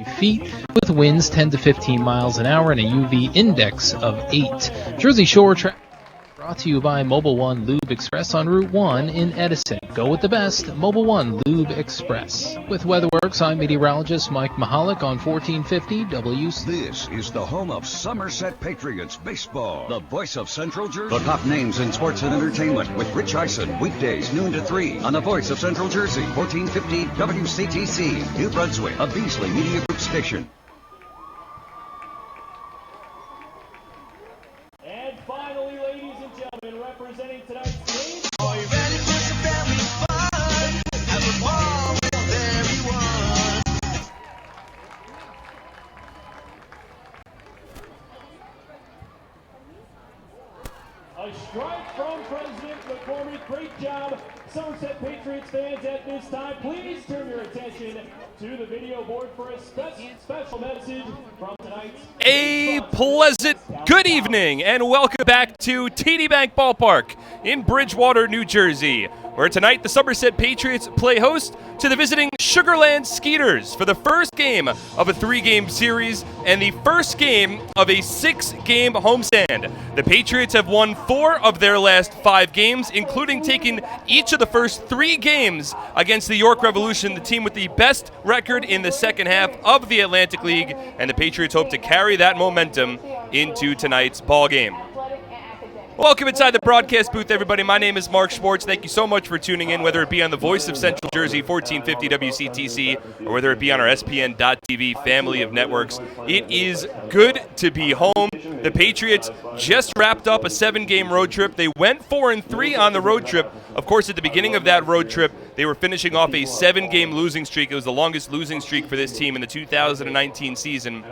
feet with winds 10 to 15 miles an hour and a UV index of 8. Jersey Shore traffic brought to you by Mobile One Lube Express on Route 1 in Edison. Go with the best, Mobile One Lube Express. With WeatherWorks, I'm meteorologist Mike Mahalik on 1450 WC. This is the home of Somerset Patriots baseball, the voice of Central Jersey. The top names in sports and entertainment with Rich Eisen, weekdays noon to 3 on the voice of Central Jersey, 1450 WCTC, New Brunswick, a Beasley Media Group station. And finally, ladies and gentlemen, representing tonight's game. Are you ready for some family fun? Have a ball with everyone. A strike from President McCormick. Great job, Somerset Patriots fans. At this time, please turn your attention to the video board for a special message from tonight's. A pleasant good evening and welcome back to TD Bank Ballpark in Bridgewater, New Jersey, where tonight the Somerset Patriots play host to the visiting Sugarland Skeeters for the first game of a 3-game series and the first game of a 6-game homestand. The Patriots have won 4 of their last 5 games, including taking each of the first 3 games against the York Revolution, the team with the best record in the second half of the Atlantic League, and the Patriots hope to carry that momentum into tonight's ball game. Welcome inside the broadcast booth, everybody. My name is Mark Schwartz. Thank you so much for tuning in, whether it be on the Voice of Central Jersey, 1450 WCTC, or whether it be on our SPN.TV family of networks. It is good to be home. The Patriots just wrapped up a 7-game road trip. They went 4-3 on the road trip. Of course, at the beginning of that road trip, they were finishing off a 7-game losing streak. It was the longest losing streak for this team in the 2019 season.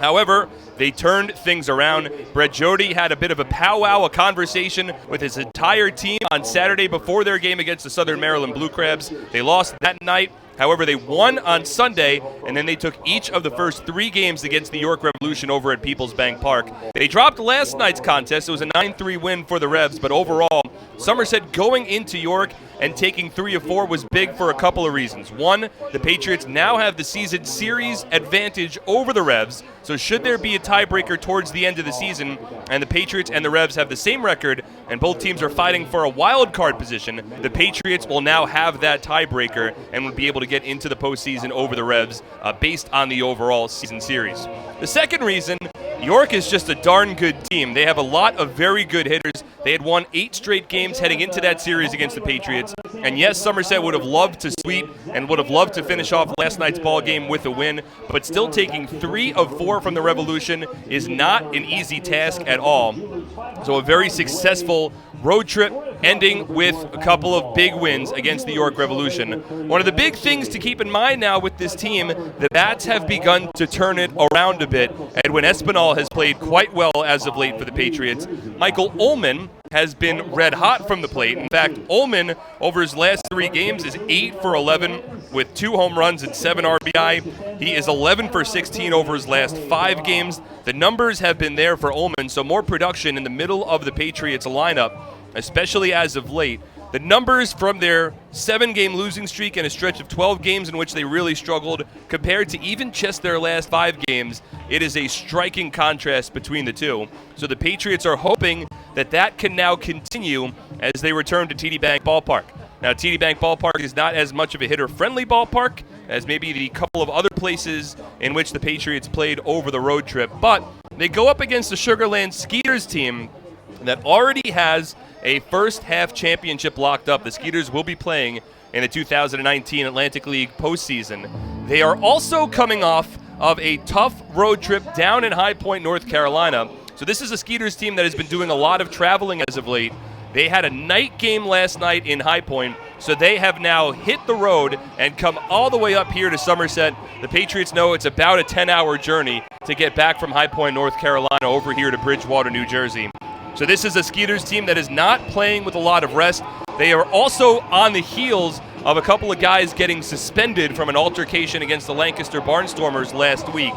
However, they turned things around. Brett Jody had a bit of a powwow, a conversation with his entire team on Saturday before their game against the Southern Maryland Blue Crabs. They lost that night. However, they won on Sunday, and then they took each of the first 3 games against the York Revolution over at Peoples Bank Park. They dropped last night's contest. It was a 9-3 win for the Revs, but overall, Somerset going into York and taking 3 of 4 was big for a couple of reasons. One, the Patriots now have the season series advantage over the Revs, so should there be a tiebreaker towards the end of the season, and the Patriots and the Revs have the same record, and both teams are fighting for a wild card position, the Patriots will now have that tiebreaker and will be able to get into the postseason over the Revs based on the overall season series. The second reason, York is just a darn good team. They have a lot of very good hitters. They had won 8 straight games heading into that series against the Patriots. And yes, Somerset would have loved to sweep and would have loved to finish off last night's ball game with a win, but still taking 3 of 4 from the Revolution is not an easy task at all. So a very successful road trip ending with a couple of big wins against the York Revolution. One of the big things to keep in mind now with this team, the Bats have begun to turn it around a bit. Edwin Espinal has played quite well as of late for the Patriots. Michael Ullman has been red hot from the plate. In fact, Ullman, over his last 3 games, is 8 for 11 with 2 home runs and 7 RBI. He is 11 for 16 over his last 5 games. The numbers have been there for Ullman, so more production in the middle of the Patriots lineup, especially as of late. The numbers from their 7-game losing streak and a stretch of 12 games in which they really struggled compared to even just their last 5 games, it is a striking contrast between the two. So the Patriots are hoping that that can now continue as they return to TD Bank Ballpark. Now, TD Bank Ballpark is not as much of a hitter-friendly ballpark as maybe the couple of other places in which the Patriots played over the road trip, but they go up against the Sugarland Skeeters team that already has a first-half championship locked up. The Skeeters will be playing in the 2019 Atlantic League postseason. They are also coming off of a tough road trip down in High Point, North Carolina. So this is a Skeeters team that has been doing a lot of traveling as of late. They had a night game last night in High Point, so they have now hit the road and come all the way up here to Somerset. The Patriots know it's about a 10-hour journey to get back from High Point, North Carolina, over here to Bridgewater, New Jersey. So this is a Skeeters team that is not playing with a lot of rest. They are also on the heels of a couple of guys getting suspended from an altercation against the Lancaster Barnstormers last week.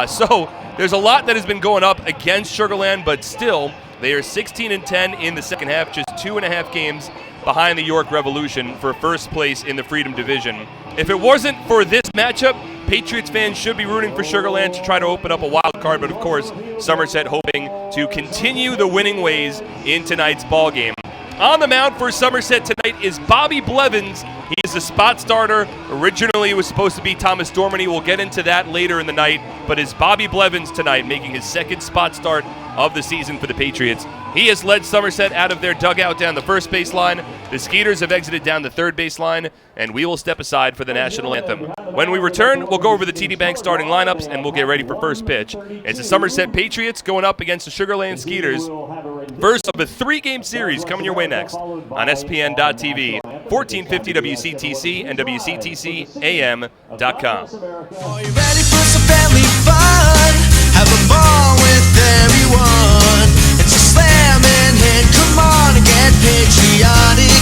So there's a lot that has been going up against Sugarland, but still, they are 16-10 in the second half, just 2.5 games behind the York Revolution for first place in the Freedom Division. If it wasn't for this matchup Patriots fans should be rooting for Sugar Land to try to open up a wild card, but of course, Somerset hoping to continue the winning ways in tonight's ball game. On the mound for Somerset tonight is Bobby Blevins. He is the spot starter. Originally, it was supposed to be Thomas Dormany. We'll get into that later in the night, but it's Bobby Blevins tonight making his second spot start of the season for the Patriots. He has led Somerset out of their dugout down the first baseline. The Skeeters have exited down the third baseline, and we will step aside for the national anthem. When we return, we'll go over the TD Bank starting lineups, and we'll get ready for first pitch. It's the Somerset Patriots going up against the Sugar Land Skeeters. First of a 3-game series coming your way next on SPN.TV, 1450 WCTC, and WCTCAM.com. Are you ready for some family fun? Have a ball with everyone. It's a slam and hit. Come on and get patriotic.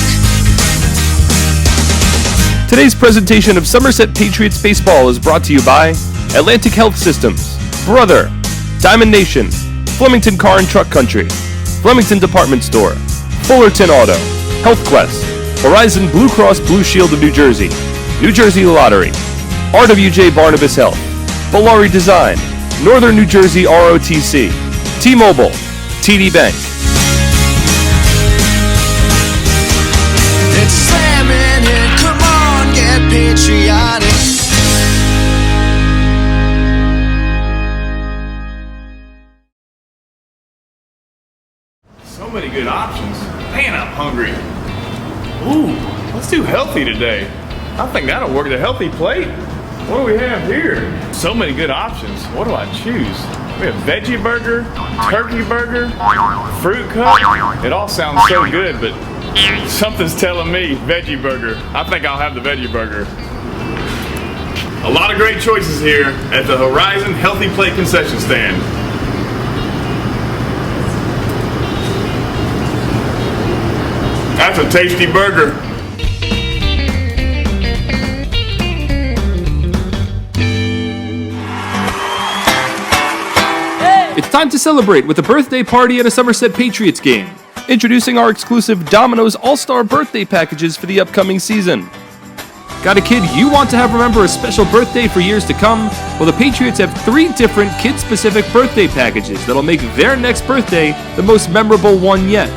Today's presentation of Somerset Patriots baseball is brought to you by Atlantic Health Systems, Brother, Diamond Nation, Flemington Car and Truck Country, Flemington Department Store, Fullerton Auto, Health Quest, Horizon Blue Cross Blue Shield of New Jersey Lottery, RWJ Barnabas Health, Bolari Design, Northern New Jersey ROTC, T-Mobile, TD Bank. It's a slam and hit. Come on, get patriotic. So many good options. Man, I'm hungry. Ooh, let's do healthy today. I think that'll work. The healthy plate. What do we have here? So many good options. What do I choose? We have veggie burger, turkey burger, fruit cup. It all sounds so good, but something's telling me veggie burger. I think I'll have the veggie burger. A lot of great choices here at the Horizon Healthy Plate concession stand. That's a tasty burger. It's time to celebrate with a birthday party at a Somerset Patriots game. Introducing our exclusive Domino's All-Star birthday packages for the upcoming season. Got a kid you want to have remember a special birthday for years to come? Well, the Patriots have 3 different kid-specific birthday packages that'll make their next birthday the most memorable one yet.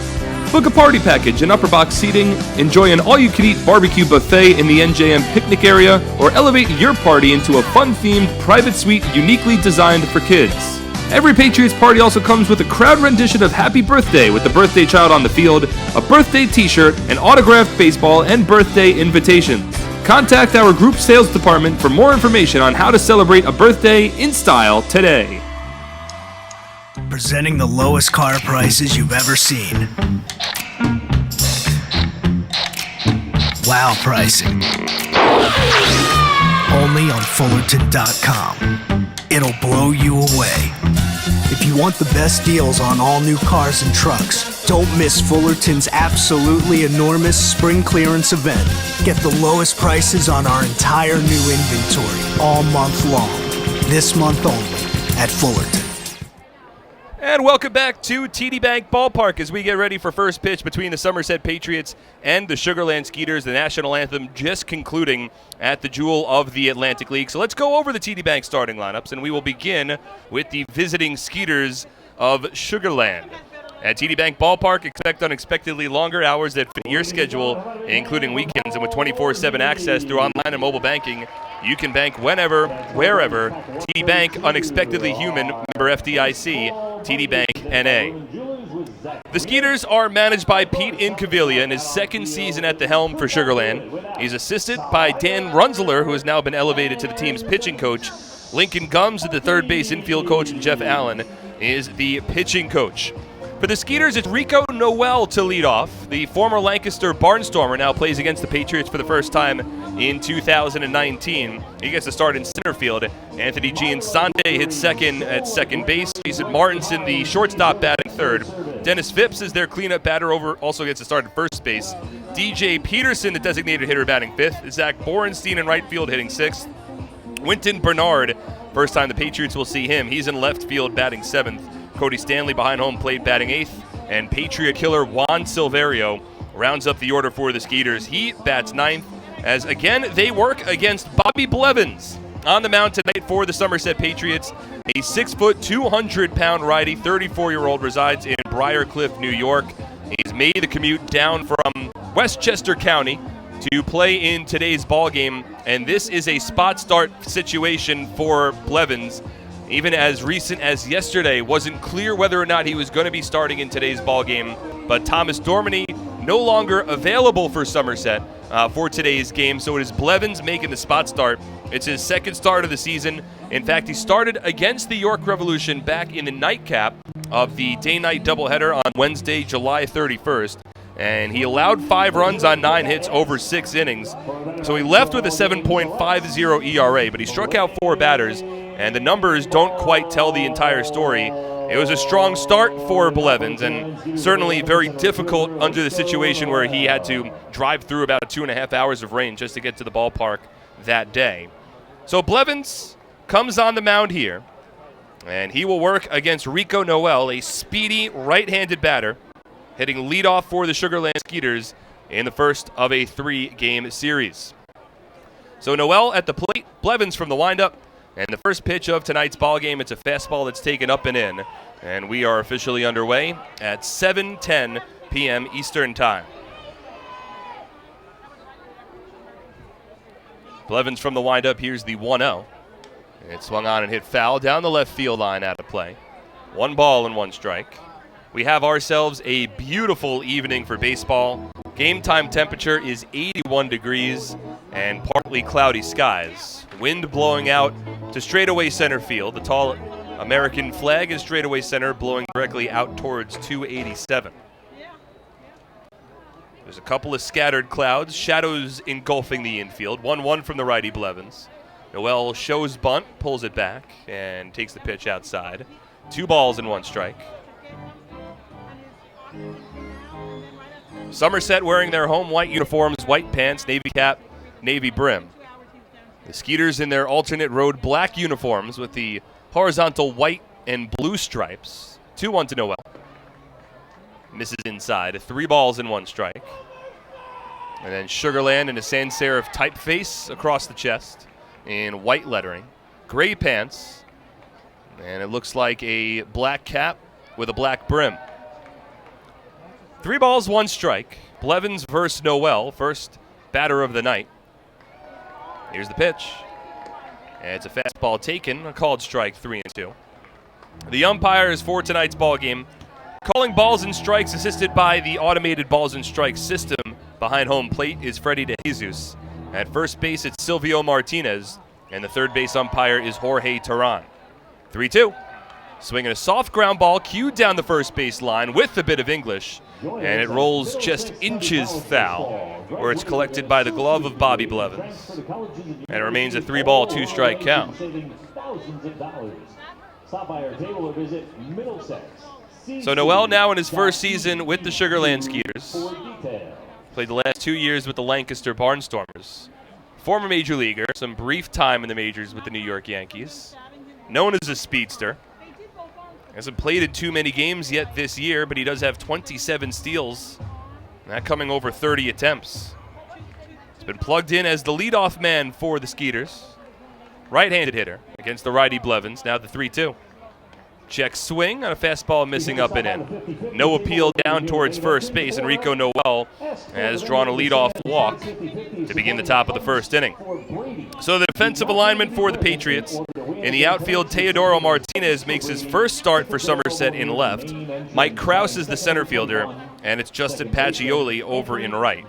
Book a party package and upper box seating, enjoy an all-you-can-eat barbecue buffet in the NJM picnic area, or elevate your party into a fun-themed private suite uniquely designed for kids. Every Patriots party also comes with a crowd rendition of Happy Birthday with the birthday child on the field, a birthday t-shirt, an autographed baseball, and birthday invitations. Contact our group sales department for more information on how to celebrate a birthday in style today. Presenting the lowest car prices you've ever seen. Wow pricing. Only on Fullerton.com. It'll blow you away. If you want the best deals on all new cars and trucks, don't miss Fullerton's absolutely enormous spring clearance event. Get the lowest prices on our entire new inventory all month long. This month only at Fullerton. And welcome back to TD Bank Ballpark as we get ready for first pitch between the Somerset Patriots and the Sugar Land Skeeters. The national anthem just concluding at the Jewel of the Atlantic League. So let's go over the TD Bank starting lineups, and we will begin with the visiting Skeeters of Sugar Land. At TD Bank Ballpark, expect unexpectedly longer hours that fit your schedule, including weekends, and with 24/7 access through online and mobile banking, you can bank whenever, wherever. TD Bank, unexpectedly human, member FDIC, TD Bank NA. The Skeeters are managed by Pete Incaviglia in his second season at the helm for Sugar Land. He's assisted by Dan Runzler, who has now been elevated to the team's pitching coach. Lincoln Gums, the third base infield coach, and Jeff Allen is the pitching coach. For the Skeeters, it's Rico Noel to lead off. The former Lancaster Barnstormer now plays against the Patriots for the first time in 2019. He gets a start in center field. Anthony Giansante hits second at second base. Jason Martinson, the shortstop, batting third. Dennis Phipps is their cleanup batter, also gets a start at first base. DJ Peterson, the designated hitter, batting fifth. Zach Borenstein in right field, hitting sixth. Winton Bernard, first time the Patriots will see him. He's in left field, batting seventh. Cody Stanley behind home plate, batting eighth. And Patriot killer Juan Silverio rounds up the order for the Skeeters. He bats ninth, as again they work against Bobby Blevins. on the mound tonight for the Somerset Patriots, a 6-foot, 200-pound righty, 34-year-old, resides in Briarcliff, New York. He's made the commute down from Westchester County to play in today's ball game, and this is a spot start situation for Blevins. Even as recent as yesterday, wasn't clear whether or not he was going to be starting in today's ball game, but Thomas Dormany no longer available for Somerset for today's game, so it is Blevins making the spot start. It's his second start of the season. In fact, he started against the York Revolution back in the nightcap of the day-night doubleheader on Wednesday, July 31st. And he allowed 5 runs on 9 hits over 6 innings. So he left with a 7.50 ERA, but he struck out 4 batters, and the numbers don't quite tell the entire story. It was a strong start for Blevins, and certainly very difficult under the situation where he had to drive through about 2.5 hours of rain just to get to the ballpark that day. So Blevins comes on the mound here, and he will work against Rico Noel, a speedy right-handed batter, hitting leadoff for the Sugarland Skeeters in the first of a 3-game series. So Noel at the plate, Blevins from the windup, and the first pitch of tonight's ballgame, it's a fastball that's taken up and in, and we are officially underway at 7:10 p.m. Eastern Time. Blevins from the windup, here's the 1-0. It swung on and hit foul down the left field line out of play. 1 ball and 1 strike. We have ourselves a beautiful evening for baseball. Game time temperature is 81 degrees and partly cloudy skies. Wind blowing out to straightaway center field. The tall American flag is straightaway center, blowing directly out towards 287. There's a couple of scattered clouds, shadows engulfing the infield. 1-1 from the righty Blevins. Noel shows bunt, pulls it back, and takes the pitch outside. 2 balls and 1 strike. Somerset wearing their home white uniforms, white pants, navy cap, navy brim. The Skeeters in their alternate road black uniforms with the horizontal white and blue stripes. 2-1 to Noel. Misses inside. 3 balls and 1 strike. And then Sugarland in a sans serif typeface across the chest in white lettering. Gray pants. And it looks like a black cap with a black brim. 3 balls, 1 strike. Blevins versus Noel, first batter of the night. Here's the pitch. And it's a fastball taken, a called strike, 3-2. The umpires for tonight's ball game, calling balls and strikes assisted by the automated balls and strikes system behind home plate is Freddie DeJesus. At first base, it's Silvio Martinez, and the third base umpire is Jorge Terran. 3-2. Swinging a soft ground ball cued down the first base line with a bit of English, and it rolls just inches foul, where it's collected by the glove of Bobby Blevins. And it remains a 3-ball, 2-strike count. So Noel now in his first season with the Sugarland Skeeters. Played the last 2 years with the Lancaster Barnstormers. Former major leaguer, some brief time in the majors with the New York Yankees. Known as a speedster. Hasn't played in too many games yet this year, but he does have 27 steals. That coming over 30 attempts. He's been plugged in as the leadoff man for the Skeeters. Right-handed hitter against the righty Blevins. Now the 3-2. Check swing on a fastball missing up and in. No appeal down towards first base, and Rico Noel has drawn a leadoff walk to begin the top of the first inning. So the defensive alignment for the Patriots. In the outfield, Teodoro Martinez makes his first start for Somerset in left. Mike Krause is the center fielder, and it's Justin Pacioli over in right.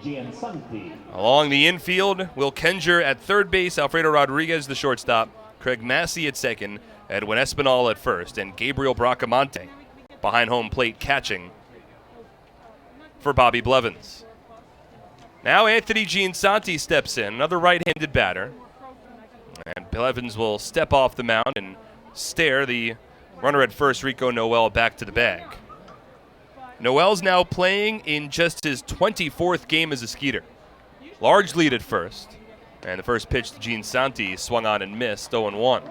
Along the infield, Will Kenger at third base, Alfredo Rodriguez the shortstop, Craig Massey at second, Edwin Espinal at first, and Gabriel Bracamonte behind home plate catching for Bobby Blevins. Now Anthony Giansanti steps in, another right-handed batter. And Blevins will step off the mound and stare the runner at first, Rico Noel, back to the bag. Noel's now playing in just his 24th game as a Skeeter. Large lead at first. And the first pitch to Giansanti swung on and missed, 0-1.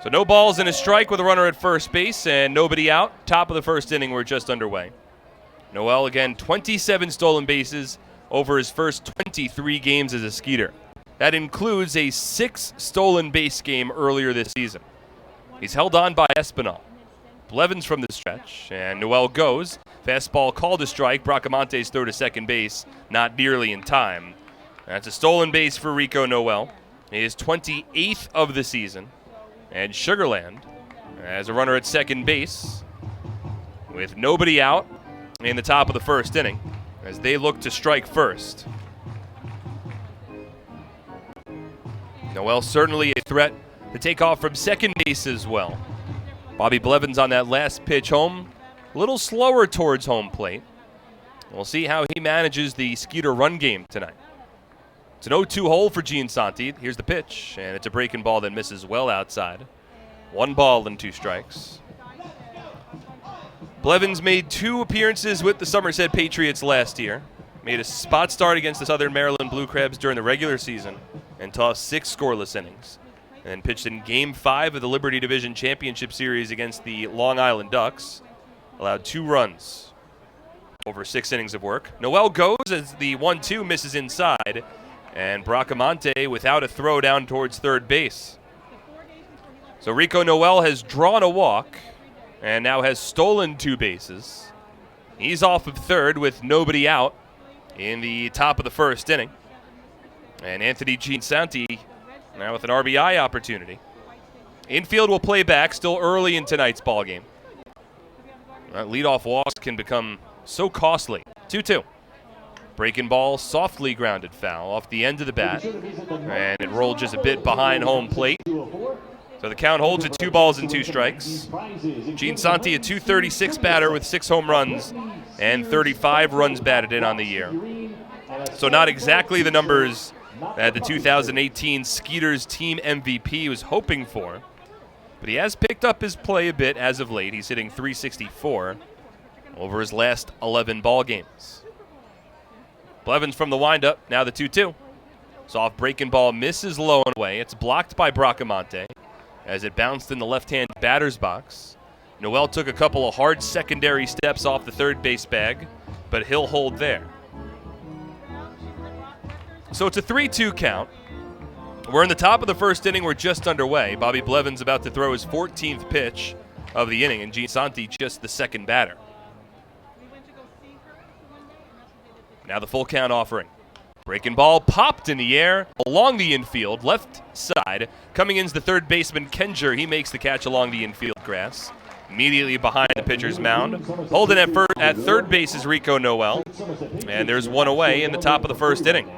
So no balls and a strike with a runner at first base and nobody out. Top of the first inning, we're just underway. Noel again, 27 stolen bases, over his first 23 games as a Skeeter. That includes a 6 stolen base game earlier this season. He's held on by Espinal. Blevins from the stretch, and Noel goes. Fastball called a strike. Bracamonte's throw to second base, not nearly in time. That's a stolen base for Rico Noel. His 28th of the season. And Sugarland has a runner at second base with nobody out in the top of the first inning as they look to strike first. Noel certainly a threat to take off from second base as well. Bobby Blevins on that last pitch home, a little slower towards home plate. We'll see how he manages the Skeeter run game tonight. It's an 0-2 hole for Giansanti. Here's the pitch, and it's a breaking ball that misses well outside. 1 ball and 2 strikes. Blevins made 2 appearances with the Somerset Patriots last year. Made a spot start against the Southern Maryland Blue Crabs during the regular season and tossed 6 scoreless innings. And then pitched in Game 5 of the Liberty Division Championship Series against the Long Island Ducks. Allowed 2 runs over 6 innings of work. Noel goes as the 1-2 misses inside, and Bracamonte without a throw down towards third base. So Rico Noel has drawn a walk and now has stolen 2 bases. He's off of third with nobody out in the top of the first inning. And Anthony Giansanti now with an RBI opportunity. Infield will play back, still early in tonight's ballgame. Leadoff walks can become so costly. 2-2. Breaking ball, softly grounded foul off the end of the bat. And it rolled just a bit behind home plate. So the count holds at 2 balls and 2 strikes. Giansanti, a .236 batter with 6 home runs and 35 runs batted in on the year. So not exactly the numbers that the 2018 Skeeters team MVP was hoping for. But he has picked up his play a bit as of late. He's hitting .364 over his last 11 ball games. Blevins from the windup, now the 2-2. Soft breaking ball misses low and away. It's blocked by Bracamonte as it bounced in the left-hand batter's box. Noel took a couple of hard secondary steps off the third base bag, but he'll hold there. So it's a 3-2 count. We're in the top of the first inning. We're just underway. Bobby Blevins about to throw his 14th pitch of the inning, and Giansanti just the second batter. Now the full count offering. Breaking ball popped in the air along the infield, left side. Coming in's the third baseman, Kenger. He makes the catch along the infield grass. Immediately behind the pitcher's mound. Holding at third base is Rico Noel. And there's one away in the top of the first inning.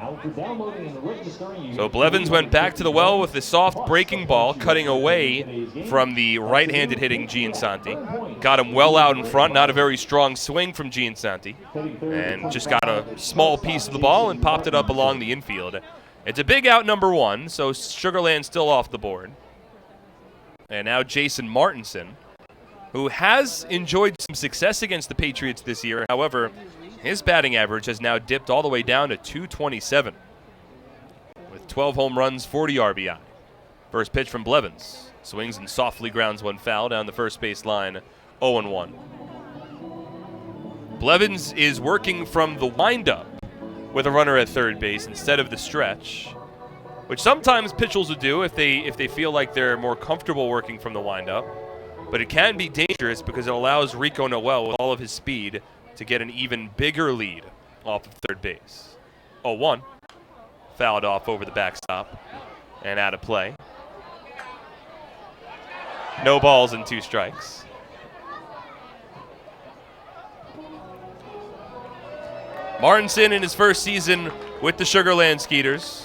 So Blevins went back to the well with the soft breaking ball, cutting away from the right-handed hitting Giansanti. Got him well out in front, not a very strong swing from Giansanti. And just got a small piece of the ball and popped it up along the infield. It's a big out number 1, so Sugarland still off the board. And now Jason Martinson, who has enjoyed some success against the Patriots this year. However, his batting average has now dipped all the way down to .227 with 12 home runs, 40 RBI. First pitch from Blevins. Swings and softly grounds one foul down the first base line, 0-1. Blevins is working from the windup with a runner at third base instead of the stretch, which sometimes pitchers will do if they feel like they're more comfortable working from the windup. But it can be dangerous because it allows Rico Noel, with all of his speed, to get an even bigger lead off of third base. 0-1. Fouled off over the backstop and out of play. No balls and 2 strikes. Martinson in his first season with the Sugarland Skeeters.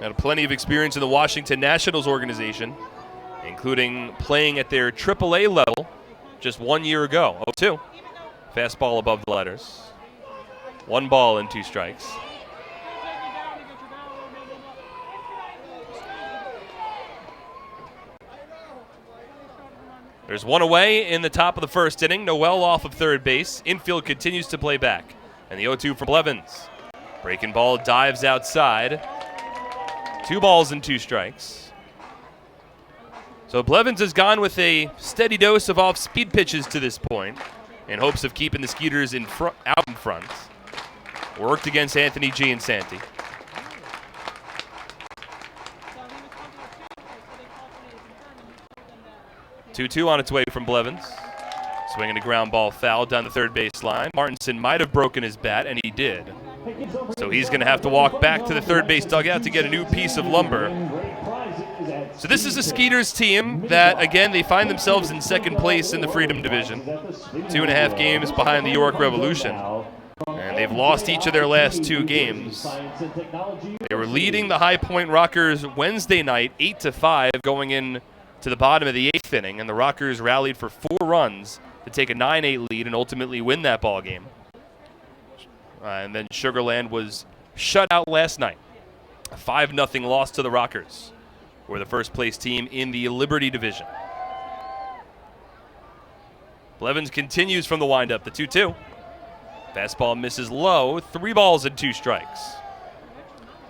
Had plenty of experience in the Washington Nationals organization, including playing at their AAA level just 1 year ago. 0-2. Fastball above the letters. 1 ball and 2 strikes. There's one away in the top of the first inning. Noel off of third base. Infield continues to play back. And the 0-2 from Blevins. Breaking ball dives outside. 2 balls and 2 strikes. So Blevins has gone with a steady dose of off-speed pitches to this point. in hopes of keeping the Skeeters out in front. Worked against Anthony Giansanti. 2-2 on its way from Blevins. Swinging a ground ball foul down the third base line. Martinson might have broken his bat, and he did. So he's going to have to walk back to the third base dugout to get a new piece of lumber. So this is a Skeeters team that, again, they find themselves in second place in the Freedom Division. 2.5 games behind the York Revolution. And they've lost each of their last 2 games. They were leading the High Point Rockers Wednesday night 8-5 going in to the bottom of the 8th inning, and the Rockers rallied for 4 runs to take a 9-8 lead and ultimately win that ball game. And then Sugar Land was shut out last night. A 5-0 loss to the Rockers, who are the first place team in the Liberty Division. Blevins continues from the windup, the 2-2. Fastball misses low, 3 balls and 2 strikes.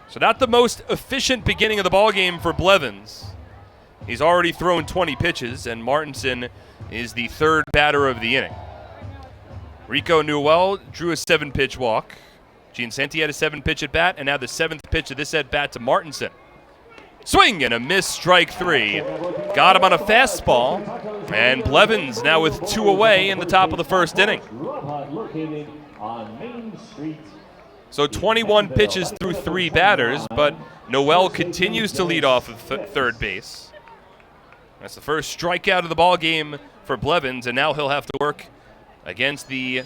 So not the most efficient beginning of the ball game for Blevins. He's already thrown 20 pitches, and Martinson is the 3rd batter of the inning. Rico Newell drew a 7-pitch walk. Giansanti had a 7-pitch at bat, and now the 7th pitch of this at bat to Martinson. Swing and a miss, strike 3. Got him on a fastball, and Blevins now with 2 away in the top of the 1st inning. So 21 pitches through 3 batters, but Noel continues to lead off of third base. That's the first strikeout of the ball game for Blevins, and now he'll have to work against the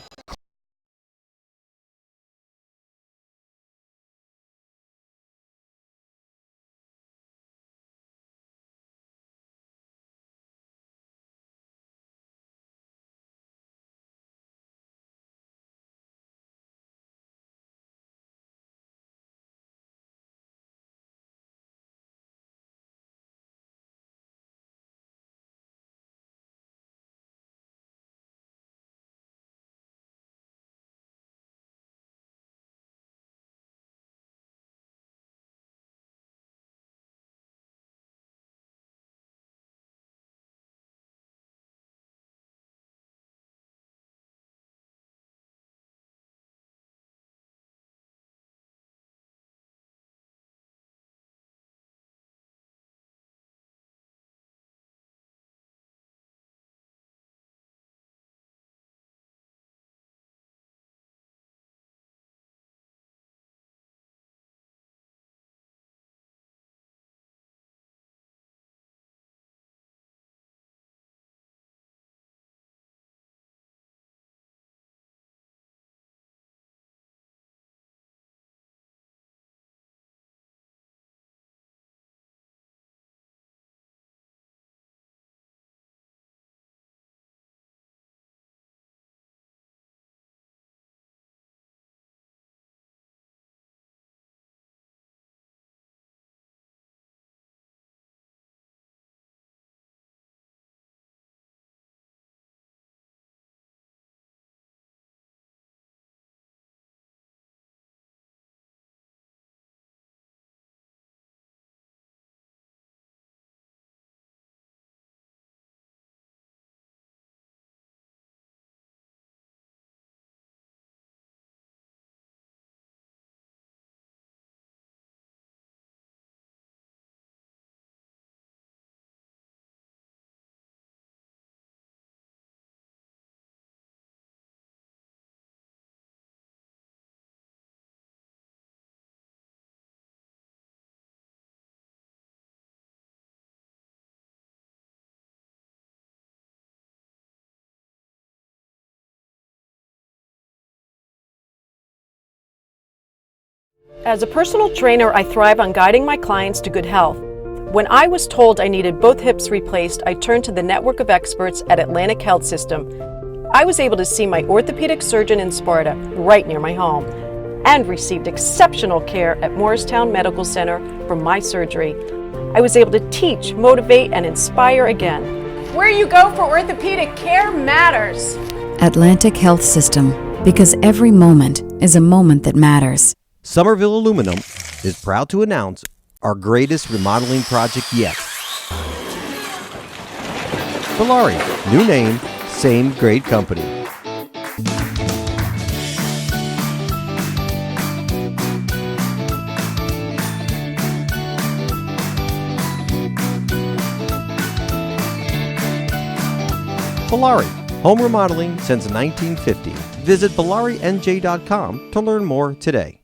As a personal trainer, I thrive on guiding my clients to good health. When I was told I needed both hips replaced, I turned to the network of experts at Atlantic Health System. I was able to see my orthopedic surgeon in Sparta, right near my home, and received exceptional care at Morristown Medical Center for my surgery. I was able to teach, motivate, and inspire again. Where you go for orthopedic care matters. Atlantic Health System, because every moment is a moment that matters. Somerville Aluminum is proud to announce our greatest remodeling project yet. Valari, new name, same great company. Bellari, home remodeling since 1950. Visit BellariNJ.com to learn more today.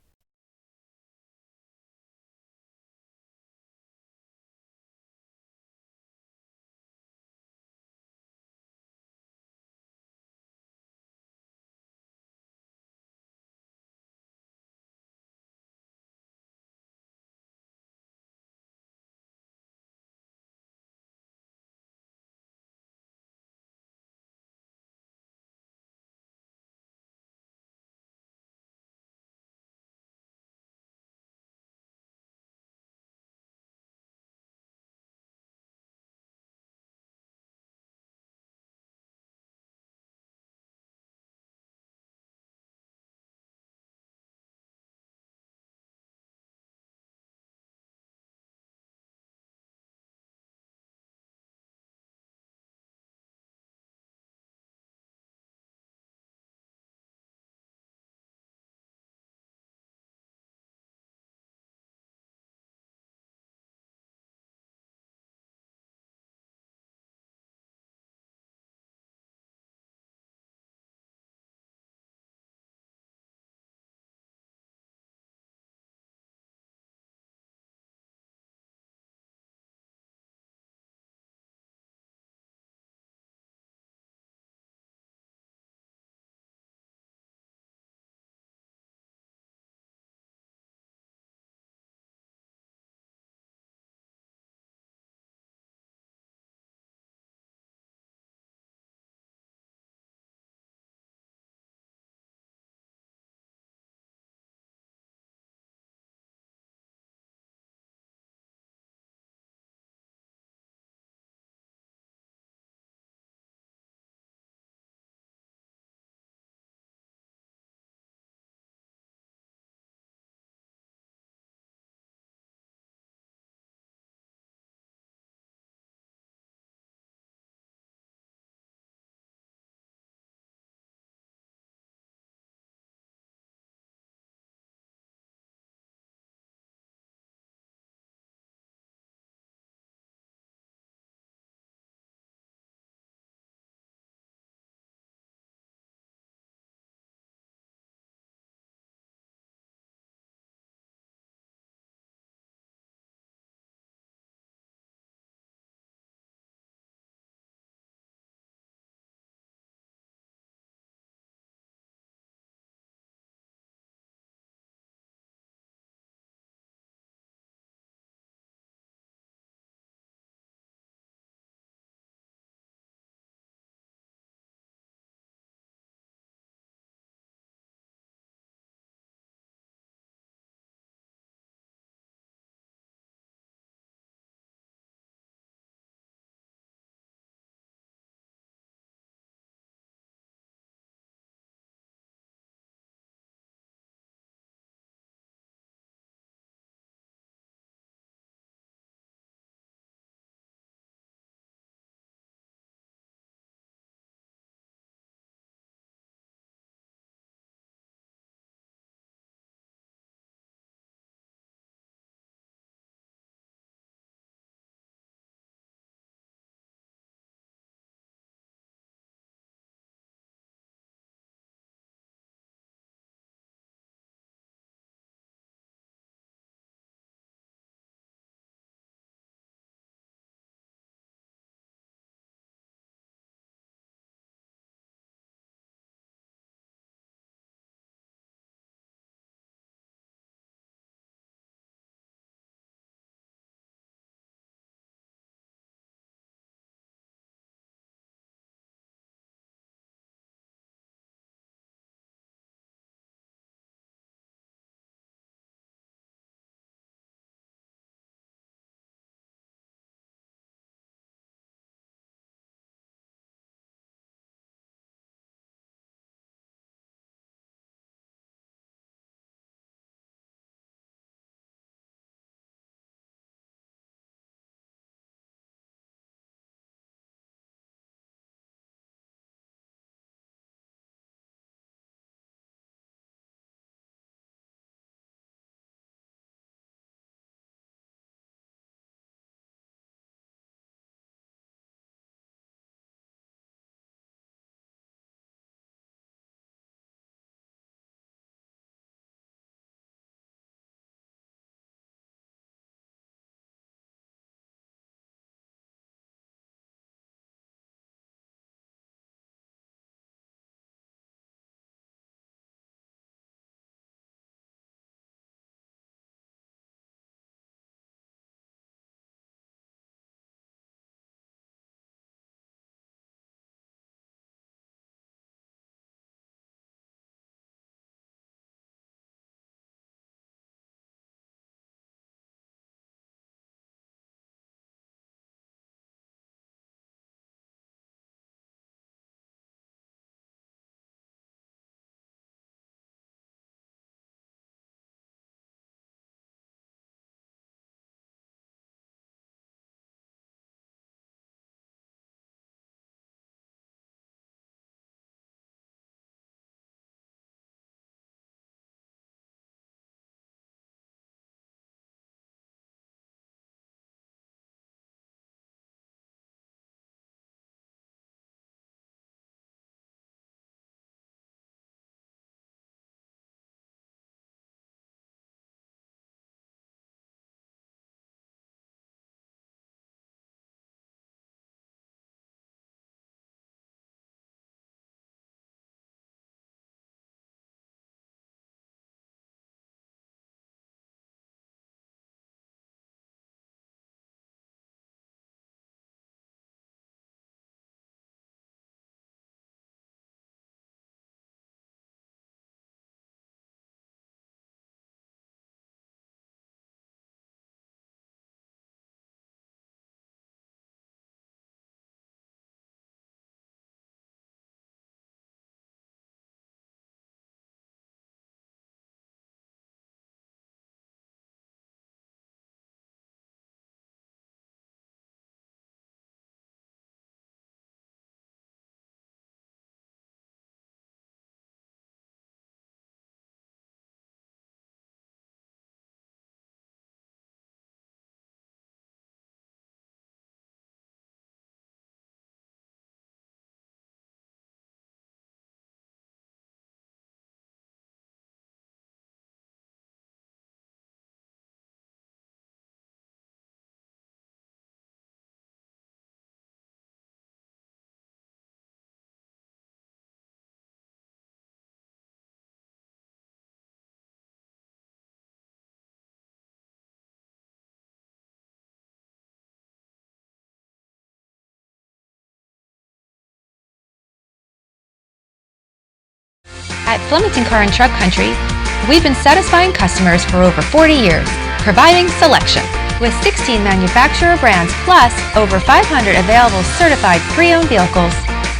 At Flemington Car and Truck Country, we've been satisfying customers for over 40 years, providing selection. With 16 manufacturer brands plus over 500 available certified pre-owned vehicles.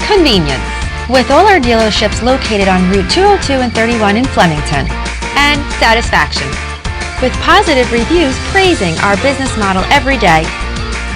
Convenience. With all our dealerships located on Route 202 and 31 in Flemington. And satisfaction. With positive reviews praising our business model every day.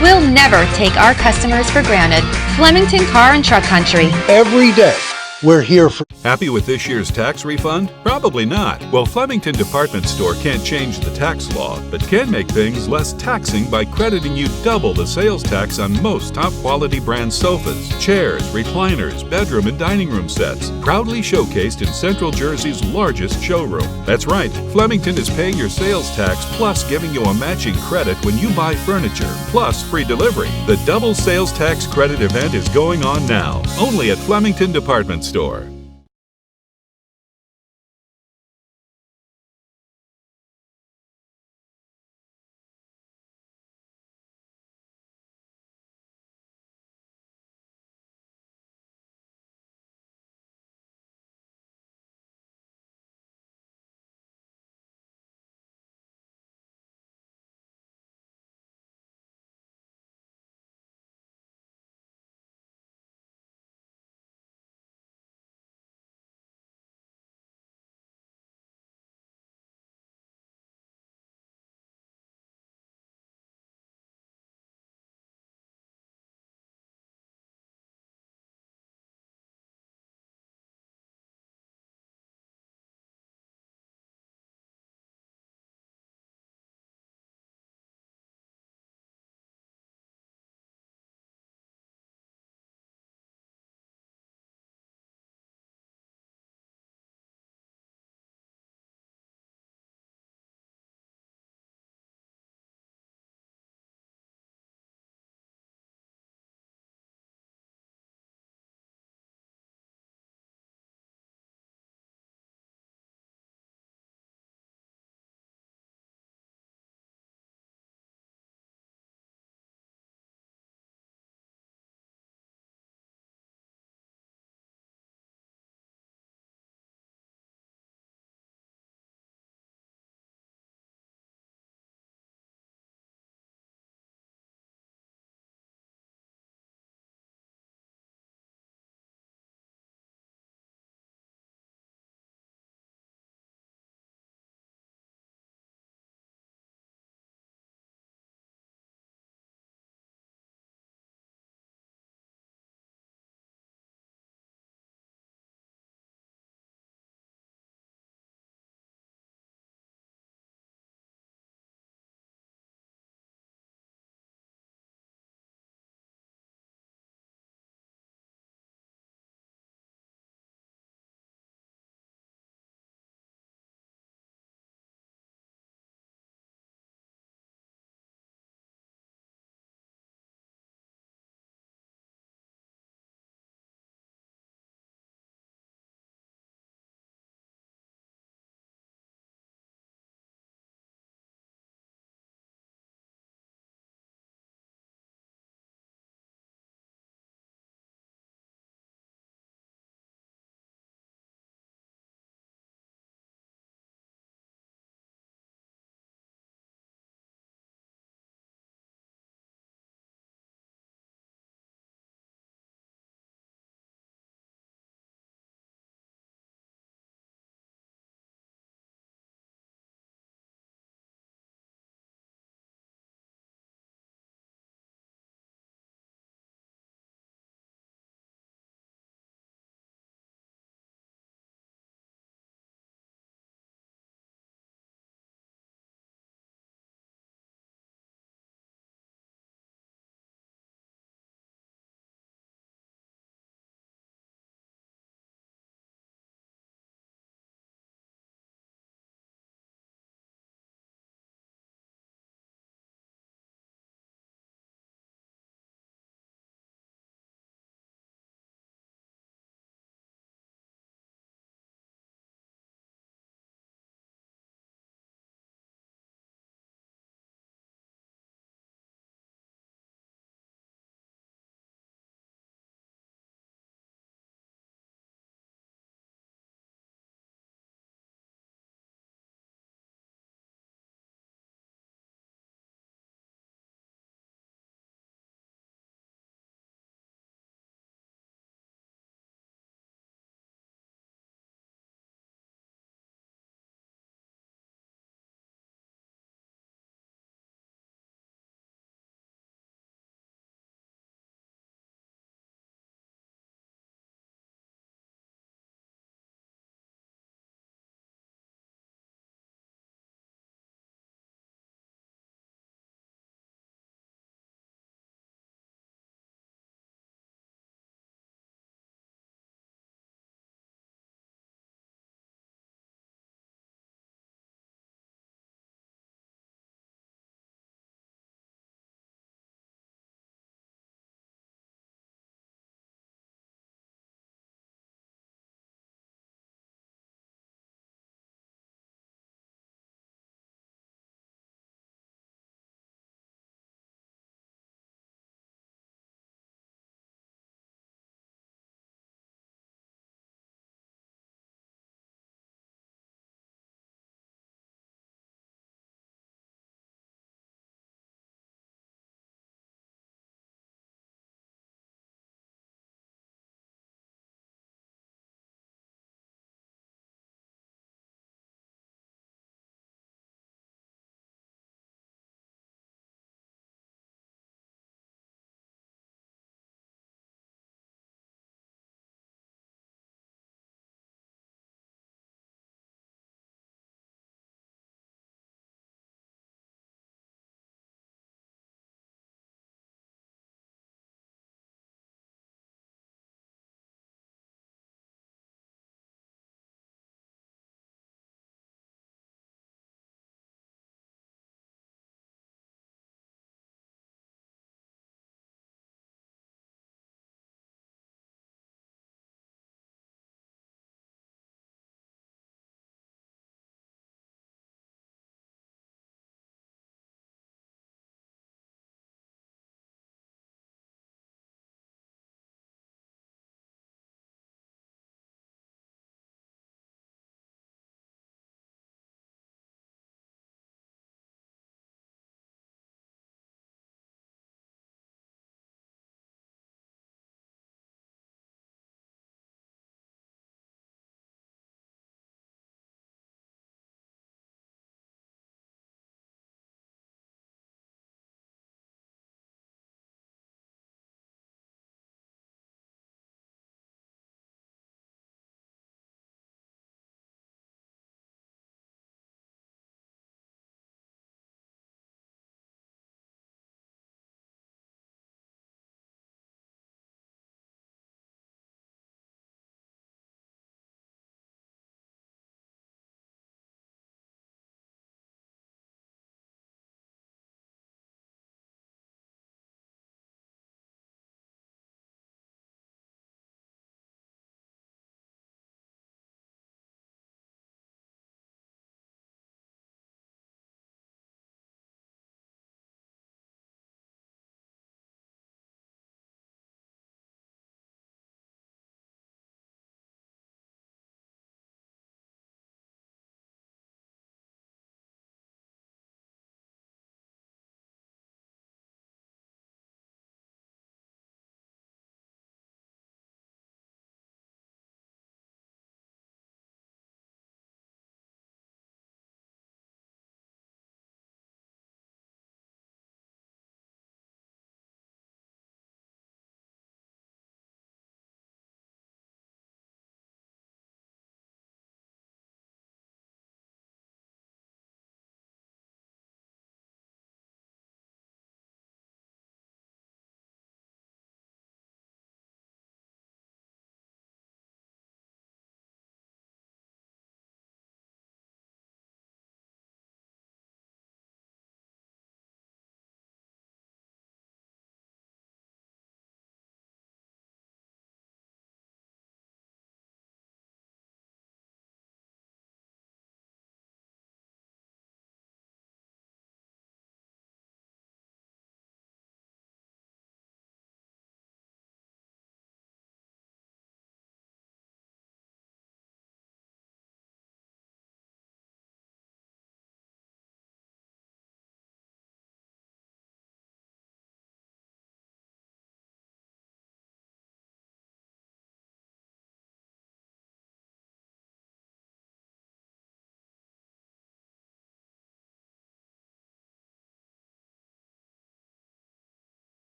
We'll never take our customers for granted. Flemington Car and Truck Country. Every day, we're here for... Happy with this year's tax refund? Probably not. Well, Flemington Department Store can't change the tax law, but can make things less taxing by crediting you double the sales tax on most top-quality brand sofas, chairs, recliners, bedroom and dining room sets, proudly showcased in Central Jersey's largest showroom. That's right, Flemington is paying your sales tax plus giving you a matching credit when you buy furniture, plus free delivery. The double sales tax credit event is going on now, only at Flemington Department Store.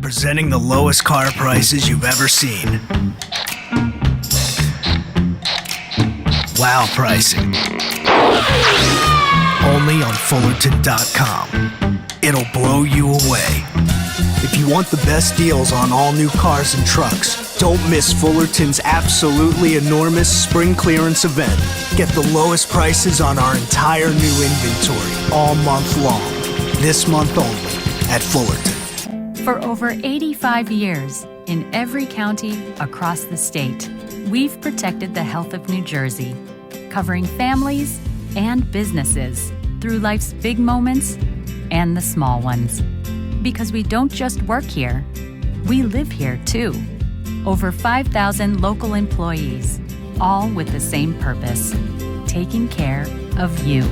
presenting the lowest car prices you've ever seen. Wow pricing. Only on Fullerton.com. It'll blow you away. If you want the best deals on all new cars and trucks, don't miss Fullerton's absolutely enormous spring clearance event. Get the lowest prices on our entire new inventory all month long. This month only at Fullerton. For over 85 years, in every county across the state, we've protected the health of New Jersey, covering families and businesses through life's big moments and the small ones. Because we don't just work here, we live here too. Over 5,000 local employees, all with the same purpose, taking care of you.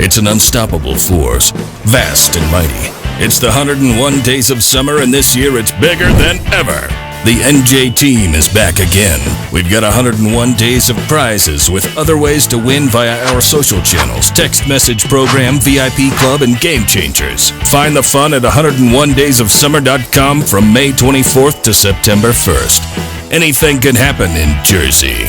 It's an unstoppable force, vast and mighty. It's the 101 Days of Summer, and this year it's bigger than ever. The NJ team is back again. We've got 101 days of prizes with other ways to win via our social channels, text message program, VIP club, and Game Changers. Find the fun at 101daysofsummer.com from May 24th to September 1st. Anything can happen in Jersey.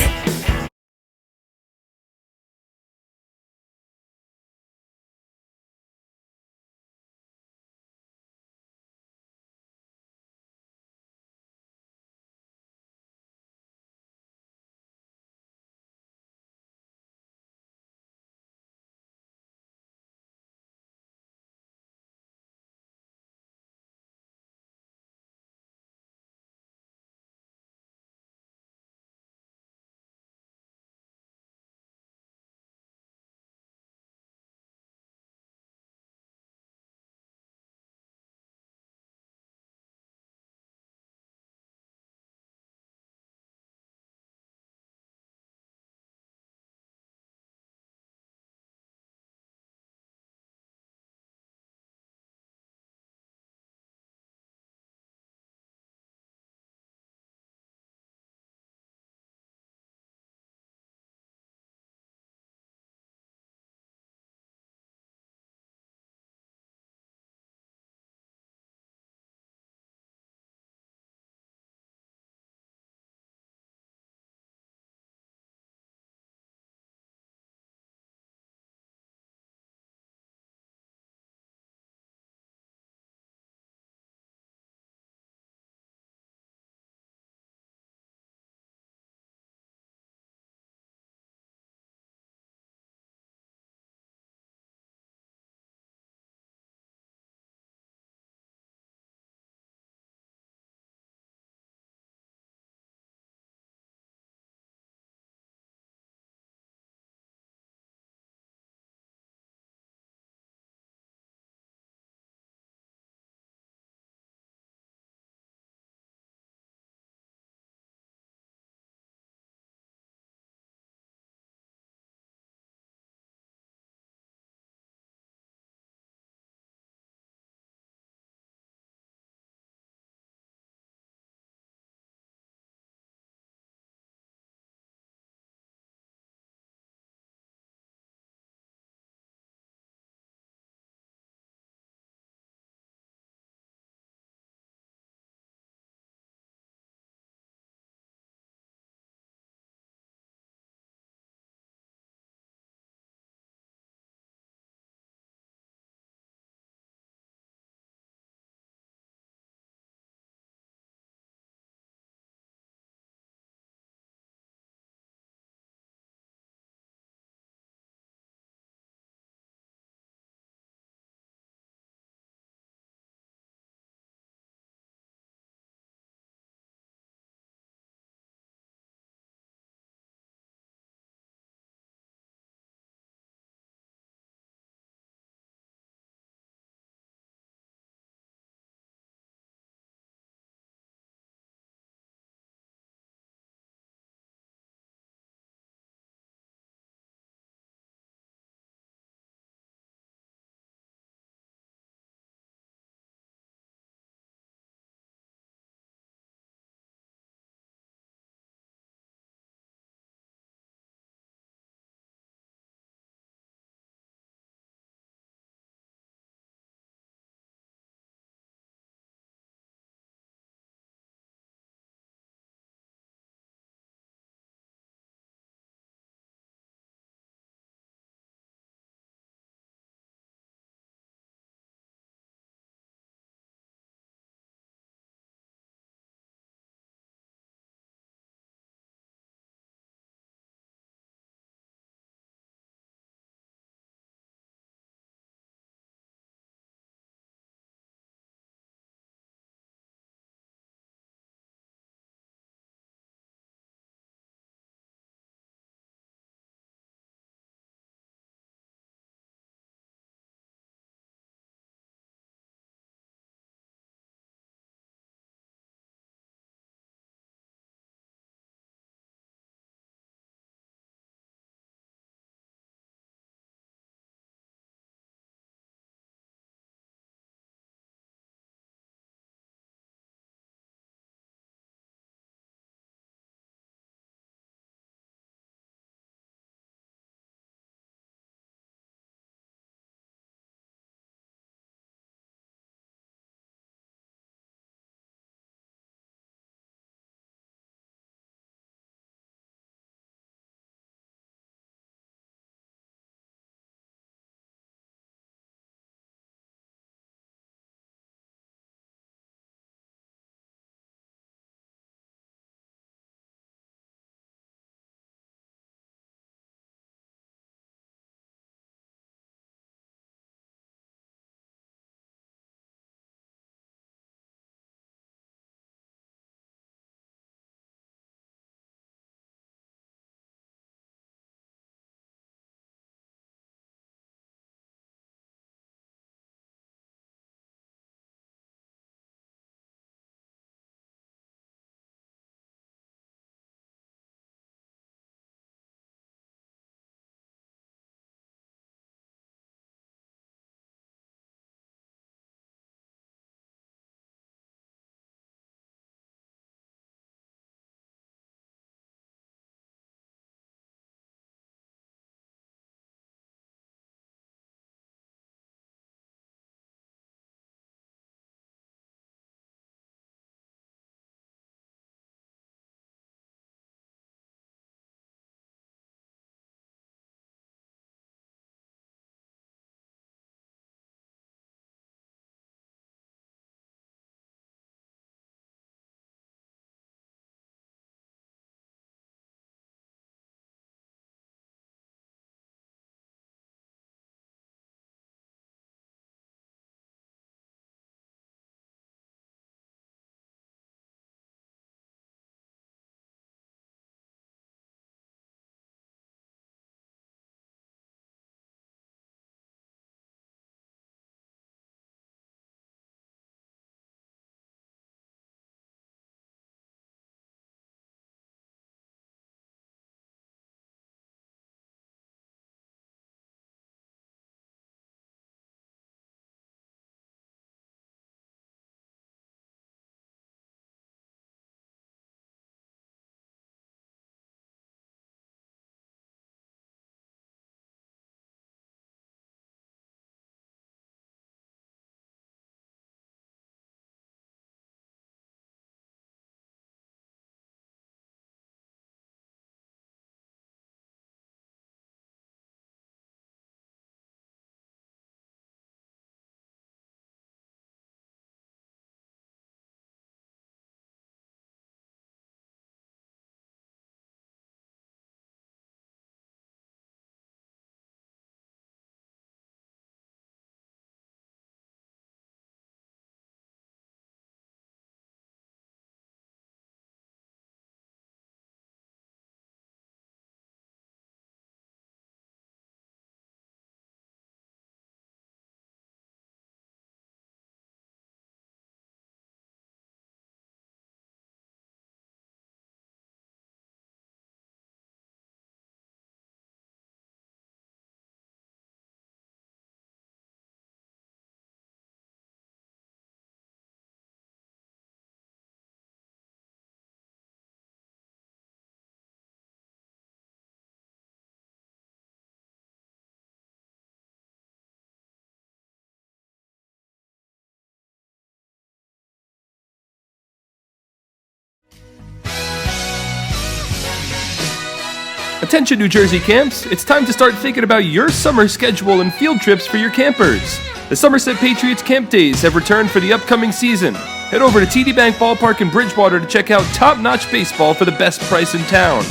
Attention New Jersey camps, it's time to start thinking about your summer schedule and field trips for your campers. The Somerset Patriots Camp Days have returned for the upcoming season. Head over to TD Bank Ballpark in Bridgewater to check out top-notch baseball for the best price in town.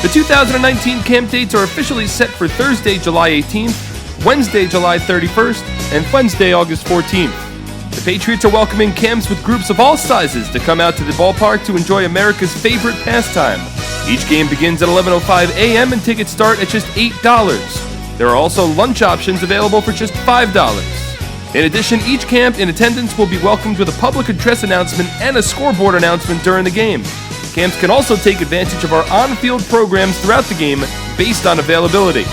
The 2019 camp dates are officially set for Thursday, July 18th, Wednesday, July 31st, and Wednesday, August 14th. The Patriots are welcoming camps with groups of all sizes to come out to the ballpark to enjoy America's favorite pastime. Each game begins at 11:05 a.m. and tickets start at just $8. There are also lunch options available for just $5. In addition, each camp in attendance will be welcomed with a public address announcement and a scoreboard announcement during the game. Camps can also take advantage of our on-field programs throughout the game based on availability.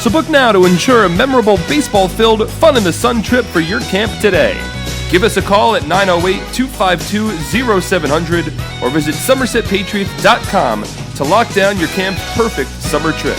So book now to ensure a memorable baseball-filled, fun-in-the-sun trip for your camp today. Give us a call at 908-252-0700 or visit SomersetPatriots.com to lock down your camp's perfect summer trip.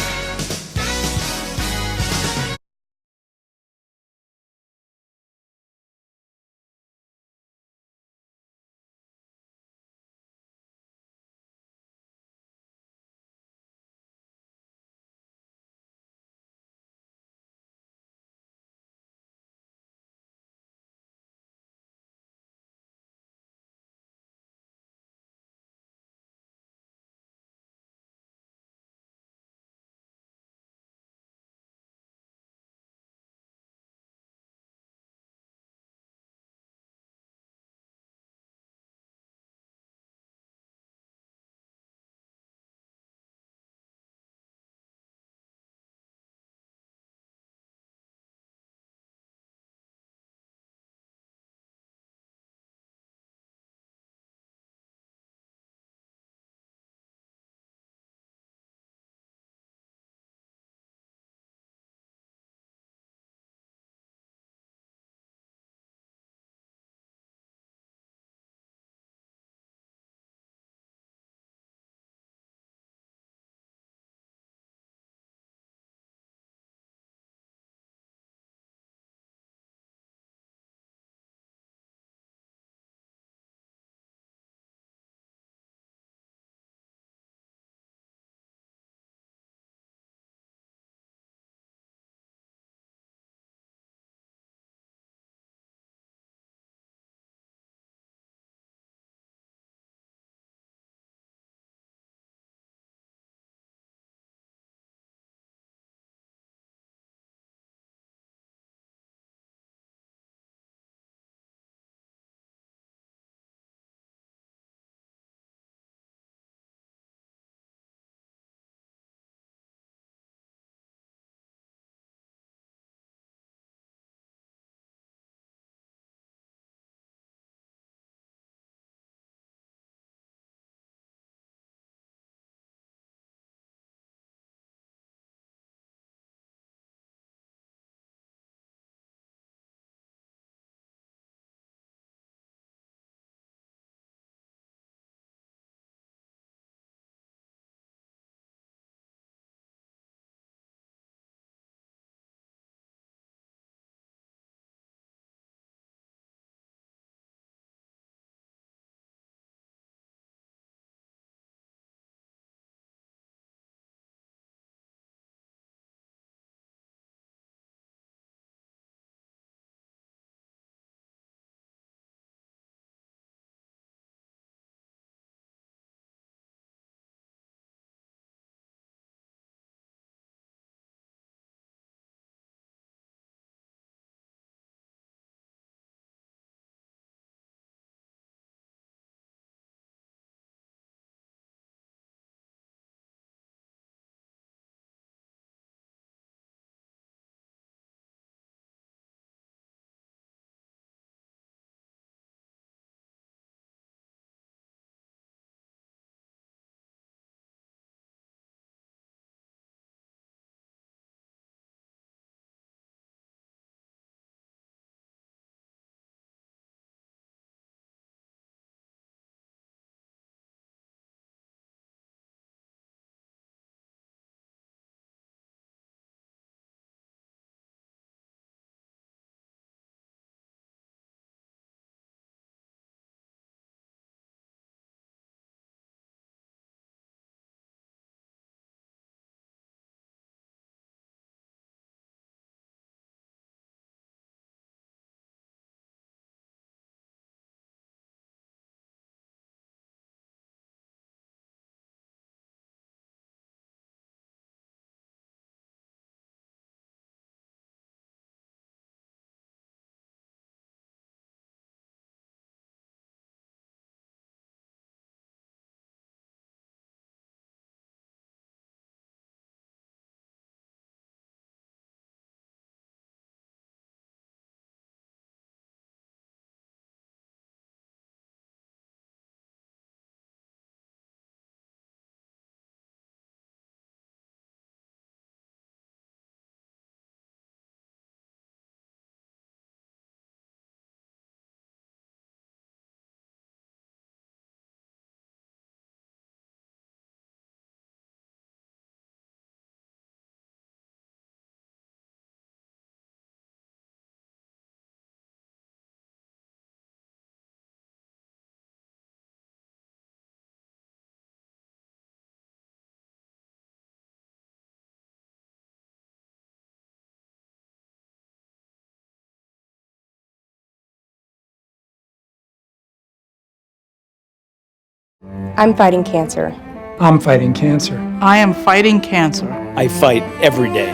I'm fighting cancer. I'm fighting cancer. I am fighting cancer. I fight every day.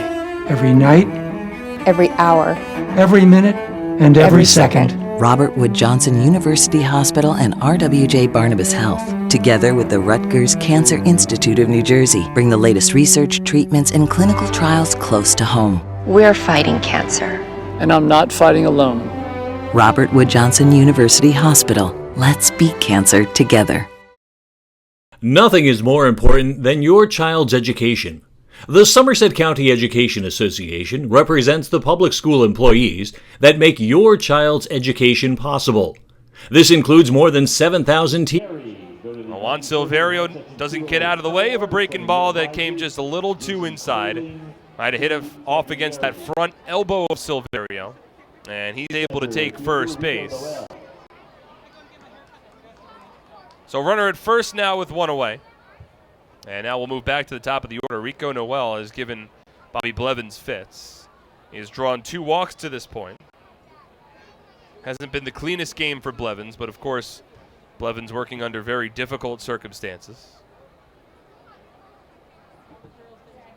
Every night. Every hour. Every minute. And every second. Robert Wood Johnson University Hospital and RWJ Barnabas Health, together with the Rutgers Cancer Institute of New Jersey, bring the latest research, treatments, and clinical trials close to home. We're fighting cancer. And I'm not fighting alone. Robert Wood Johnson University Hospital. Let's beat cancer together. Nothing is more important than your child's education. The Somerset County Education Association represents the public school employees that make your child's education possible. This includes more than 7,000 teachers. Juan Silverio doesn't get out of the way of a breaking ball that came just a little too inside. Might have hit off against that front elbow of Silverio, and he's able to take first base. So runner at first now with one away. And now we'll move back to the top of the order. Rico Noel has given Bobby Blevins fits. He has drawn 2 walks to this point. Hasn't been the cleanest game for Blevins, but of course, Blevins working under very difficult circumstances.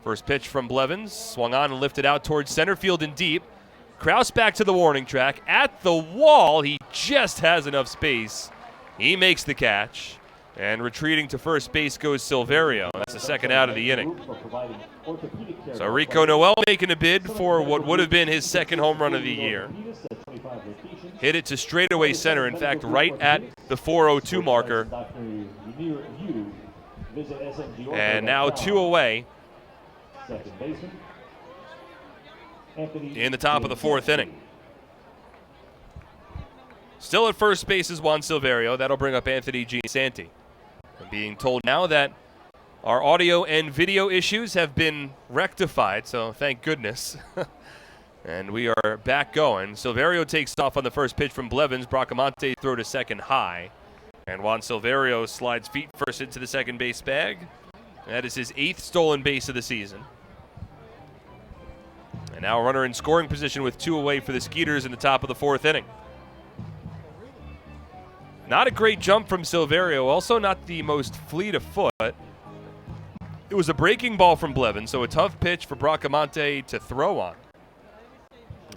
First pitch from Blevins, swung on and lifted out towards center field and deep. Kraus back to the warning track. At the wall, he just has enough space. He makes the catch. And retreating to first base goes Silverio. That's the second out of the inning. So Rico Noel making a bid for what would have been his second home run of the year. Hit it to straightaway center, in fact, right at the 4:02 marker. And now 2 away in the top of the 4th inning. Still at first base is Juan Silverio. That'll bring up Anthony Giansanti. I'm being told now that our audio and video issues have been rectified, so thank goodness. And we are back going. Silverio takes off on the first pitch from Blevins. Bracamonte throw to second high. And Juan Silverio slides feet first into the second base bag. That is his 8th stolen base of the season. And now a runner in scoring position with 2 away for the Skeeters in the top of the 4th inning. Not a great jump from Silverio, also not the most fleet of foot. It was a breaking ball from Blevins, so a tough pitch for Bracamonte to throw on.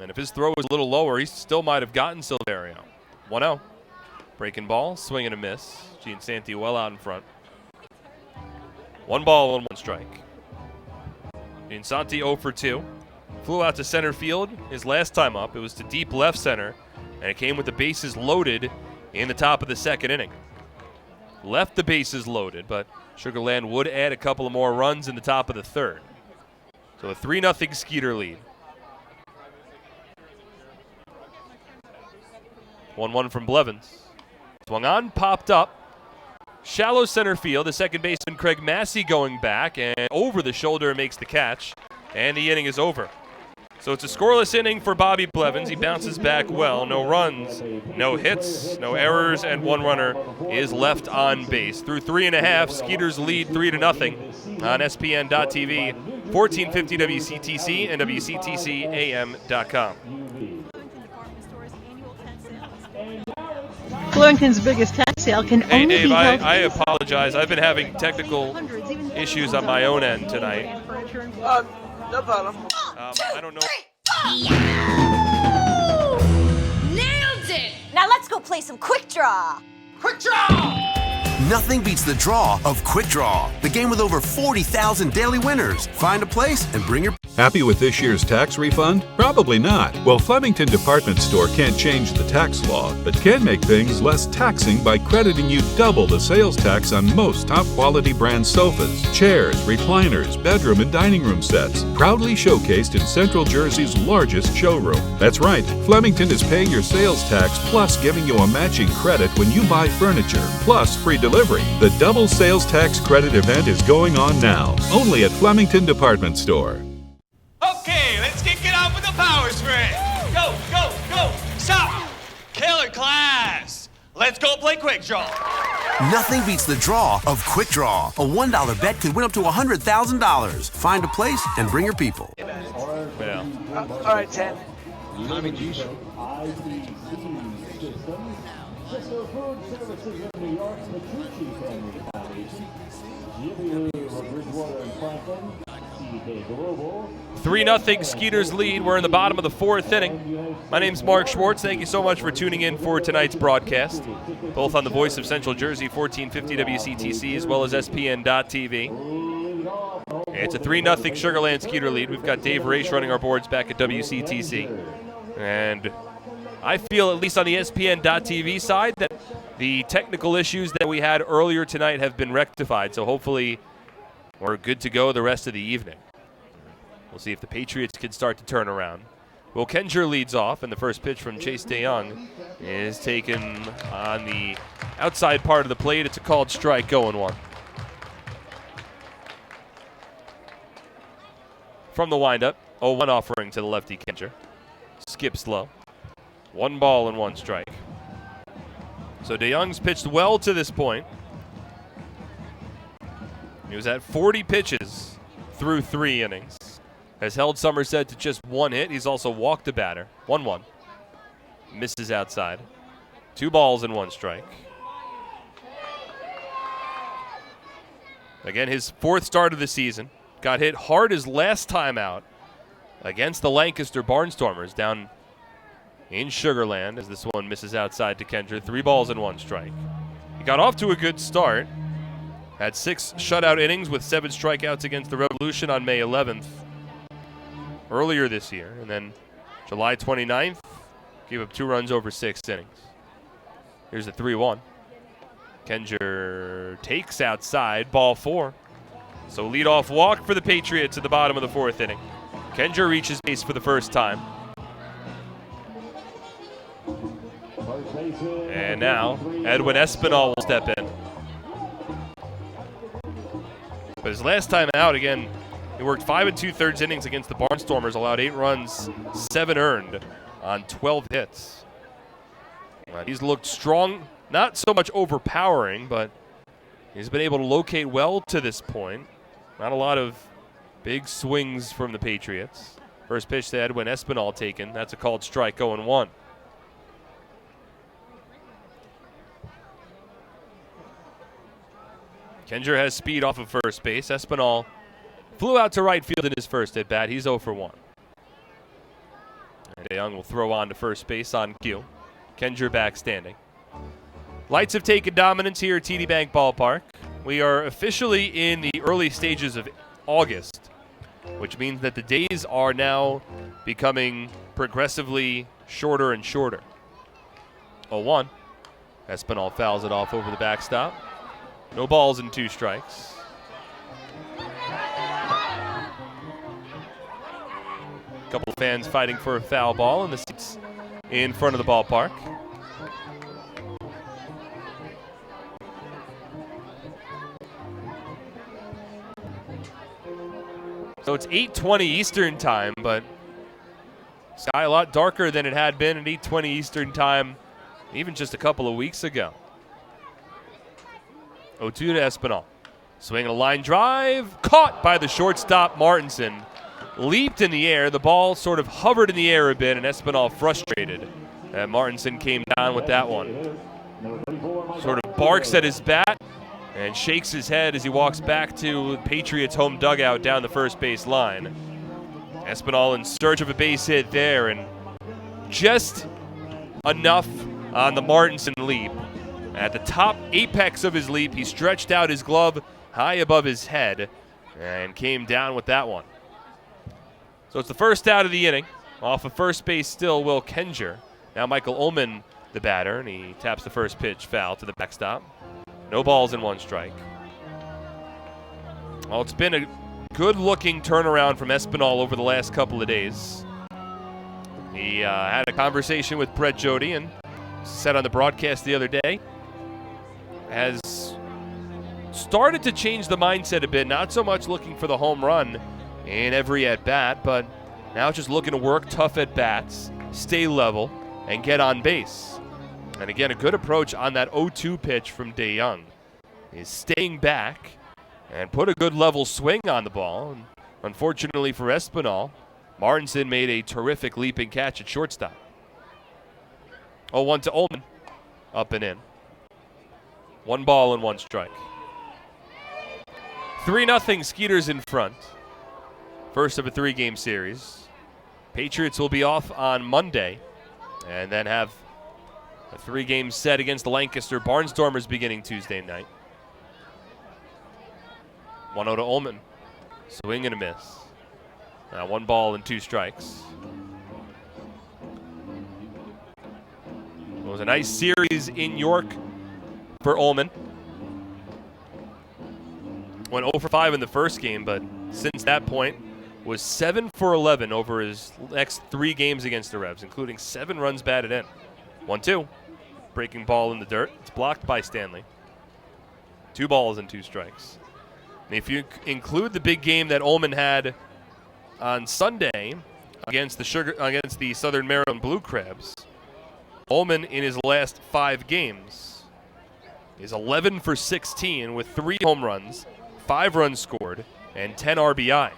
And if his throw was a little lower, he still might have gotten Silverio. 1-0. Breaking ball, swing and a miss. Giansanti well out in front. 1 ball and 1 strike. Giansanti 0 for 2. Flew out to center field his last time up. It was to deep left center, and it came with the bases loaded in the top of the 2nd inning. Left the bases loaded, but Sugar Land would add a couple of more runs in the top of the 3rd. So a 3-0 Skeeter lead. 1-1 from Blevins. Swung on, popped up. Shallow center field. The second baseman Craig Massey going back and over the shoulder makes the catch. And the inning is over. So it's a scoreless inning for Bobby Blevins. He bounces back well. No runs, no hits, no errors, and 1 runner is left on base. Through 3.5, Skeeters lead 3-0 on SPN.TV, 1450 WCTC, and WCTCAM.com. Bloomington's biggest tax sale can Hey only Dave, be held. I apologize. I've been having technical issues on my own end tonight. No problem. I don't know. Nailed it! Now let's go play some Quick Draw. Quick Draw! Nothing beats the draw of Quick Draw, the game with over 40,000 daily winners. Find a place and bring your... Happy with this year's tax refund? Probably not. Well, Flemington Department Store can't change the tax law, but can make things less taxing by crediting you double the sales tax on most top-quality brand sofas, chairs, recliners, bedroom and dining room sets, proudly showcased in Central Jersey's largest showroom. That's right, Flemington is paying your sales tax plus giving you a matching credit when you buy furniture, plus free delivery. The double sales tax credit event is going on now, only at Flemington Department Store. Okay, let's kick it off with the power spread. Go, go, go. Stop. Killer class. Let's go play Quick Draw. Nothing beats the draw of Quick Draw. A $1 bet could win up to $100,000. Find a place and bring your people. Yeah. All right, 10. Food Services of New York, Petrucci Family Foundation, Jimmy Lou of Bridgewater and Franklin, CK Global. 3-0 Skeeters lead. We're in the bottom of the fourth inning. My name's Mark Schwartz. Thank you so much for tuning in for tonight's broadcast, both on the Voice of Central Jersey, 1450 WCTC, as well as SPN.TV. It's a 3-0 Sugarland Skeeter lead. We've got Dave Race running our boards back at WCTC. And I feel, at least on the SPN.TV side, that the technical issues that we had earlier tonight have been rectified. So hopefully we're good to go the rest of the evening. We'll see if the Patriots can start to turn around. Will Kenger leads off, and the first pitch from Chase DeYoung is taken on the outside part of the plate. It's a called strike, 0-1. From the windup, 0-1 offering to the lefty Kenger. Skips low. 1 ball and 1 strike. So DeYoung's pitched well to this point. He was at 40 pitches through 3 innings. Has held Somerset to just 1 hit. He's also walked a batter. 1-1. Misses outside. 2 balls and 1 strike. Again, his 4th start of the season. Got hit hard his last time out against the Lancaster Barnstormers down in Sugarland, as this one misses outside to Kenger. 3 balls and 1 strike. He got off to a good start. Had 6 shutout innings with 7 strikeouts against the Revolution on May 11th. Earlier this year, and then July 29th, gave up 2 runs over 6 innings. Here's a 3-1. Kenger takes outside, ball 4. So leadoff walk for the Patriots at the bottom of the 4th inning. Kenger reaches base for the first time. And now Edwin Espinal will step in. But his last time out, again, he worked 5 2/3 innings against the Barnstormers, allowed 8 runs, 7 earned on 12 hits. He's looked strong, not so much overpowering, but he's been able to locate well to this point. Not a lot of big swings from the Patriots. First pitch to Edwin Espinal taken. That's a called strike, 0-1. Kenger has speed off of first base. Espinal flew out to right field in his first at bat. He's 0 for 1. And DeYoung will throw on to first base on cue. Kenger back standing. Lights have taken dominance here at TD Bank Ballpark. We are officially in the early stages of August, which means that the days are now becoming progressively shorter and shorter. 0-1. Espinal fouls it off over the backstop. No balls and 2 strikes. A couple of fans fighting for a foul ball in the seats in front of the ballpark. So it's 8:20 Eastern time, but sky a lot darker than it had been at 8:20 Eastern time even just a couple of weeks ago. 0-2 to Espinal. Swinging a line drive, caught by the shortstop Martinson. Leaped in the air, the ball sort of hovered in the air a bit, and Espinal frustrated. And Martinson came down with that one. Sort of barks at his bat and shakes his head as he walks back to Patriots' home dugout down the first base line. Espinal in search of a base hit there, and just enough on the Martinson leap. At the top apex of his leap, he stretched out his glove high above his head and came down with that one. So it's the first out of the inning. Off of first base still, Will Kenger. Now Michael Ullman, the batter, and he taps the first pitch foul to the backstop. No balls and 1 strike. Well, it's been a good-looking turnaround from Espinal over the last couple of days. He had a conversation with Brett Jody and said on the broadcast the other day, has started to change the mindset a bit, not so much looking for the home run in every at-bat, but now just looking to work tough at-bats, stay level, and get on base. And again, a good approach on that 0-2 pitch from DeYoung is staying back and put a good level swing on the ball. And unfortunately for Espinal, Martinson made a terrific leaping catch at shortstop. 0-1 to Ullman. Up and in. 1 ball and 1 strike. 3-0 Skeeters in front. First of a 3-game series. Patriots will be off on Monday and then have a 3-game set against the Lancaster Barnstormers beginning Tuesday night. 1-0 to Ullman. Swing and a miss. Now 1 ball and 2 strikes. It was a nice series in York for Ullman. Went 0 for 5 in the first game, but since that point was 7 for 11 over his next 3 games against the Revs, including 7 runs batted in. 1-2. Breaking ball in the dirt. It's blocked by Stanley. 2 balls and 2 strikes. And if you include the big game that Ullman had on Sunday against the Southern Maryland Blue Crabs, Ullman in his last 5 games is 11 for 16 with 3 home runs, 5 runs scored, and 10 RBI.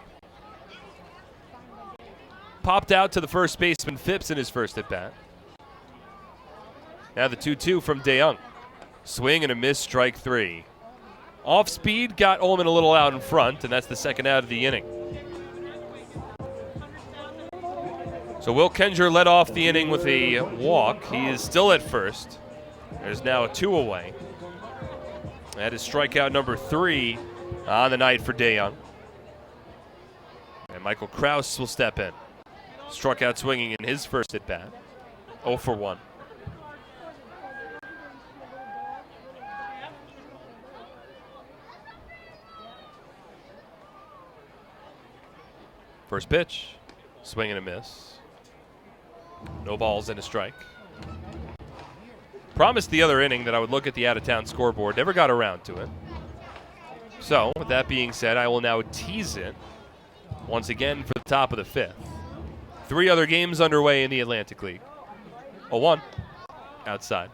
Popped out to the first baseman Phipps in his first at-bat. Now the 2-2 from DeYoung. Swing and a miss, strike 3. Off speed got Ullman a little out in front, and that's the second out of the inning. So Will Kenger led off the inning with a walk. He is still at first. There's now a 2 away. That is strikeout number 3 on the night for DeYoung. And Michael Krause will step in. Struck out swinging in his first at-bat. 0 for 1. First pitch. Swing and a miss. No balls and a strike. Promised the other inning that I would look at the out-of-town scoreboard. Never got around to it. So, with that being said, I will now tease it once again for the top of the 5th. 3 other games underway in the Atlantic League. 0-1. Outside.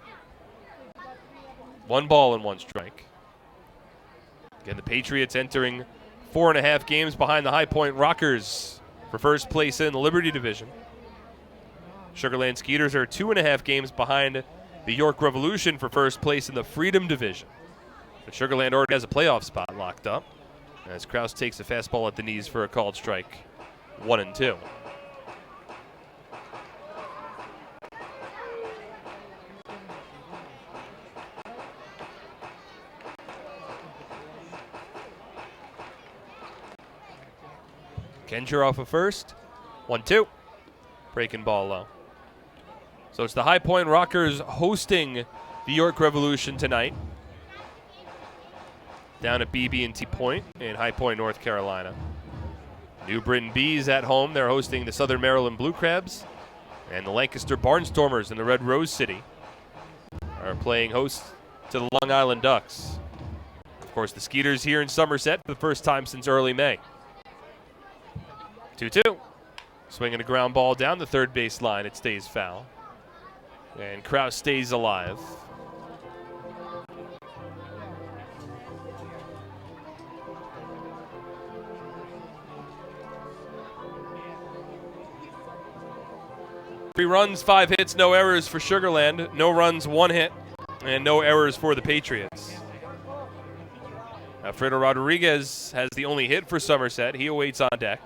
1 ball and 1 strike. Again, the Patriots entering 4.5 games behind the High Point Rockers for first place in the Liberty Division. Sugarland Skeeters are 2.5 games behind the York Revolution for first place in the Freedom Division. But Sugarland already has a playoff spot locked up as Krause takes a fastball at the knees for a called strike. 1-2. Kenger off of first. 1-2. Breaking ball low. So it's the High Point Rockers hosting the York Revolution tonight. Down at BB&T Point in High Point, North Carolina. New Britain Bees at home. They're hosting the Southern Maryland Blue Crabs. And the Lancaster Barnstormers in the Red Rose City are playing host to the Long Island Ducks. Of course, the Skeeters here in Somerset for the first time since early May. 2-2. Swinging a ground ball down the third base line. It stays foul. And Krause stays alive. Three runs, 5 hits, no errors for Sugarland. No runs, 1 hit, and no errors for the Patriots. Alfredo Rodriguez has the only hit for Somerset. He awaits on deck.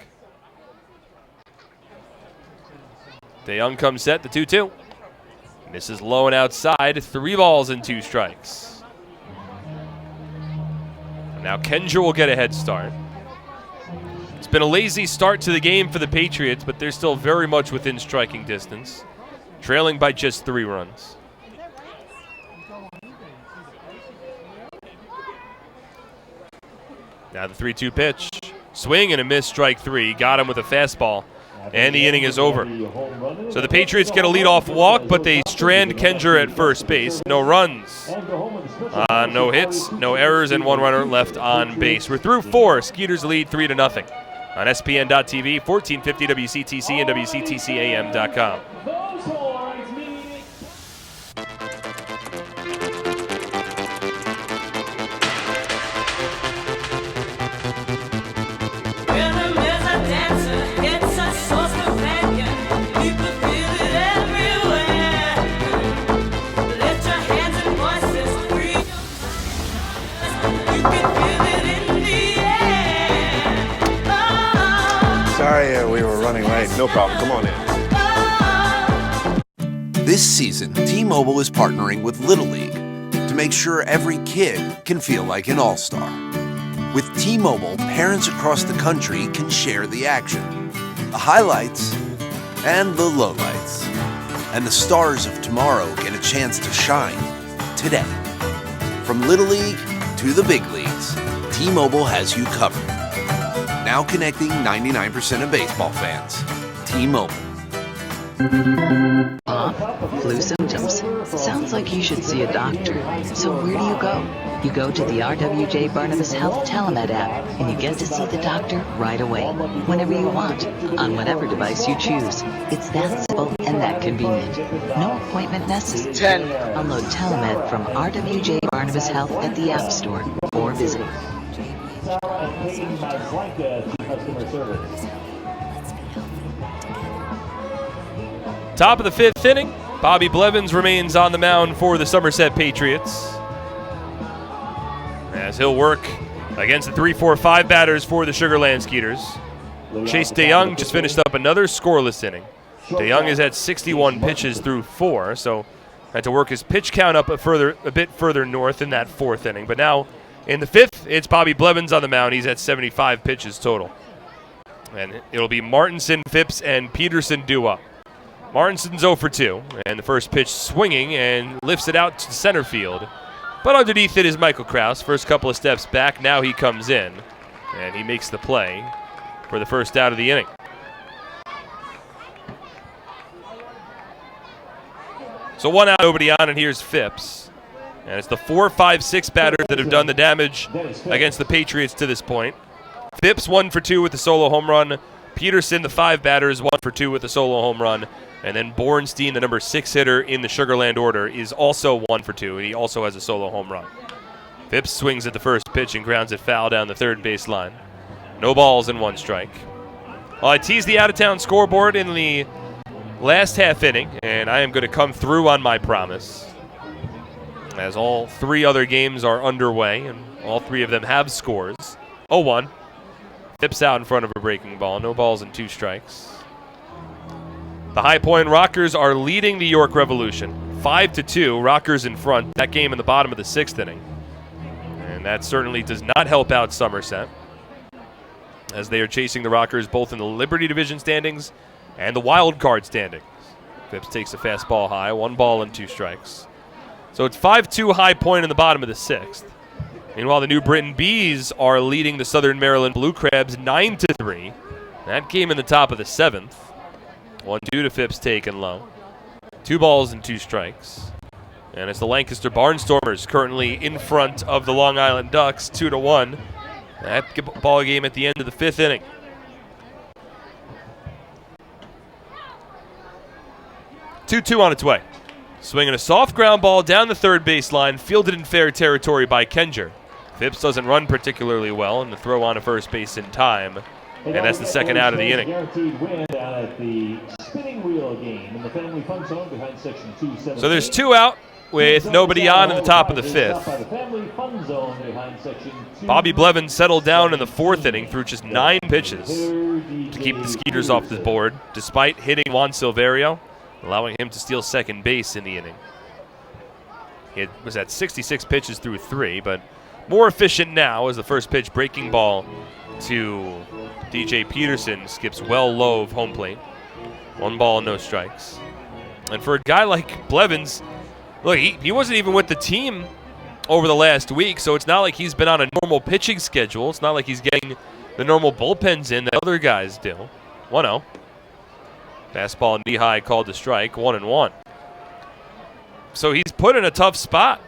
DeYoung comes set, the 2-2. Misses low and outside, 3 balls and 2 strikes. Now Kenger will get a head start. It's been a lazy start to the game for the Patriots, but they're still very much within striking distance, trailing by just 3 runs. Now the 3-2 pitch. Swing and a miss, strike 3. Got him with a fastball, and the inning is over. So the Patriots get a leadoff walk, but they strand Kenger at first base. No runs, no hits, no errors, and 1 runner left on base. We're through 4. Skeeters lead 3-0 on SPN.TV, 1450 WCTC, and WCTCAM.com. People feel it everywhere. Lift your hands. running late. No problem. Come on in. This season, T-Mobile is partnering with Little League to make sure every kid can feel like an all-star. With T-Mobile, parents across the country can share the action, the highlights, and the lowlights. And the stars of tomorrow get a chance to shine today. From Little League to the big leagues, T-Mobile has you covered. Now connecting 99% of baseball fans. T-Mobile. Bob, flu symptoms? Sounds like you should see a doctor. So where do you go? You go to the RWJ Barnabas Health Telemed app, and you get to see the doctor right away, whenever you want, on whatever device you choose. It's that simple and that convenient. No appointment necessary. 10. Download Telemed from RWJ Barnabas Health at the App Store or visit. Top of the fifth inning, Bobby Blevins remains on the mound for the Somerset Patriots, as he'll work against the 3-4-5 batters for the Sugarland Skeeters. Chase DeYoung just finished up another scoreless inning. DeYoung is at 61 pitches through 4, so had to work his pitch count up a bit further north in that 4th inning. But now in the 5th, it's Bobby Blevins on the mound. He's at 75 pitches total. And it'll be Martinson, Phipps, and Peterson due up. Martinson's 0 for 2, and the first pitch swinging and lifts it out to center field. But underneath it is Michael Krause. First couple of steps back, now he comes in, and he makes the play for the first out of the inning. So 1 out, nobody on, and here's Phipps. And it's the 4, 5, 6 batters that have done the damage against the Patriots to this point. Phipps 1 for 2 with the solo home run. Peterson, the 5 batters, 1 for 2 with the solo home run. And then Bornstein, the number 6 hitter in the Sugarland order, is also 1 for 2, and he also has a solo home run. Phipps swings at the first pitch and grounds it foul down the third base line. No balls and 1 strike. Well, I teased the out-of-town scoreboard in the last half inning, and I am going to come through on my promise, as all 3 other games are underway, and all 3 of them have scores. 0-1. Phipps out in front of a breaking ball. No balls and 2 strikes. The High Point Rockers are leading the York Revolution. 5-2, Rockers in front. That game in the bottom of the 6th inning. And that certainly does not help out Somerset, as they are chasing the Rockers both in the Liberty Division standings and the Wild Card standings. Phipps takes a fastball high, 1 ball and 2 strikes. So it's 5-2 High Point in the bottom of the 6th. Meanwhile, the New Britain Bees are leading the Southern Maryland Blue Crabs 9-3. That game in the top of the 7th. 1-2 to Phipps taken low. 2 balls and 2 strikes. And it's the Lancaster Barnstormers currently in front of the Long Island Ducks 2-1. That ball game at the end of the 5th inning. Two on its way. Swinging a soft ground ball down the third base line, fielded in fair territory by Kenger. Phipps doesn't run particularly well, and the throw on to first base in time. And that's the second out of the inning. So there's 2 out with nobody on in the top of the 5th. Bobby Blevins settled down in the 4th inning through just 9 pitches to keep the Skeeters off the board, despite hitting Juan Silverio, allowing him to steal second base in the inning. He was at 66 pitches through 3, but more efficient now as the first pitch breaking ball to DJ Peterson skips well low of home plate. 1 ball, no strikes. And for a guy like Blevins, look, he wasn't even with the team over the last week, so it's not like he's been on a normal pitching schedule. It's not like he's getting the normal bullpens in that other guys do. 1-0. Fastball knee high called to strike, 1-1. So he's put in a tough spot,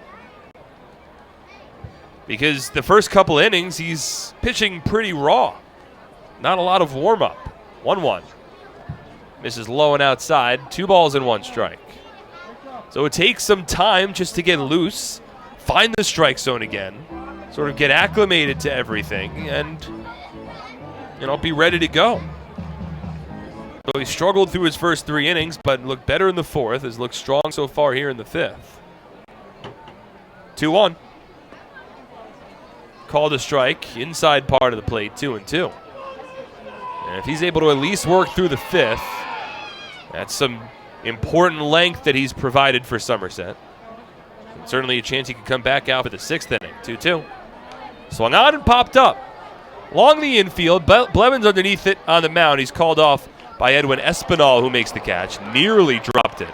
because the first couple innings he's pitching pretty raw. Not a lot of warm-up. 1-1. Misses low and outside. 2 balls and 1 strike. So it takes some time just to get loose, find the strike zone again, sort of get acclimated to everything, and be ready to go. So he struggled through his first 3 innings, but looked better in the 4th, has looked strong so far here in the 5th. 2-1. Called a strike, inside part of the plate, 2-2. And if he's able to at least work through the 5th, that's some important length that he's provided for Somerset. And certainly a chance he could come back out for the 6th inning. 2-2. Swung on and popped up. Along the infield, Blevins underneath it on the mound. He's called off by Edwin Espinal, who makes the catch. Nearly dropped it.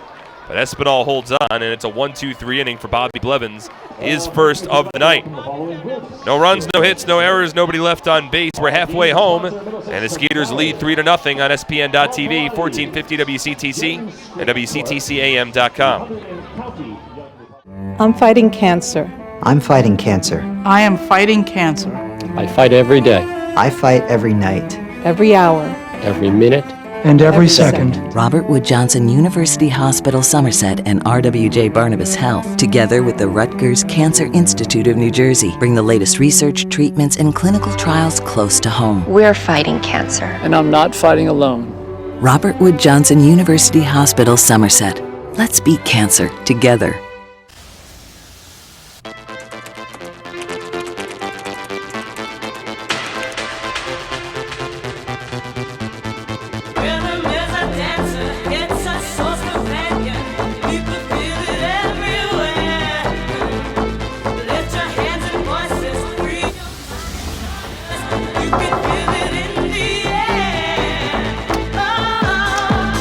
But Espinal holds on, and it's a 1-2-3 inning for Bobby Blevins, his first of the night. No runs, no hits, no errors, nobody left on base. We're halfway home, and the Skeeters lead 3-0 on SPN.TV, 1450 WCTC, and WCTCAM.com. I'm fighting cancer. I'm fighting cancer. I am fighting cancer. I fight every day, I fight every night. Every hour. every minute, and every second. Robert Wood Johnson University Hospital Somerset and RWJ Barnabas Health, together with the Rutgers Cancer Institute of New Jersey, bring the latest research, treatments, and clinical trials close to home. We're fighting cancer. and I'm not fighting alone. Robert Wood Johnson University Hospital Somerset. Let's beat cancer together.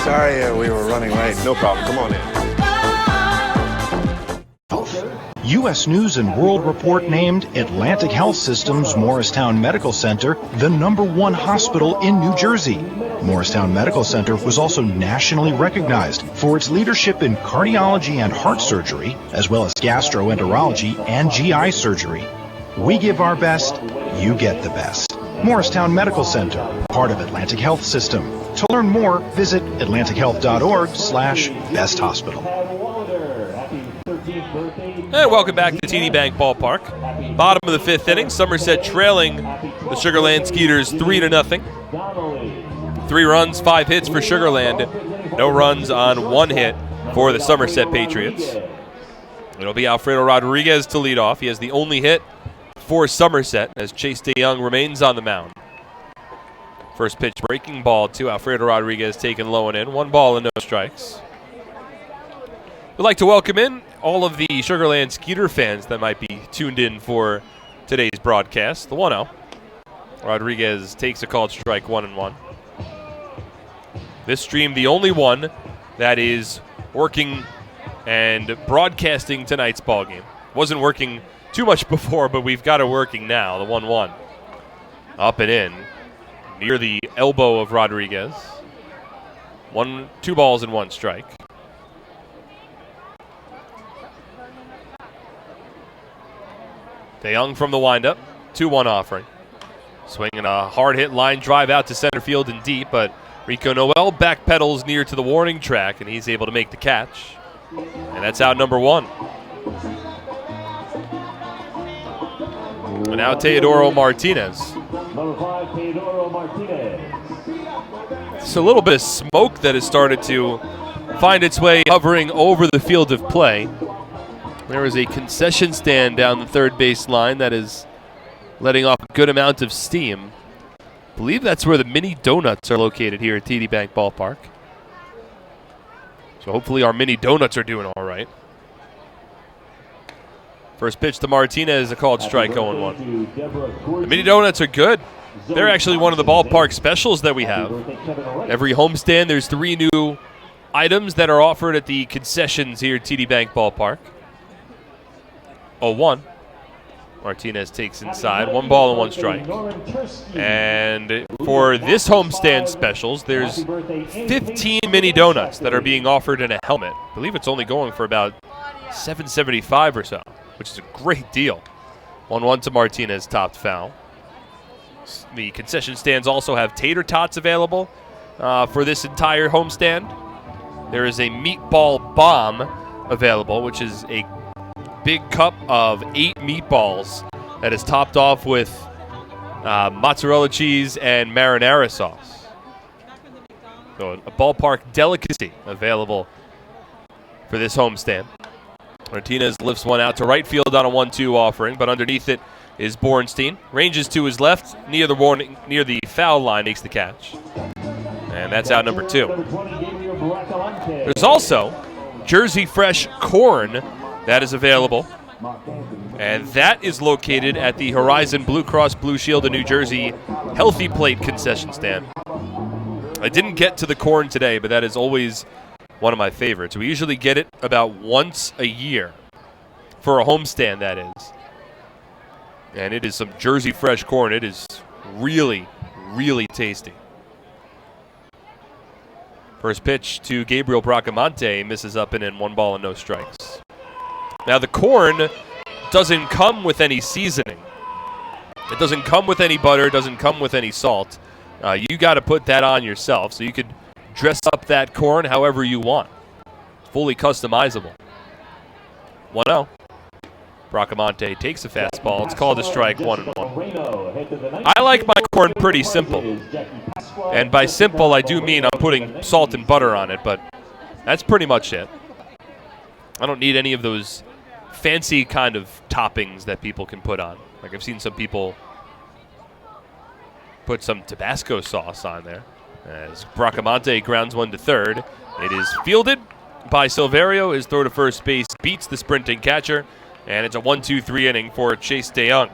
Sorry, we were running late. No problem. Come on in. U.S. News and World Report named Atlantic Health System's Morristown Medical Center the #1 hospital in New Jersey. Morristown Medical Center was also nationally recognized for its leadership in cardiology and heart surgery, as well as gastroenterology and GI surgery. We give our best, you get the best. Morristown Medical Center, part of Atlantic Health System. To learn more, visit atlantichealth.org/best hospital. And welcome back to TD Bank Ballpark. Bottom of the 5th inning, Somerset trailing the Sugarland Skeeters 3-0. 3 runs, 5 hits for Sugarland. No runs on 1 hit for the Somerset Patriots. It'll be Alfredo Rodriguez to lead off. He has the only hit for Somerset as Chase DeYoung remains on the mound. First pitch, breaking ball to Alfredo Rodriguez, taken low and in. 1 ball and no strikes. We'd like to welcome in all of the Sugarland Skeeter fans that might be tuned in for today's broadcast. The 1-0. Rodriguez takes a called strike, 1-1. This stream, the only one that is working and broadcasting tonight's ballgame. Wasn't working too much before, but we've got it working now. The 1-1. Up and in. Near the elbow of Rodriguez. 2 balls and 1 strike. DeYoung from the windup. 2-1 offering. Swinging a hard hit line drive out to center field and deep, but Rico Noel backpedals near to the warning track, and he's able to make the catch. And that's out number 1. And now Teodoro Martinez. Number 5, Teodoro Martinez. It's a little bit of smoke that has started to find its way hovering over the field of play. There is a concession stand down the third base line that is letting off a good amount of steam. I believe that's where the mini donuts are located here at TD Bank Ballpark. So hopefully our mini donuts are doing all right. First pitch to Martinez, a called strike, 0-1. The mini donuts are good. They're actually one of the ballpark specials that we have. Every homestand, there's 3 new items that are offered at the concessions here at TD Bank Ballpark. 0-1. Martinez takes inside. 1 ball and 1 strike. And for this homestand specials, there's 15 mini donuts that are being offered in a helmet. I believe it's only going for about $7.75 or so, which is a great deal. 1-1 to Martinez, topped foul. The concession stands also have tater tots available for this entire homestand. There is a meatball bomb available, which is a big cup of 8 meatballs that is topped off with mozzarella cheese and marinara sauce. So a ballpark delicacy available for this homestand. Martinez lifts one out to right field on a 1-2 offering, but underneath it is Bornstein. Ranges to his left, near the foul line, makes the catch. And that's out number 2. There's also Jersey Fresh corn that is available. And that is located at the Horizon Blue Cross Blue Shield of New Jersey Healthy Plate concession stand. I didn't get to the corn today, but that is always one of my favorites. We usually get it about once a year for a homestand, that is. And it is some Jersey Fresh corn. It is really, really tasty. First pitch to Gabriel Bracamonte, misses up and in, 1 ball and no strikes. Now the corn doesn't come with any seasoning. It doesn't come with any butter, doesn't come with any salt. You got to put that on yourself, so you could dress up that corn however you want. Fully customizable. 1-0. Bracamonte takes a fastball. It's called a strike, 1-1. I like my corn pretty simple. And by simple, I do mean I'm putting salt and butter on it, but that's pretty much it. I don't need any of those fancy kind of toppings that people can put on. Like I've seen some people put some Tabasco sauce on there. As Bracamonte grounds one to third. It is fielded by Silverio. His throw to first base beats the sprinting catcher. And it's a 1-2-3 inning for Chase DeYoung.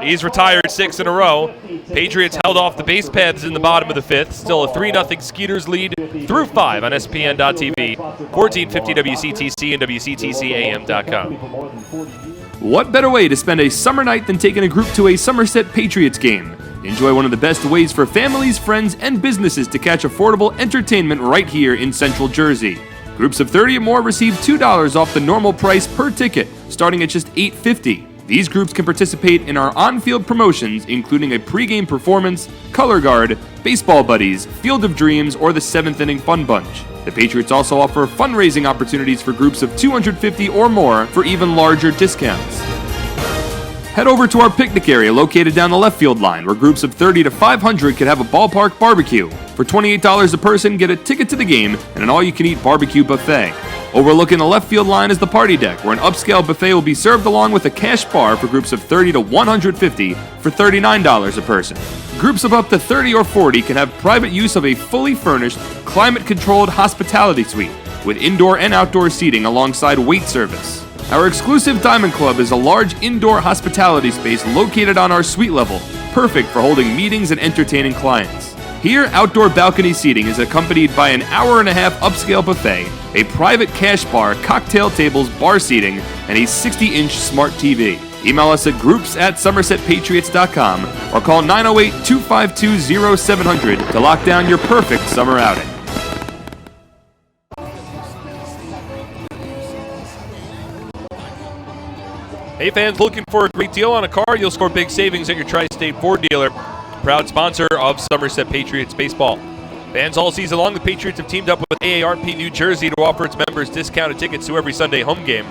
He's retired 6 in a row. Patriots held off the base paths in the bottom of the 5th. Still a 3-0 Skeeters lead through 5 on SPN.TV, 1450 WCTC and WCTCAM.com. What better way to spend a summer night than taking a group to a Somerset Patriots game? Enjoy one of the best ways for families, friends, and businesses to catch affordable entertainment right here in Central Jersey. Groups of 30 or more receive $2 off the normal price per ticket, starting at just $8.50. These groups can participate in our on-field promotions, including a pregame performance, color guard, baseball buddies, Field of Dreams, or the 7th inning fun bunch. The Patriots also offer fundraising opportunities for groups of 250 or more for even larger discounts. Head over to our picnic area located down the left field line, where groups of 30 to 500 could have a ballpark barbecue. For $28 a person, get a ticket to the game and an all-you-can-eat barbecue buffet. Overlooking the left field line is the party deck, where an upscale buffet will be served along with a cash bar for groups of 30 to 150 for $39 a person. Groups of up to 30 or 40 can have private use of a fully furnished, climate-controlled hospitality suite with indoor and outdoor seating alongside wait service. Our exclusive Diamond Club is a large indoor hospitality space located on our suite level, perfect for holding meetings and entertaining clients. Here, outdoor balcony seating is accompanied by an hour-and-a-half upscale buffet, a private cash bar, cocktail tables, bar seating, and a 60-inch smart TV. Email us at groups@somersetpatriots.com or call 908-252-0700 to lock down your perfect summer outing. Hey fans, looking for a great deal on a car? You'll score big savings at your Tri-State Ford dealer. Proud sponsor of Somerset Patriots baseball. Fans all season long, the Patriots have teamed up with AARP New Jersey to offer its members discounted tickets to every Sunday home game.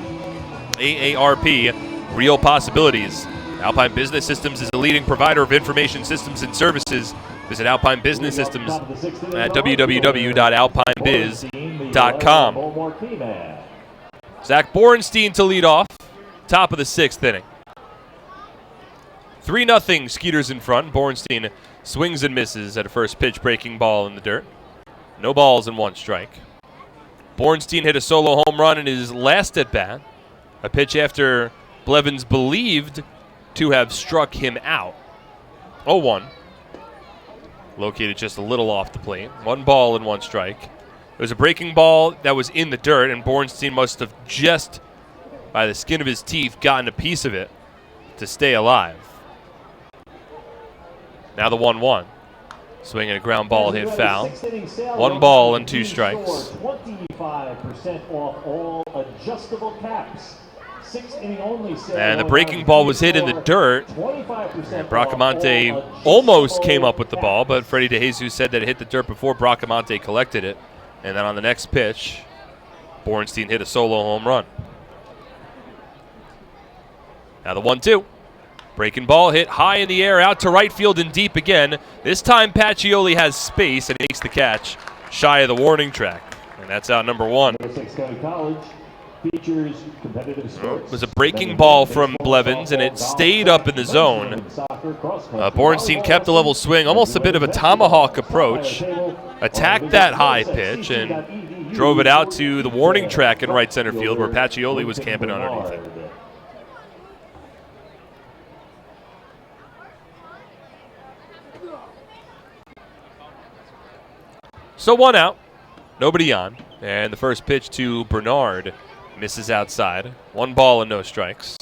AARP, real possibilities. Alpine Business Systems is a leading provider of information systems and services. Visit Alpine Business Systems at www.alpinebiz.com. Zach Bornstein to lead off. Top of the 6th inning. 3-0 Skeeters in front. Bornstein swings and misses at a first pitch breaking ball in the dirt. No balls and 1 strike. Bornstein hit a solo home run in his last at bat. A pitch after Blevins believed to have struck him out. 0-1. Located just a little off the plate. 1 ball and 1 strike. It was a breaking ball that was in the dirt, and Bornstein must have just, by the skin of his teeth, gotten a piece of it to stay alive. Now the 1-1. Swinging a ground ball hit foul. 1 ball and 2 strikes. 25% off all adjustable caps. 6-inning only sale. And the breaking ball was hit in the dirt. And Bracamonte almost came up with the ball, but Freddie DeJesus said that it hit the dirt before Bracamonte collected it. And then on the next pitch, Bornstein hit a solo home run. Now the 1-2. Breaking ball hit high in the air, out to right field and deep again. This time Pacioli has space and makes the catch shy of the warning track. And that's out number 1. features competitive sports. It was a breaking ball from Blevins, and it stayed up in the zone. Borenstein kept the level swing, almost a bit of a tomahawk approach, attacked that high pitch, and drove it out to the warning track in right center field where Pacioli was camping underneath it. So 1 out, nobody on, and the first pitch to Bernard misses outside. 1 ball and no strikes.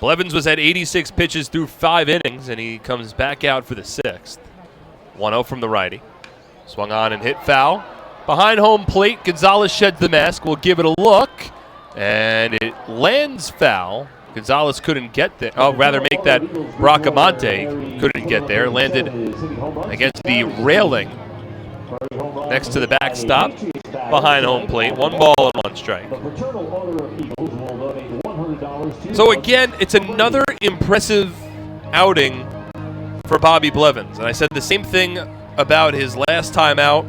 Blevins was at 86 pitches through 5 innings, and he comes back out for the 6th. 1-0 from the righty. Swung on and hit foul. Behind home plate, Gonzalez sheds the mask. We'll give it a look, and it lands foul. Gonzalez couldn't get there. Oh, rather make that Bracamonte couldn't get there. Landed against the railing next to the backstop, behind home plate. 1 ball and 1 strike. So again, it's another impressive outing for Bobby Blevins. And I said the same thing about his last time out.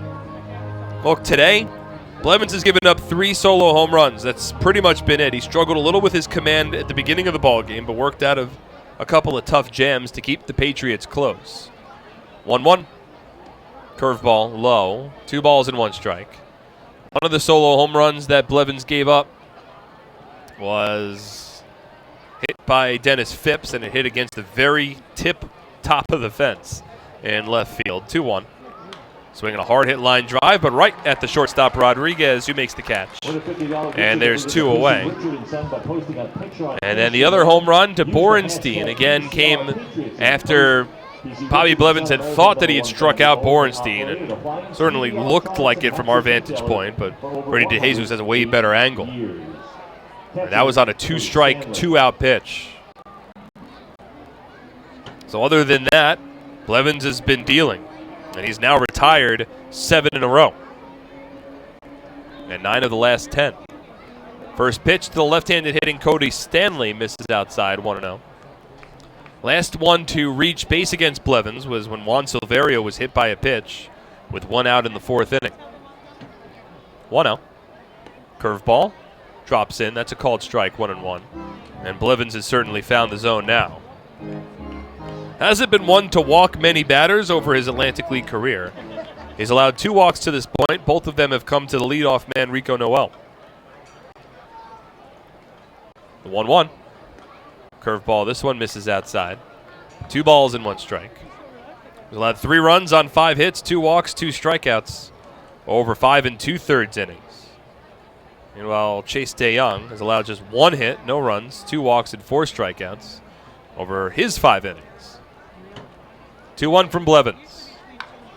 Look, today, Blevins has given up 3 solo home runs. That's pretty much been it. He struggled a little with his command at the beginning of the ballgame, but worked out of a couple of tough jams to keep the Patriots close. 1-1. Curveball low. 2 balls and 1 strike. One of the solo home runs that Blevins gave up was hit by Dennis Phipps, and it hit against the very top of the fence in left field. 2-1. Swinging a hard hit line drive, but right at the shortstop Rodriguez, who makes the catch. And there's 2 away. And then the other home run to Borenstein again came after Bobby Blevins had thought that he had struck out Borenstein, and certainly looked like it from our vantage point, but Brady DeJesus has a way better angle. And that was on a 2-strike, 2-out pitch. So other than that, Blevins has been dealing, and he's now retired 7 in a row. And 9 of the last 10. First pitch to the left-handed hitting Cody Stanley misses outside, 1-0. Last one to reach base against Blevins was when Juan Silverio was hit by a pitch with 1 out in the 4th inning. 1-0. Curveball drops in. That's a called strike, 1-1. And Blevins has certainly found the zone now. Hasn't been one to walk many batters over his Atlantic League career. He's allowed 2 walks to this point. Both of them have come to the leadoff man, Rico Noel. The 1-1. Curveball, this one misses outside. 2 balls and 1 strike. He's allowed 3 runs on 5 hits, 2 walks, 2 strikeouts over 5 2/3 innings. Meanwhile, Chase DeYoung has allowed just 1 hit, no runs, 2 walks, and 4 strikeouts over his 5 innings. 2-1 from Blevins.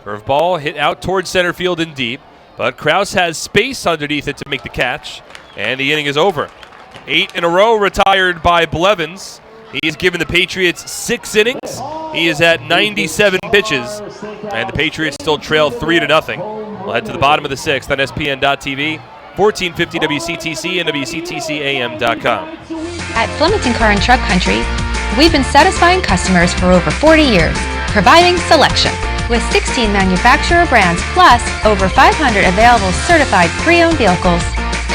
Curveball hit out towards center field and deep, but Krause has space underneath it to make the catch, and the inning is over. 8 in a row retired by Blevins. He has given the Patriots 6 innings. He is at 97 pitches, and the Patriots still trail 3-0. We'll head to the bottom of the 6th on SPN.TV, 1450 WCTC and WCTCAM.com. At Flemington Car and Truck Country, we've been satisfying customers for over 40 years, providing selection. With 16 manufacturer brands plus over 500 available certified pre-owned vehicles.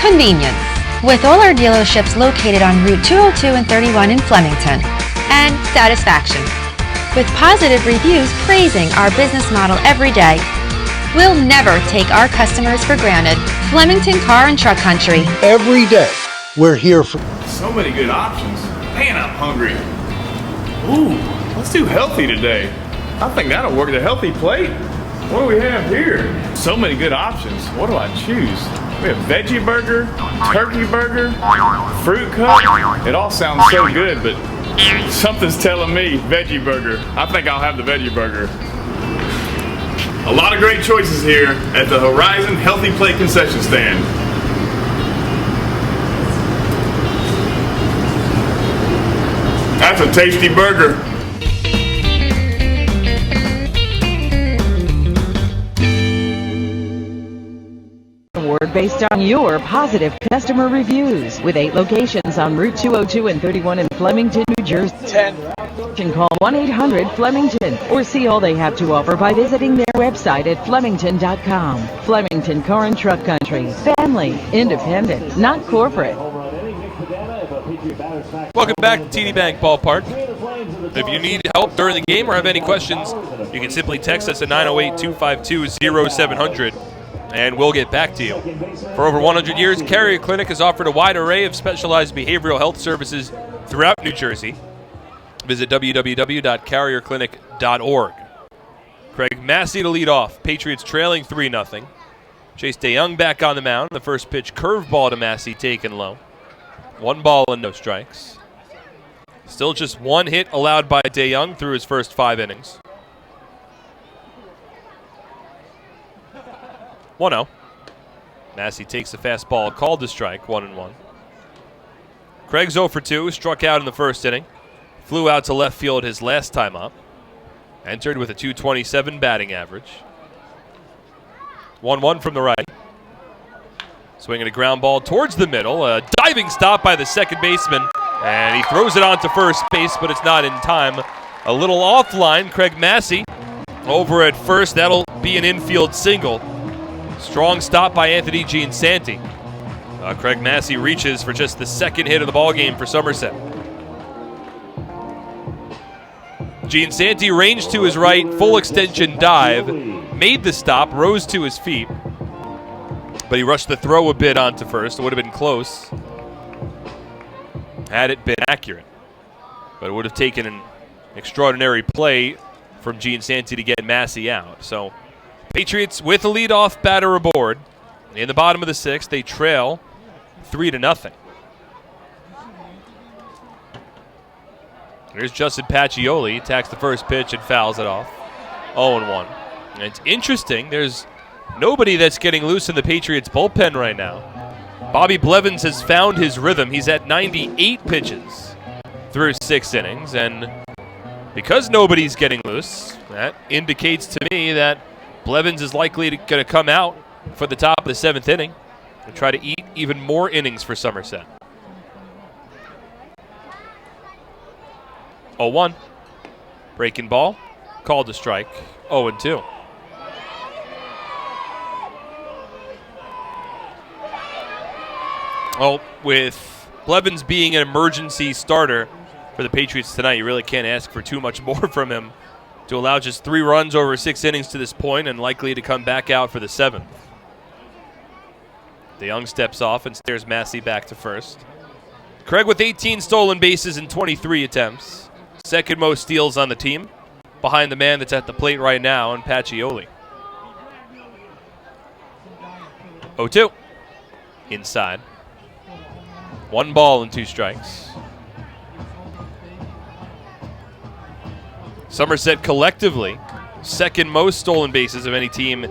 Convenience. With all our dealerships located on Route 202 and 31 in Flemington. And satisfaction. With positive reviews praising our business model every day. We'll never take our customers for granted. Flemington Car and Truck Country. Every day, we're here for... So many good options. Man, I'm hungry. Ooh, let's do healthy today. I think that'll work. The healthy plate. What do we have here? So many good options. What do I choose? We have veggie burger, turkey burger, fruit cup. It all sounds so good, but something's telling me veggie burger. I think I'll have the veggie burger. A lot of great choices here at the Horizon Healthy Plate concession stand. That's a tasty burger. Award based on your positive customer reviews with 8 locations on Route 202 and 31 in Flemington, New Jersey. 10. And call 1-800-FLEMINGTON or see all they have to offer by visiting their website at Flemington.com. Flemington Car and Truck Country. Family, independent, not corporate. Welcome back to TD Bank Ballpark. If you need help during the game or have any questions, you can simply text us at 908-252-0700 and we'll get back to you. For over 100 years, Carrier Clinic has offered a wide array of specialized behavioral health services throughout New Jersey. Visit www.carrierclinic.org. Craig Massey to lead off. Patriots trailing 3-0. Chase DeYoung back on the mound. The first pitch curveball to Massey taken low. 1 ball and no strikes. Still just 1 hit allowed by DeYoung through his first 5 innings. 1-0. Massey takes the fastball, called to strike, 1-1. Craig's 0 for 2, struck out in the first inning. Flew out to left field his last time up. Entered with a .227 batting average. 1-1 from the right. Swinging a ground ball towards the middle. A diving stop by the second baseman. And he throws it onto first base, but it's not in time. A little offline. Craig Massey over at first. That'll be an infield single. Strong stop by Anthony Giansanti. Craig Massey reaches for just the second hit of the ballgame for Somerset. Giansanti ranged to his right, full extension dive, made the stop, rose to his feet, but he rushed the throw a bit onto first. It would have been close had it been accurate, but it would have taken an extraordinary play from Giansanti to get Massey out. So Patriots with a leadoff batter aboard. In the bottom of the 6th, they trail 3-0. Here's Justin Pacioli, attacks the first pitch and fouls it off. 0-1. And it's interesting, there's nobody that's getting loose in the Patriots bullpen right now. Bobby Blevins has found his rhythm. He's at 98 pitches through 6 innings, and because nobody's getting loose, that indicates to me that Blevins is likely going to come out for the top of the 7th inning and try to eat even more innings for Somerset. 0-1. Breaking ball. Called to strike. 0-2. Well, with Blevins being an emergency starter for the Patriots tonight, you really can't ask for too much more from him to allow just 3 runs over 6 innings to this point and likely to come back out for the 7th. DeYoung steps off and stares Massey back to first. Craig with 18 stolen bases in 23 attempts. Second most steals on the team, behind the man that's at the plate right now, and Pacioli. 0-2. Inside. 1 ball and 2 strikes. Somerset collectively, second most stolen bases of any team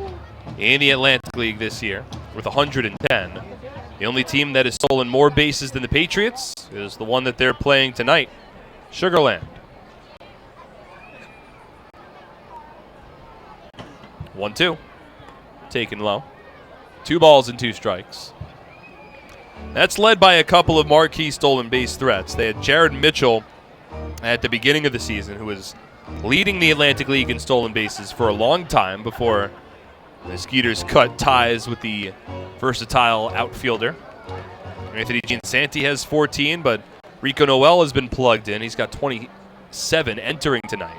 in the Atlantic League this year, with 110. The only team that has stolen more bases than the Patriots is the one that they're playing tonight, Sugarland. 1-2. Taken low. 2 balls and 2 strikes. That's led by a couple of marquee stolen base threats. They had Jared Mitchell at the beginning of the season, who was leading the Atlantic League in stolen bases for a long time before the Skeeters cut ties with the versatile outfielder. Anthony Giansanti has 14, but Rico Noel has been plugged in. He's got 27 entering tonight,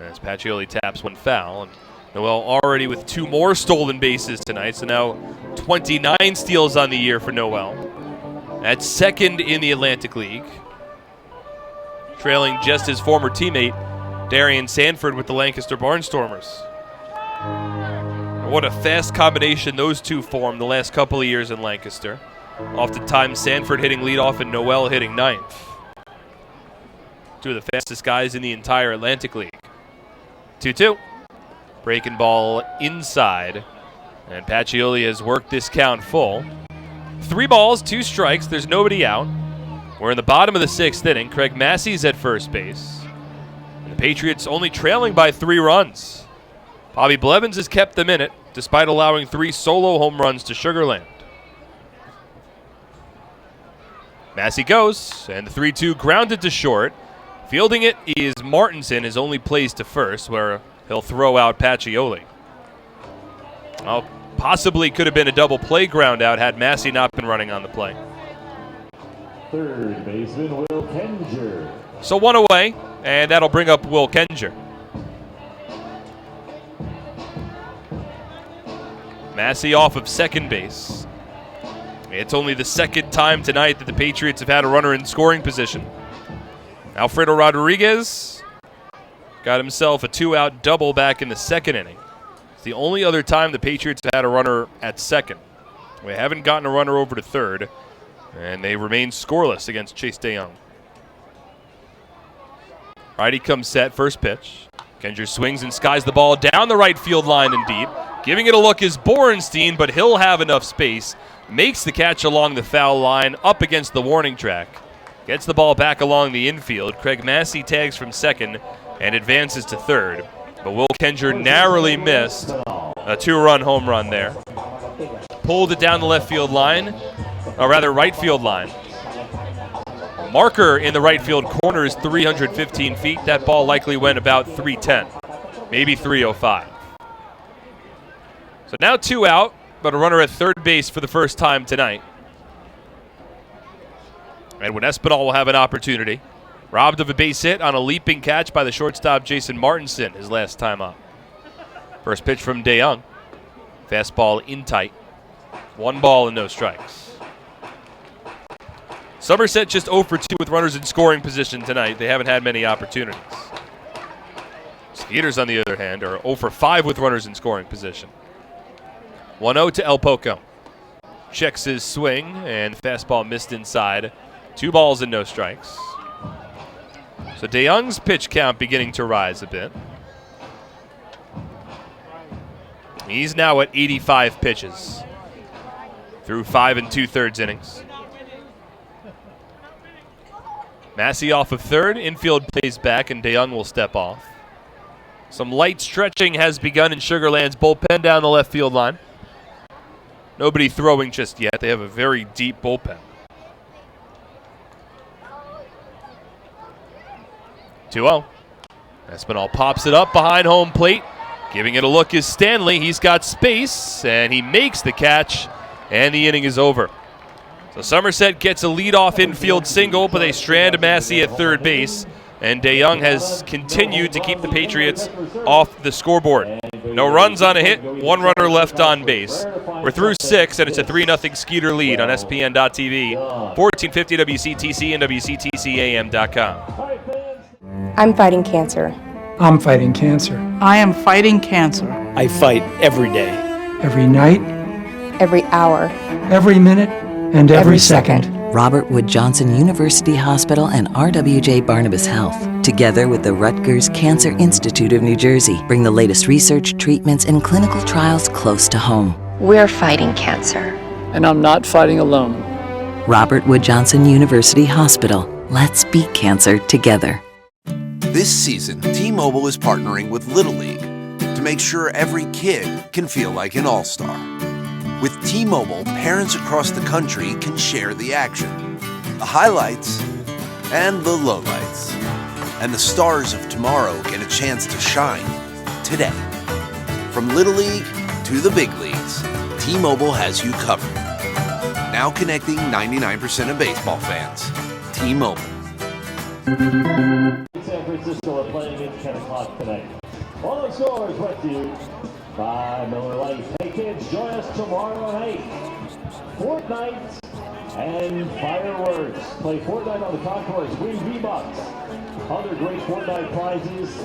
as Pacioli taps 1 foul. And Noel already with 2 more stolen bases tonight, so now 29 steals on the year for Noel. That's second in the Atlantic League, trailing just his former teammate, Darian Sanford, with the Lancaster Barnstormers. What a fast combination those two formed the last couple of years in Lancaster. Oftentimes Sanford hitting leadoff and Noel hitting 9th. 2 of the fastest guys in the entire Atlantic League. 2-2. Breaking ball inside. And Pacioli has worked this count full. 3 balls, 2 strikes. There's nobody out. We're in the bottom of the 6th inning. Craig Massey's at first base. And the Patriots only trailing by 3 runs. Bobby Blevins has kept them in it, despite allowing 3 solo home runs to Sugarland. Massey goes, and the 3-2 grounded to short. Fielding it is Martinson, his only plays to first, where he'll throw out Pacioli. Well, possibly could have been a double play ground out had Massey not been running on the play. Third baseman Will Kenger. So one away, and that'll bring up Will Kenger. Massey off of second base. It's only the second time tonight that the Patriots have had a runner in scoring position. Alfredo Rodriguez got himself a 2-out double back in the second inning. It's the only other time the Patriots have had a runner at second. We haven't gotten a runner over to third, and they remain scoreless against Chase DeYoung. Righty comes set, first pitch. Kenger swings and skies the ball down the right field line and deep. Giving it a look is Borenstein, but he'll have enough space. Makes the catch along the foul line, up against the warning track. Gets the ball back along the infield. Craig Massey tags from second and advances to third. But Will Kenger narrowly missed a 2-run home run there. Pulled it down the left field line, or rather right field line. Marker in the right field corner is 315 feet. That ball likely went about 310, maybe 305. So now 2 out, but a runner at third base for the first time tonight. Edwin Espinal will have an opportunity. Robbed of a base hit on a leaping catch by the shortstop Jason Martinson his last time up. First pitch from DeYoung. Fastball in tight. 1 ball and no strikes. Somerset just 0 for 2 with runners in scoring position tonight. They haven't had many opportunities. Skeeters, on the other hand, are 0 for 5 with runners in scoring position. 1-0 to El Poco. Checks his swing, and fastball missed inside. 2 balls and no strikes. So DeYoung's pitch count beginning to rise a bit. He's now at 85 pitches through 5 2/3 innings. Massey off of third. Infield plays back, and DeYoung will step off. Some light stretching has begun in Sugar Land's bullpen down the left field line. Nobody throwing just yet. They have a very deep bullpen. 2-0. Espinal pops it up behind home plate. Giving it a look is Stanley. He's got space, and he makes the catch, and the inning is over. So Somerset gets a leadoff infield single, but they strand Massey at third base, and DeYoung has continued to keep the Patriots off the scoreboard. No runs on a hit, 1 runner left on base. We're through 6, and it's a 3-0 Skeeter lead on SPN.TV, 1450 WCTC and WCTCAM.com. I'm fighting cancer. I'm fighting cancer. I am fighting cancer. I fight every day. Every night, Every hour. every minute, and every second. Robert Wood Johnson University Hospital and RWJ Barnabas Health, together with the Rutgers Cancer Institute of New Jersey, bring the latest research, treatments, and clinical trials close to home. We're fighting cancer. And I'm not fighting alone. Robert Wood Johnson University Hospital. Let's beat cancer together. This season, T-Mobile is partnering with Little League to make sure every kid can feel like an all-star. With T-Mobile, parents across the country can share the action, the highlights, and the lowlights. And the stars of tomorrow get a chance to shine today. From Little League to the big leagues, T-Mobile has you covered. Now connecting 99% of baseball fans. T-Mobile. San Francisco are playing at 10 o'clock tonight. All the scores brought to you by Miller Lite. Hey kids, join us tomorrow night. Fortnite and fireworks. Play Fortnite on the concourse. Win V-Bucks. Other great Fortnite prizes.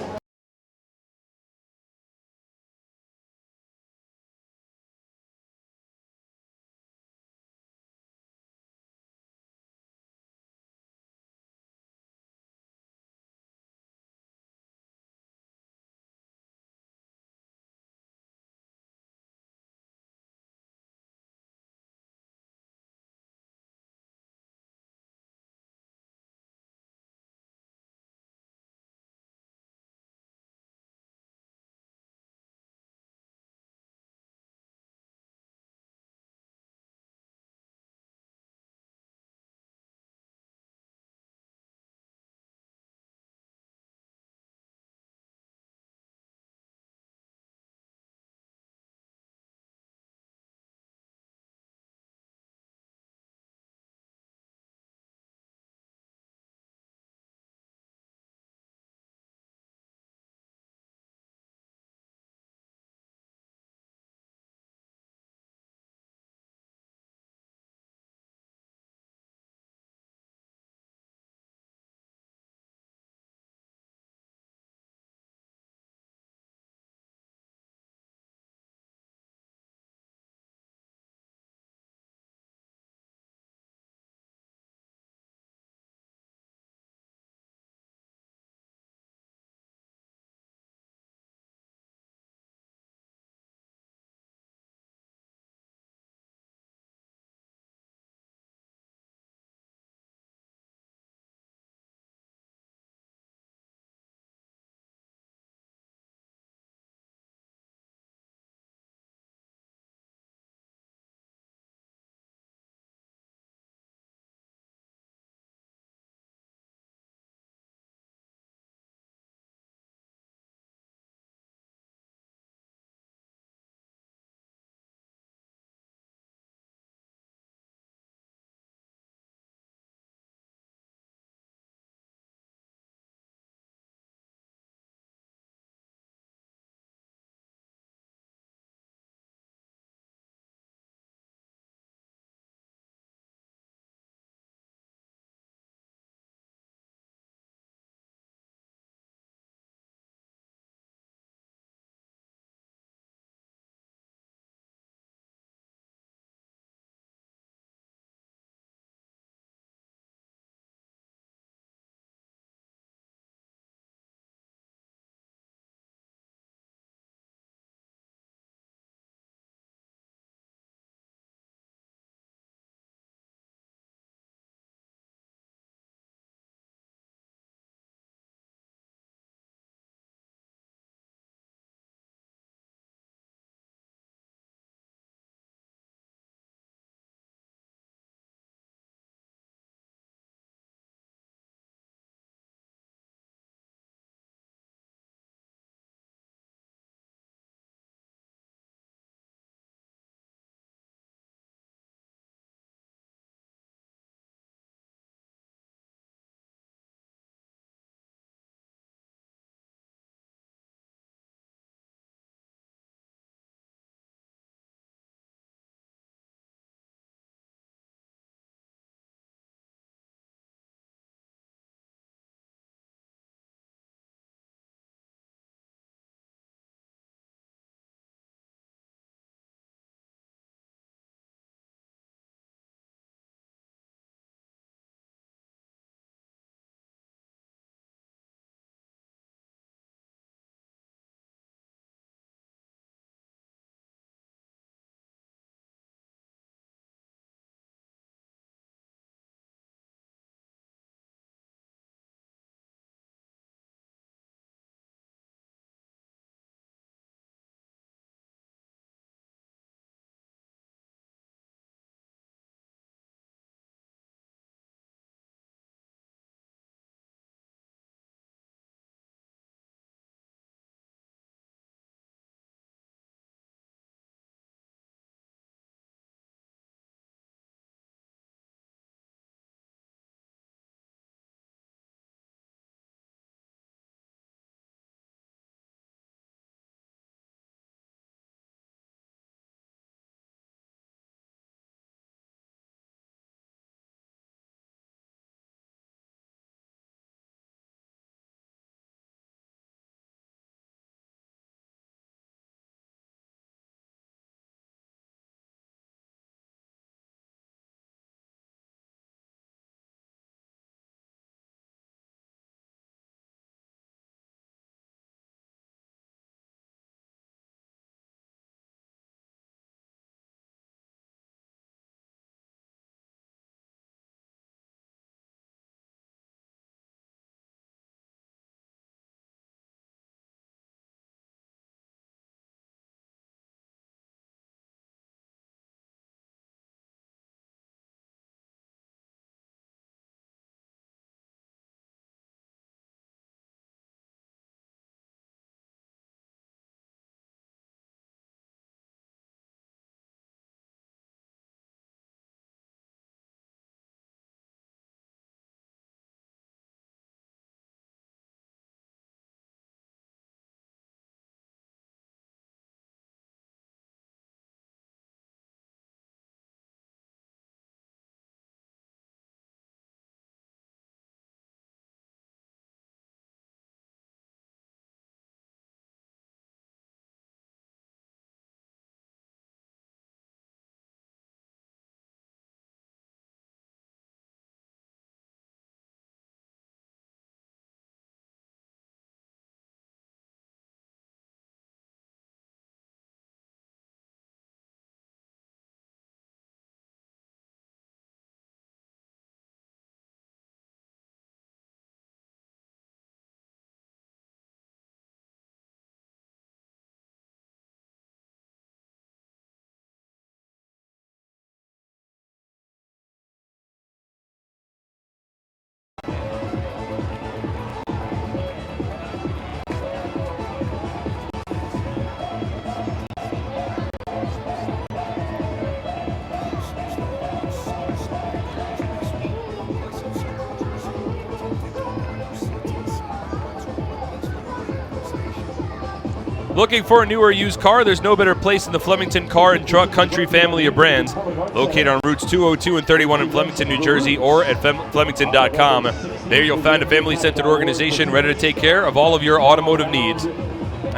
Looking for a new or used car? There's no better place than the Flemington Car and Truck Country family of brands, located on routes 202 and 31 in Flemington, New Jersey, or at Flemington.com. There you'll find a family-centered organization ready to take care of all of your automotive needs,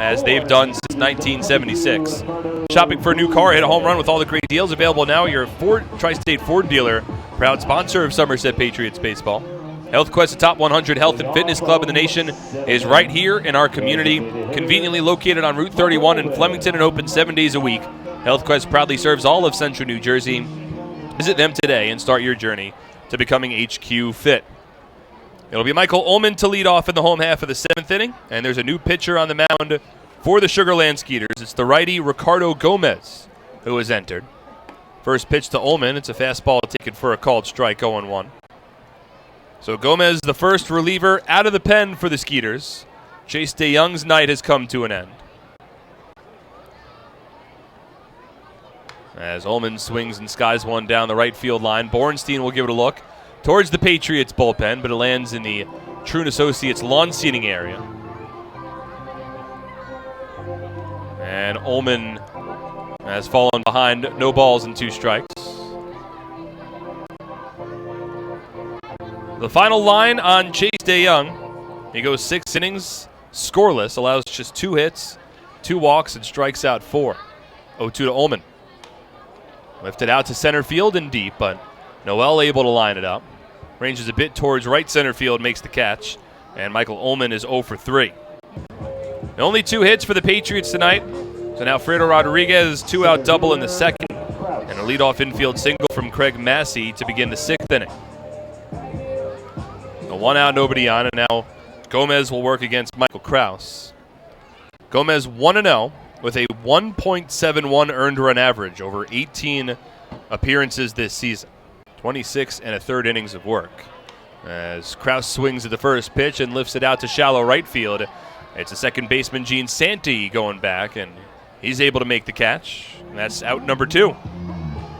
as they've done since 1976. Shopping for a new car, hit a home run with all the great deals available now at your Tri-State Ford dealer, proud sponsor of Somerset Patriots baseball. HealthQuest, the top 100 health and fitness club in the nation, is right here in our community, conveniently located on Route 31 in Flemington and open 7 days a week. HealthQuest proudly serves all of central New Jersey. Visit them today and start your journey to becoming HQ Fit. It'll be Michael Ullman to lead off in the home half of the 7th inning, and there's a new pitcher on the mound for the Sugar Land Skeeters. It's the righty Ricardo Gomez who has entered. First pitch to Ullman. It's a fastball taken for a called strike, 0-1. So Gomez, the first reliever out of the pen for the Skeeters. Chase DeYoung's night has come to an end. As Ullman swings and skies one down the right field line, Bornstein will give it a look towards the Patriots bullpen, but it lands in the Troon Associates lawn seating area. And Ullman has fallen behind, no balls and 2 strikes. The final line on Chase DeYoung. He goes 6 innings, scoreless, allows just 2 hits, 2 walks, and strikes out 4. 0-2 to Ullman. Lifted out to center field and deep, but Noel able to line it up. Ranges a bit towards right center field, makes the catch, and Michael Ullman is 0 for 3. Only 2 hits for the Patriots tonight. So now Fredo Rodriguez, 2-out double in the second, and a leadoff infield single from Craig Massey to begin the 6th inning. A 1-out, nobody on, and now Gomez will work against Michael Krause. Gomez 1-0 with a 1.71 earned run average over 18 appearances this season. 26 1/3 innings of work. As Krause swings at the first pitch and lifts it out to shallow right field, it's a second baseman, Gene Santi, going back, and he's able to make the catch. And that's out number 2.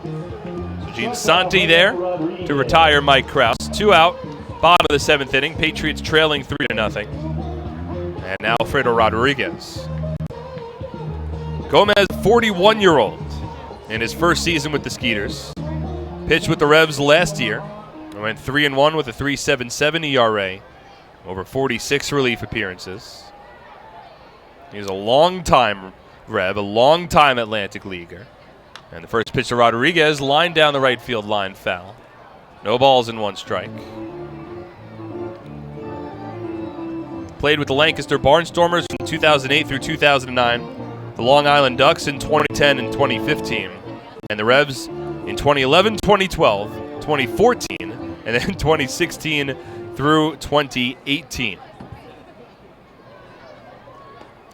So Gene Santi there to retire Mike Krause. 2 out, bottom of the 7th inning. Patriots trailing 3-0. And now Fredo Rodriguez. Gomez, 41-year-old, in his first season with the Skeeters. Pitched with the Revs last year. Went 3-1 with a 3.77 ERA. Over 46 relief appearances. He's a long-time Rev, a long-time Atlantic Leaguer. And the first pitch to Rodriguez, lined down the right field line, foul. No balls and 1 strike. Played with the Lancaster Barnstormers from 2008 through 2009, the Long Island Ducks in 2010 and 2015, and the Revs in 2011, 2012, 2014, and then 2016 through 2018.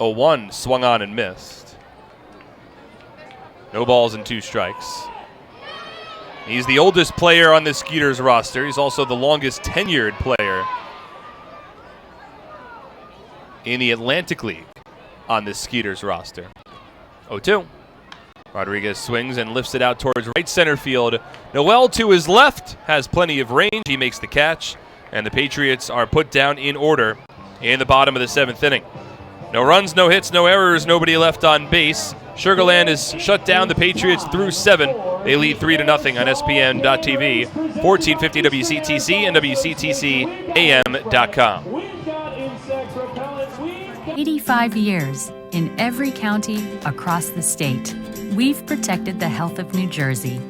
0-1 swung on and missed. No balls and 2 strikes. He's the oldest player on the Skeeters roster. He's also the longest tenured player in the Atlantic League on the Skeeters roster. 0-2. Rodriguez swings and lifts it out towards right center field. Noel to his left has plenty of range. He makes the catch, and the Patriots are put down in order in the bottom of the 7th inning. No runs, no hits, no errors, nobody left on base. Sugar Land has shut down the Patriots through 7. They lead 3-0 on SPN.TV, 1450 WCTC, and WCTCAM.com. 85 years in every county across the state. We've protected the health of New Jersey,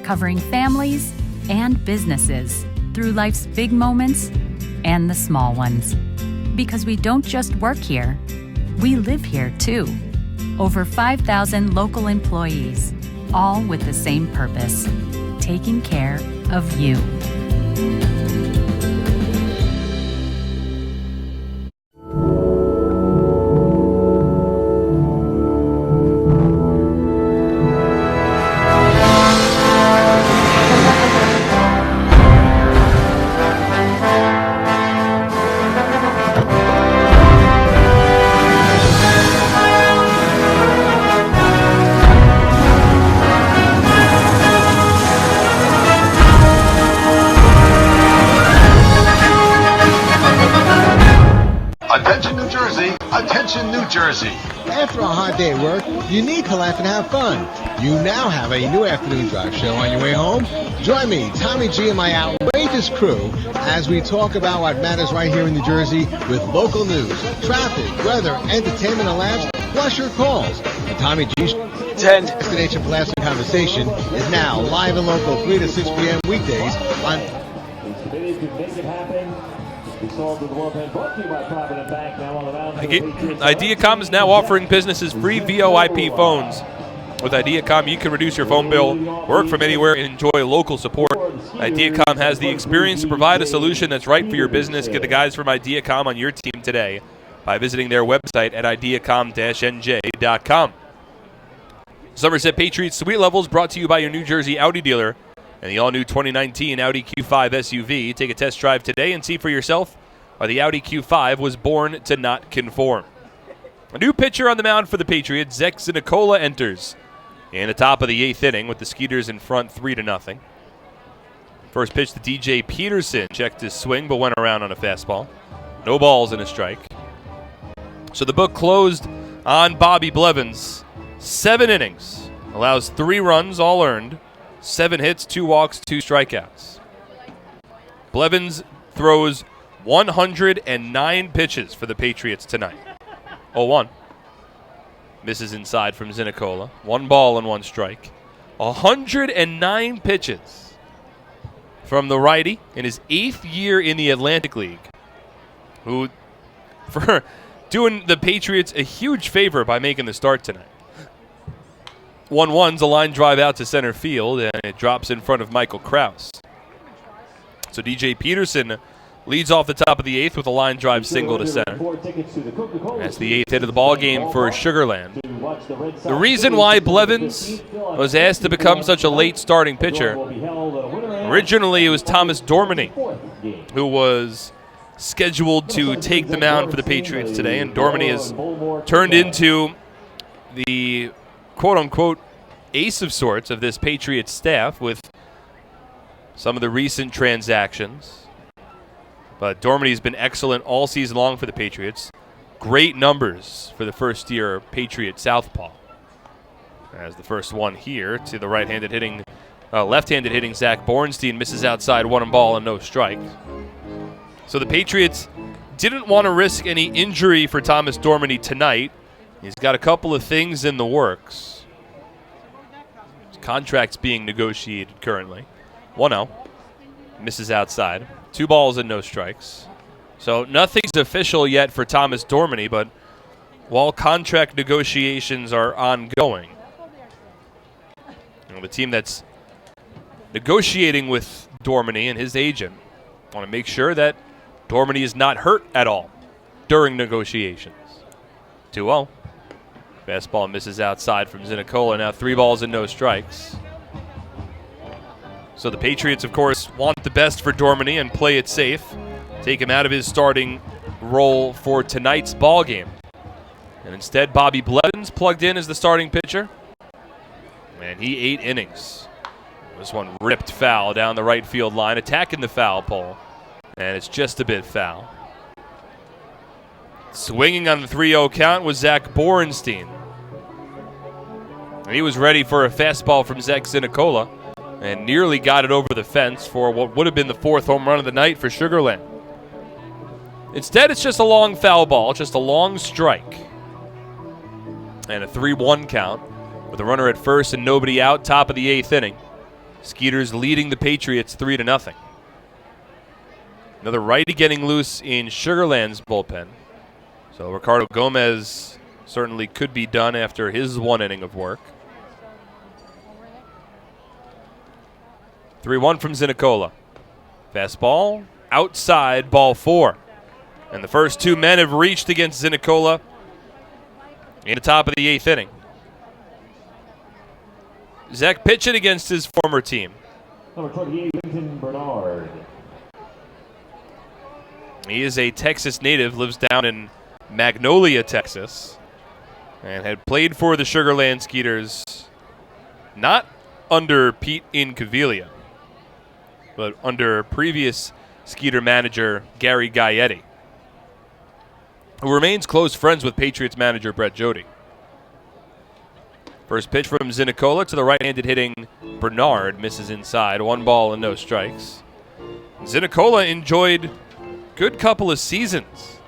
covering families and businesses through life's big moments and the small ones. Because we don't just work here, we live here too. Over 5,000 local employees, all with the same purpose, taking care of you. Jersey. After a hard day at work, you need to laugh and have fun. You now have a new afternoon drive show on your way home. Join me, Tommy G, and my outrageous crew as we talk about what matters right here in New Jersey with local news, traffic, weather, entertainment, and laughs, plus your calls. The Tommy G 10 Destination for Laughs and Conversation is now live and local 3 to 6 p.m. weekdays on... These committees could make it happen. We sold to the bullpen, brought to you by Provident Bank, now on the mound. Ideacom is now offering businesses free VoIP phones. With Ideacom, you can reduce your phone bill, work from anywhere, and enjoy local support. Ideacom has the experience to provide a solution that's right for your business. Get the guys from Ideacom on your team today by visiting their website at ideacom-nj.com. Somerset Patriots Sweet Levels brought to you by your New Jersey Audi dealer and the all-new 2019 Audi Q5 SUV. Take a test drive today and see for yourself why the Audi Q5 was born to not conform. A new pitcher on the mound for the Patriots, Zach Nicola, enters in the top of the 8th inning with the Skeeters in front 3-0. First pitch to DJ Peterson. Checked his swing but went around on a fastball. No balls and a strike. So the book closed on Bobby Blevins. 7 innings. Allows 3 runs, all earned. 7 hits, 2 walks, 2 strikeouts. Blevins throws 109 pitches for the Patriots tonight. 0-1. Misses inside from Zinicola. 1 ball and 1 strike. 109 pitches from the righty in his 8th year in the Atlantic League, who, for doing the Patriots a huge favor by making the start tonight. 1-1's a line drive out to center field, and it drops in front of Michael Krause. So DJ Peterson leads off the top of the 8th with a line drive single to center. That's the 8th hit of the ball game for Sugarland. The reason why Blevins was asked to become such a late starting pitcher, originally it was Thomas Dormany, who was scheduled to take the mound for the Patriots today, and Dormany has turned into the quote-unquote ace of sorts of this Patriots staff with some of the recent transactions. But Dormany's been excellent all season long for the Patriots. Great numbers for the first-year Patriot southpaw. As the first one here to the left-handed hitting Zach Bornstein misses outside 1 ball and no strike. So the Patriots didn't want to risk any injury for Thomas Dormany tonight. He's got a couple of things in the works. His contract's being negotiated currently. 1-0. Misses outside. 2 balls and no strikes. So nothing's official yet for Thomas Dormany, but while contract negotiations are ongoing, the team that's negotiating with Dormany and his agent want to make sure that Dormany is not hurt at all during negotiations. 2-0. Fastball misses outside from Zinicola. Now 3 balls and no strikes. So the Patriots, of course, want the best for Dormany and play it safe. Take him out of his starting role for tonight's ball game. And instead, Bobby Blevins plugged in as the starting pitcher. And he 8 innings. This one ripped foul down the right field line, attacking the foul pole. And it's just a bit foul. Swinging on the 3-0 count was Zach Bornstein. And he was ready for a fastball from Zach Zinicola and nearly got it over the fence for what would have been the 4th home run of the night for Sugarland. Instead, it's just a long foul ball, just a long strike. And a 3-1 count with a runner at first and nobody out, top of the 8th inning. Skeeters leading the Patriots 3-0. Another righty getting loose in Sugarland's bullpen. So Ricardo Gomez certainly could be done after his 1 inning of work. 3-1 from Zinicola. Fastball outside, ball 4. And the first 2 men have reached against Zinicola in the top of the 8th inning. Zach pitching against his former team. Number 28, Linton Bernard. He is a Texas native, lives down in Magnolia, Texas, and had played for the Sugarland Skeeters, not under Pete Incaviglia, but under previous Skeeter manager Gary Gaetti. who remains close friends with Patriots manager Brett Jody. First pitch from Zinicola to the right-handed hitting Bernard. Misses inside. 1 ball and no strikes. Zinicola enjoyed good couple of seasons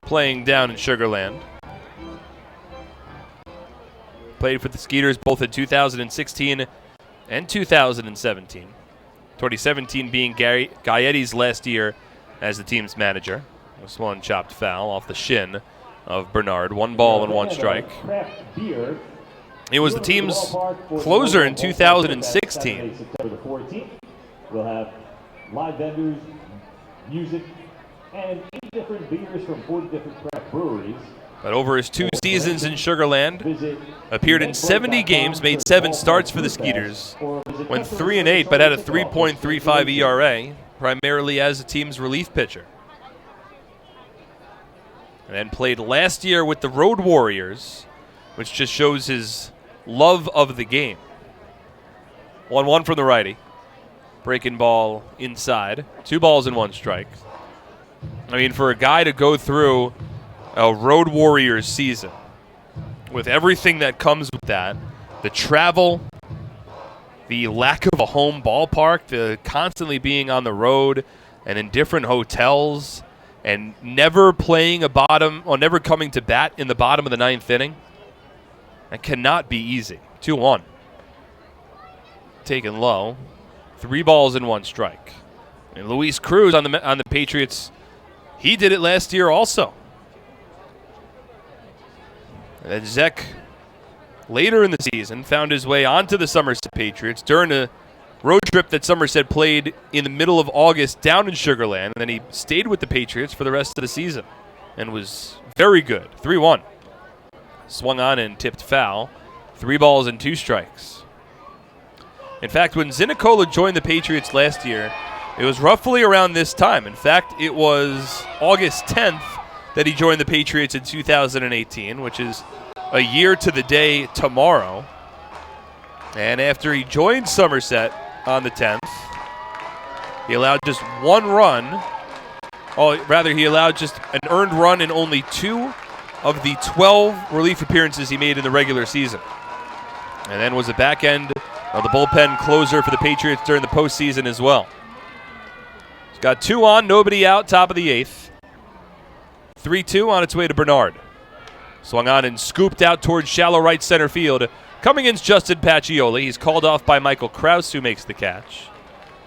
playing down in Sugar Land. Played for the Skeeters both in 2016 and 2017. 2017 being Gaietti's last year as the team's manager. This one chopped foul off the shin of Bernard. 1 ball and 1 strike. He was the team's closer in 2016. We'll have live vendors, music, and 8 different beers from 40 different craft breweries. But over his 2 seasons in Sugar Land, appeared in 70 games, made 7 starts for the Skeeters, went 3-8, but had a 3.35 ERA, primarily as the team's relief pitcher. And then played last year with the Road Warriors, which just shows his love of the game. 1-1 from the righty. Breaking ball inside. 2 balls and 1 strike. I mean, for a guy to go through a Road Warriors season with everything that comes with that, the travel, the lack of a home ballpark, the constantly being on the road and in different hotels, and never playing never coming to bat in the bottom of the 9th inning, that cannot be easy. 2-1. Taken low. 3 balls and 1 strike. And Luis Cruz on the Patriots, he did it last year also. And then Zek, later in the season, found his way onto the Somerset Patriots during a road trip that Somerset played in the middle of August down in Sugar Land. And then he stayed with the Patriots for the rest of the season and was very good. 3-1. Swung on and tipped foul. 3 balls and 2 strikes. In fact, when Zinicola joined the Patriots last year, it was roughly around this time. In fact, it was August 10th that he joined the Patriots in 2018, which is a year to the day tomorrow. And after he joined Somerset on the 10th, he allowed just 1 run. He allowed just an earned run in only 2 of the 12 relief appearances he made in the regular season. And then was the back end of the bullpen closer for the Patriots during the postseason as well. He's got 2 on, nobody out, top of the 8th. 3-2 on its way to Bernard. Swung on and scooped out towards shallow right center field. Coming in's Justin Pacioli. He's called off by Michael Krause, who makes the catch.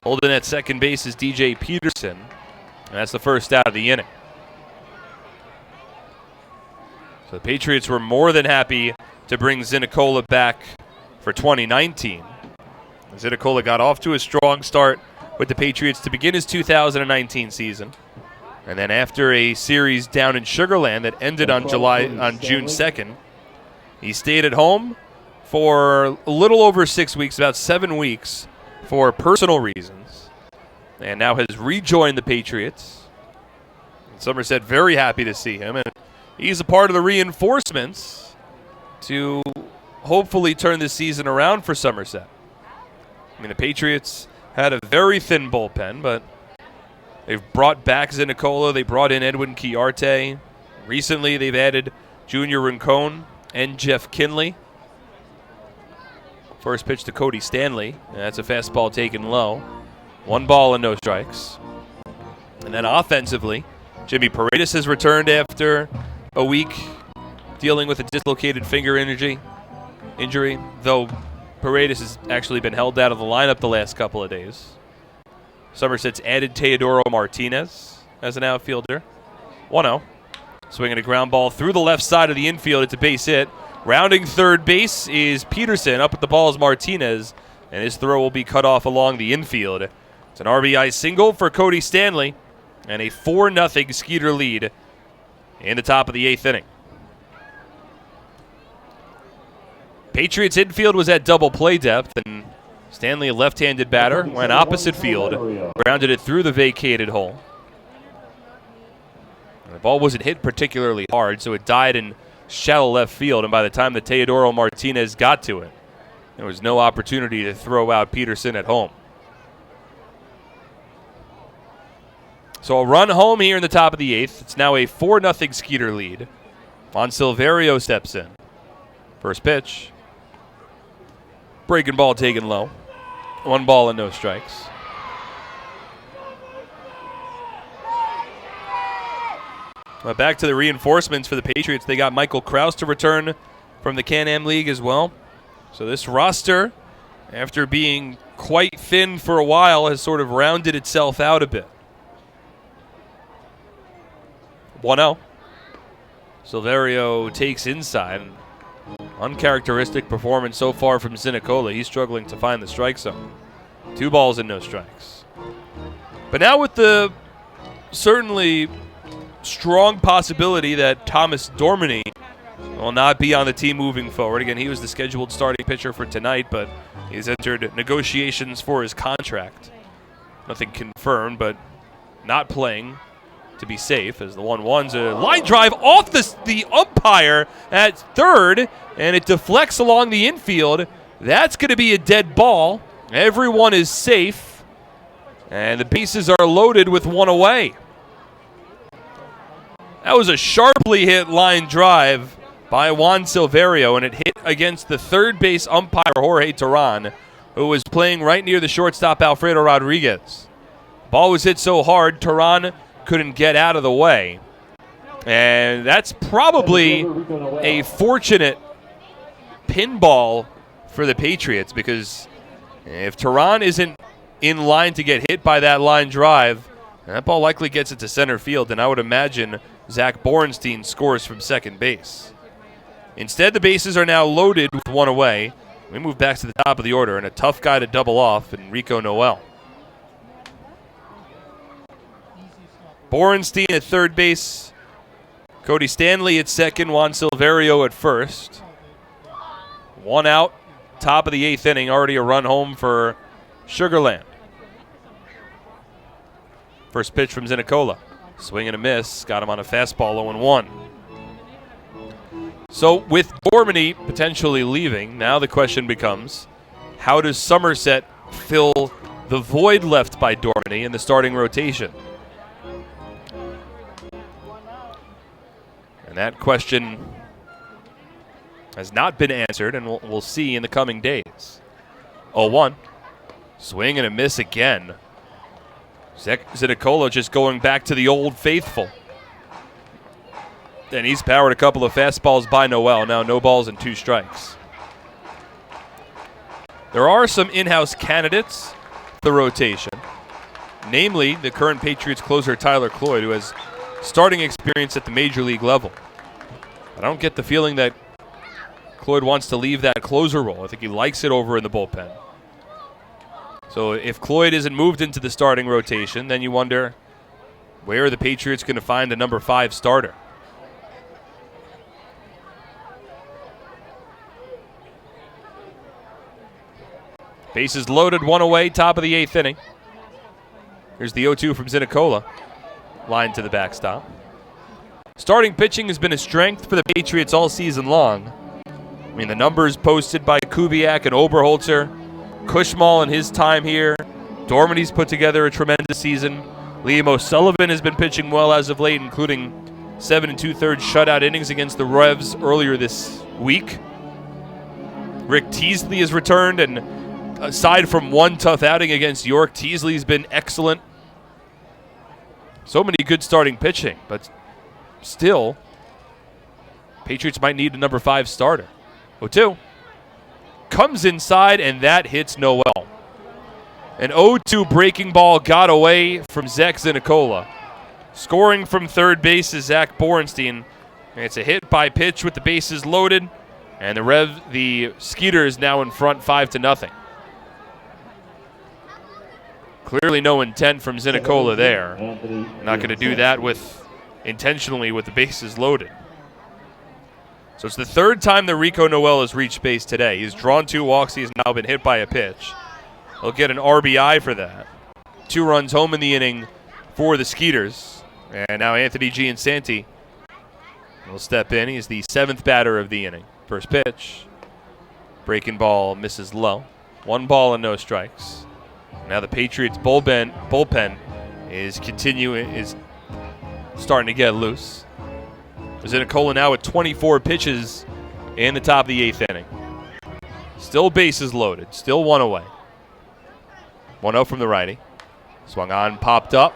Holding at second base is DJ Peterson. And that's the first out of the inning. So the Patriots were more than happy to bring Zinicola back for 2019. Zinicola got off to a strong start with the Patriots to begin his 2019 season. And then after a series down in Sugar Land that ended on June 2nd, he stayed at home for a little over 6 weeks, about 7 weeks, for personal reasons, and now has rejoined the Patriots. And Somerset very happy to see him, and he's a part of the reinforcements to hopefully turn this season around for Somerset. I mean, the Patriots had a very thin bullpen, but they've brought back Zinicola. They brought in Edwin Chiarte. Recently, they've added Junior Rincon and Jeff Kinley. First pitch to Cody Stanley. And that's a fastball taken low. 1 ball and no strikes. And then offensively, Jimmy Paredes has returned after a week dealing with a dislocated finger injury, though Paredes has actually been held out of the lineup the last couple of days. Somerset's added Teodoro Martinez as an outfielder. 1-0. Swinging a ground ball through the left side of the infield. It's a base hit. Rounding third base is Peterson. Up at the ball is Martinez. And his throw will be cut off along the infield. It's an RBI single for Cody Stanley. And a 4-0 Skeeter lead in the top of the 8th inning. Patriots infield was at double play depth. And Stanley, a left-handed batter, went opposite field. Grounded it through the vacated hole. And the ball wasn't hit particularly hard, so it died in shallow left field. And by the time that Teodoro Martinez got to it, there was no opportunity to throw out Peterson at home. So a run home here in the top of the 8th. It's now a 4-0 Skeeter lead. Juan Silverio steps in. First pitch. Breaking ball taken low. 1 ball and no strikes. Back to the reinforcements for the Patriots. They got Michael Krause to return from the Can-Am League as well. So this roster, after being quite thin for a while, has sort of rounded itself out a bit. 1-0. Silverio takes inside. Uncharacteristic performance so far from Zinicola. He's struggling to find the strike zone. 2 balls and no strikes. But now with the certainly strong possibility that Thomas Dormany will not be on the team moving forward. Again, he was the scheduled starting pitcher for tonight, but he's entered negotiations for his contract. Nothing confirmed, but not playing to be safe, as the 1-1's a line drive off the umpire at third, and it deflects along the infield. That's going to be a dead ball. Everyone is safe, and the bases are loaded with 1 away. That was a sharply hit line drive by Juan Silverio, and it hit against the third base umpire, Jorge Terran, who was playing right near the shortstop, Alfredo Rodriguez. Ball was hit so hard, Terran couldn't get out of the way. And that's probably a fortunate pinball for the Patriots, because if Terran isn't in line to get hit by that line drive, that ball likely gets it to center field, and I would imagine Zach Borenstein scores from second base. Instead, the bases are now loaded with 1 away. We move back to the top of the order, and a tough guy to double off in Rico Noel. Borenstein at third base. Cody Stanley at second. Juan Silverio at first. 1 out. Top of the 8th inning. Already a run home for Sugarland. First pitch from Zinicola. Swing and a miss. Got him on a fastball, 0-1. So with Dormany potentially leaving, now the question becomes, how does Somerset fill the void left by Dormany in the starting rotation? And that question has not been answered, and we'll see in the coming days. 0-1. Swing and a miss again. Zinicola just going back to the old faithful. And he's powered a couple of fastballs by Noel. Now no balls and 2 strikes. There are some in-house candidates for the rotation. Namely, the current Patriots closer Tyler Cloyd, who has starting experience at the major league level. I don't get the feeling that Cloyd wants to leave that closer role. I think he likes it over in the bullpen. So if Cloyd isn't moved into the starting rotation, then you wonder, where are the Patriots going to find a number 5 starter? Bases loaded, 1 away, top of the 8th inning. Here's the 0-2 from Zinicola. Line to the backstop. Starting pitching has been a strength for the Patriots all season long. I mean, the numbers posted by Kubiak and Oberholzer, Kushmal in his time here. Dormany's put together a tremendous season. Liam O'Sullivan has been pitching well as of late, including 7 2/3 shutout innings against the Revs earlier this week. Rick Teasley has returned, and aside from one tough outing against York, Teasley's been excellent. So many good starting pitching, but still, Patriots might need a number 5 starter. 0-2. Comes inside, and that hits Noel. An 0-2 breaking ball got away from Zach Zinicola. Scoring from third base is Zach Borenstein. And it's a hit by pitch with the bases loaded, and the Skeeters now in front 5-0. Clearly no intent from Zinicola there. Not going to do that intentionally with the bases loaded. So it's the 3rd time that Rico Noel has reached base today. He's drawn 2 walks. He has now been hit by a pitch. He'll get an RBI for that. 2 runs home in the inning for the Skeeters. And now Anthony Giansanti will step in. He's the 7th batter of the inning. First pitch. Breaking ball misses low. 1 ball and no strikes. Now the Patriots bullpen is starting to get loose. Zinicola now with 24 pitches in the top of the 8th inning. Still bases loaded. Still one away. 1-0 from the righty. Swung on, popped up.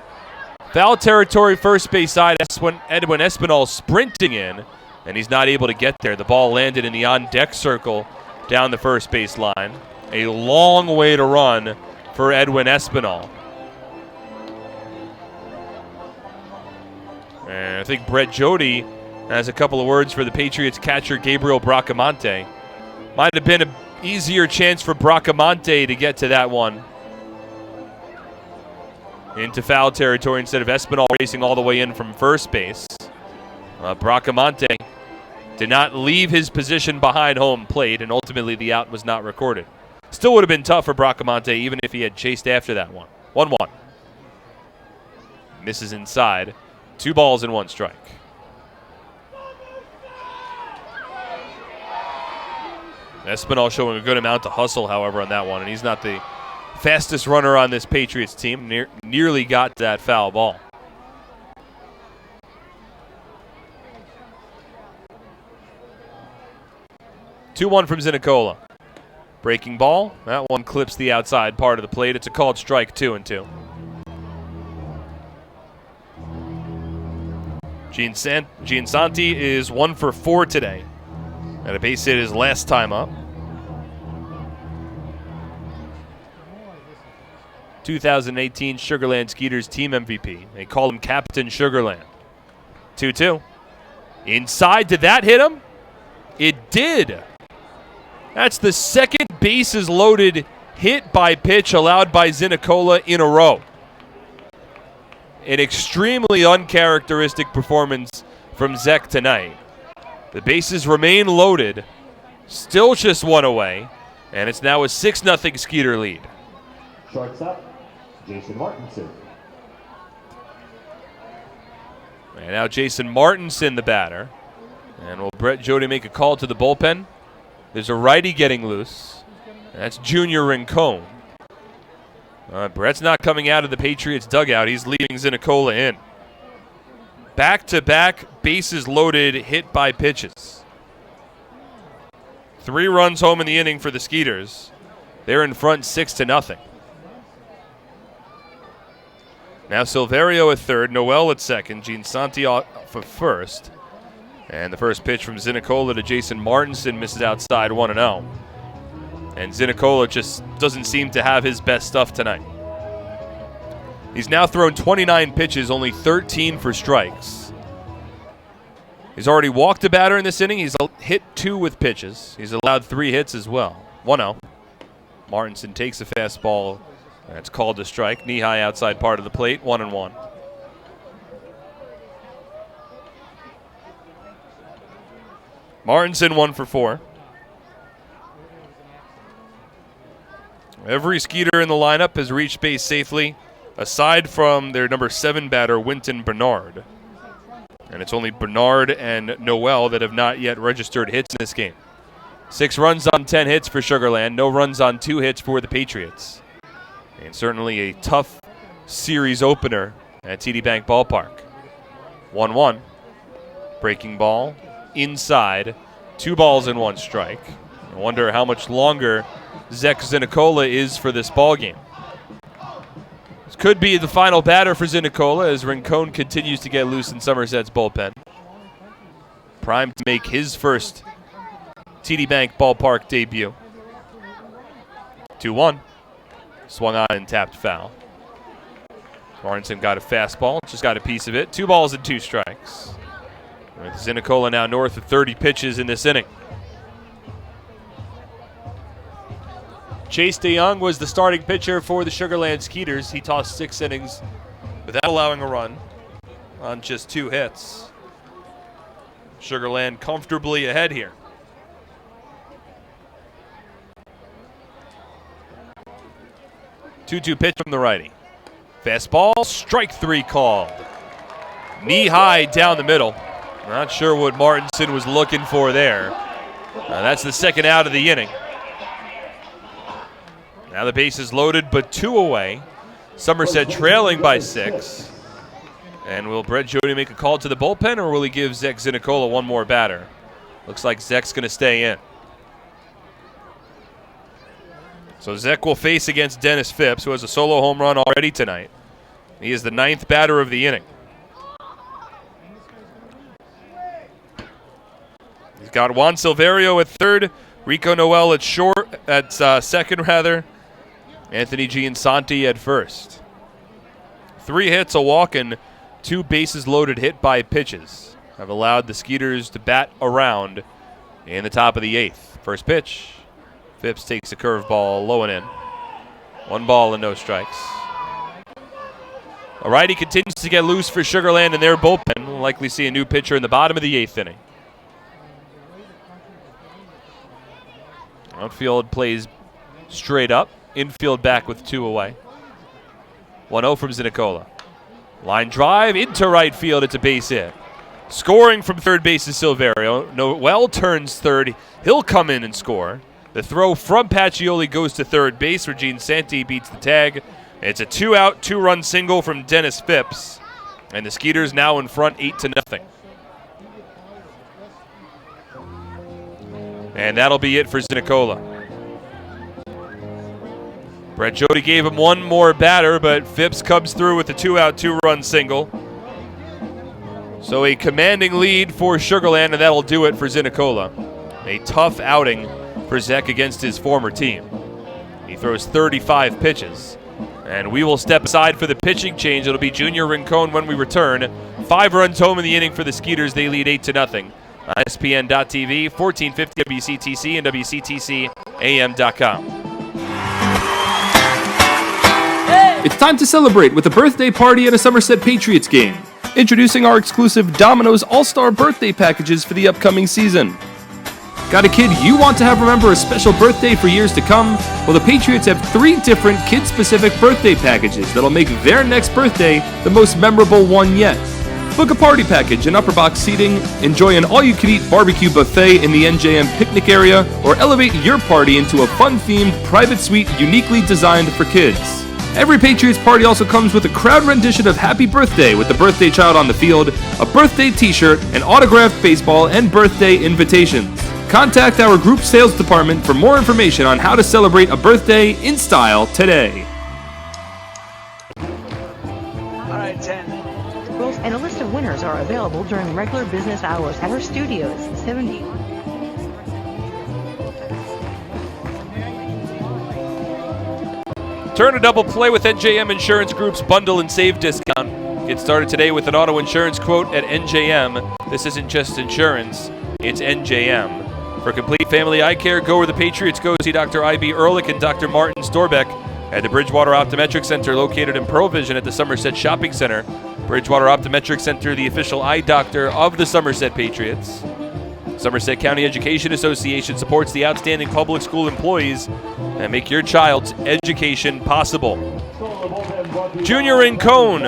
Foul territory, first base side. Edwin Espinal sprinting in, and he's not able to get there. The ball landed in the on-deck circle down the first base line. A long way to run for Edwin Espinal. And I think Brett Jody has a couple of words for the Patriots catcher Gabriel Bracamonte. Might have been an easier chance for Bracamonte to get to that one. Into foul territory instead of Espinal racing all the way in from first base. Bracamonte did not leave his position behind home plate, and ultimately the out was not recorded. Still would have been tough for Bracamonte even if he had chased after that one. 1-1. Misses inside. 2 balls and 1 strike. Espinal showing a good amount of hustle, however, on that one, and he's not the fastest runner on this Patriots team. Nearly got that foul ball. Two-1 from Zinicola. Breaking ball. That one clips the outside part of the plate. It's a called strike, 2-2. Giansanti is 1 for 4 today. And a base hit his last time up. 2018 Sugarland Skeeters team MVP. They call him Captain Sugarland. 2-2. Inside, did that hit him? It did. That's the second bases loaded hit by pitch allowed by Zinicola in a row. An extremely uncharacteristic performance from Zek tonight. The bases remain loaded, still just 1 away, and it's now a 6-0 Skeeter lead. Shortstop, Jason Martinson. And now Jason Martinson, the batter. And will Brett Jody make a call to the bullpen? There's a righty getting loose. That's Junior Rincon. Brett's not coming out of the Patriots dugout. He's leaving Zinicola in. Back-to-back bases loaded hit by pitches. 3 runs home in the inning for the Skeeters. They're in front 6-0. Now Silverio at third, Noel at second, Giansanti off at first. And the first pitch from Zinicola to Jason Martinson misses outside 1-0. And Zinicola just doesn't seem to have his best stuff tonight. He's now thrown 29 pitches, only 13 for strikes. He's already walked a batter in this inning. He's hit 2 with pitches. He's allowed 3 hits as well. 1-0. Martinson takes a fastball. That's called a strike. Knee-high outside part of the plate. 1-1. Martinson 1 for 4. Every Skeeter in the lineup has reached base safely, aside from their number 7 batter, Winton Bernard. And it's only Bernard and Noel that have not yet registered hits in this game. 6 runs on 10 hits for Sugarland, no runs on 2 hits for the Patriots. And certainly a tough series opener at TD Bank Ballpark. 1-1. Breaking ball, inside, 2 balls and 1 strike. I wonder how much longer Zek Zinicola is for this ball game. This could be the final batter for Zinicola as Rincon continues to get loose in Somerset's bullpen. Primed to make his first TD Bank Ballpark debut. 2-1. Swung on and tapped foul. Martinson got a fastball, just got a piece of it. 2 balls and 2 strikes. With Zinicola now north of 30 pitches in this inning. Chase DeYoung was the starting pitcher for the Sugarland Skeeters. He tossed 6 innings without allowing a run on just 2 hits. Sugarland comfortably ahead here. Two-two pitch from the righty. Fastball, strike 3 called. Knee high down the middle. Not sure what Martinson was looking for there. That's the second out of the inning. Now the base is loaded, but 2 away. Somerset trailing by 6. And will Brett Jody make a call to the bullpen, or will he give Zach Zinicola one more batter? Looks like Zek's going to stay in. So Zek will face against Dennis Phipps, who has a solo home run already tonight. He is the 9th batter of the inning. He's got Juan Silverio at third, Rico Noel at second, Anthony Giansanti at first. 3 hits, a walk, and 2 bases loaded hit by pitches have allowed the Skeeters to bat around in the top of the 8th. First pitch, Phipps takes a curveball low and in. 1 ball and no strikes. All righty continues to get loose for Sugar Land in their bullpen. We'll likely see a new pitcher in the bottom of the 8th inning. Outfield plays straight up. Infield back with 2 away. 1-0 from Zinicola. Line drive into right field. It's a base hit. Scoring from third base is Silverio. Noel turns third. He'll come in and score. The throw from Pacioli goes to third base where Giansanti beats the tag. It's a 2-out, 2-run single from Dennis Phipps. And the Skeeters now in front 8-0. And that'll be it for Zinicola. Brett Jody gave him one more batter, but Phipps comes through with a 2-out, 2-run single. So a commanding lead for Sugar Land, and that'll do it for Zinicola. A tough outing for Zek against his former team. He throws 35 pitches. And we will step aside for the pitching change. It'll be Junior Rincon when we return. 5 runs home in the inning for the Skeeters. They lead 8-0. On ESPN.TV, 1450 WCTC, and WCTCAM.com. It's time to celebrate with a birthday party at a Somerset Patriots game. Introducing our exclusive Domino's All-Star birthday packages for the upcoming season. Got a kid you want to have remember a special birthday for years to come? Well, the Patriots have 3 different kid-specific birthday packages that'll make their next birthday the most memorable one yet. Book a party package and upper box seating, enjoy an all-you-can-eat barbecue buffet in the NJM picnic area, or elevate your party into a fun-themed private suite uniquely designed for kids. Every Patriots party also comes with a crowd rendition of Happy Birthday with the birthday child on the field, a birthday t-shirt, an autographed baseball, and birthday invitations. Contact our group sales department for more information on how to celebrate a birthday in style today. All right, 10. And a list of winners are available during regular business hours at our studios. 70. Turn a double play with NJM Insurance Group's Bundle and Save discount. Get started today with an auto insurance quote at NJM. This isn't just insurance, it's NJM. For complete family eye care, go where the Patriots go. See Dr. I.B. Ehrlich and Dr. Martin Storbeck at the Bridgewater Optometric Center located in Pearl Vision at the Somerset Shopping Center. Bridgewater Optometric Center, the official eye doctor of the Somerset Patriots. Somerset County Education Association supports the outstanding public school employees and make your child's education possible. Junior Rincon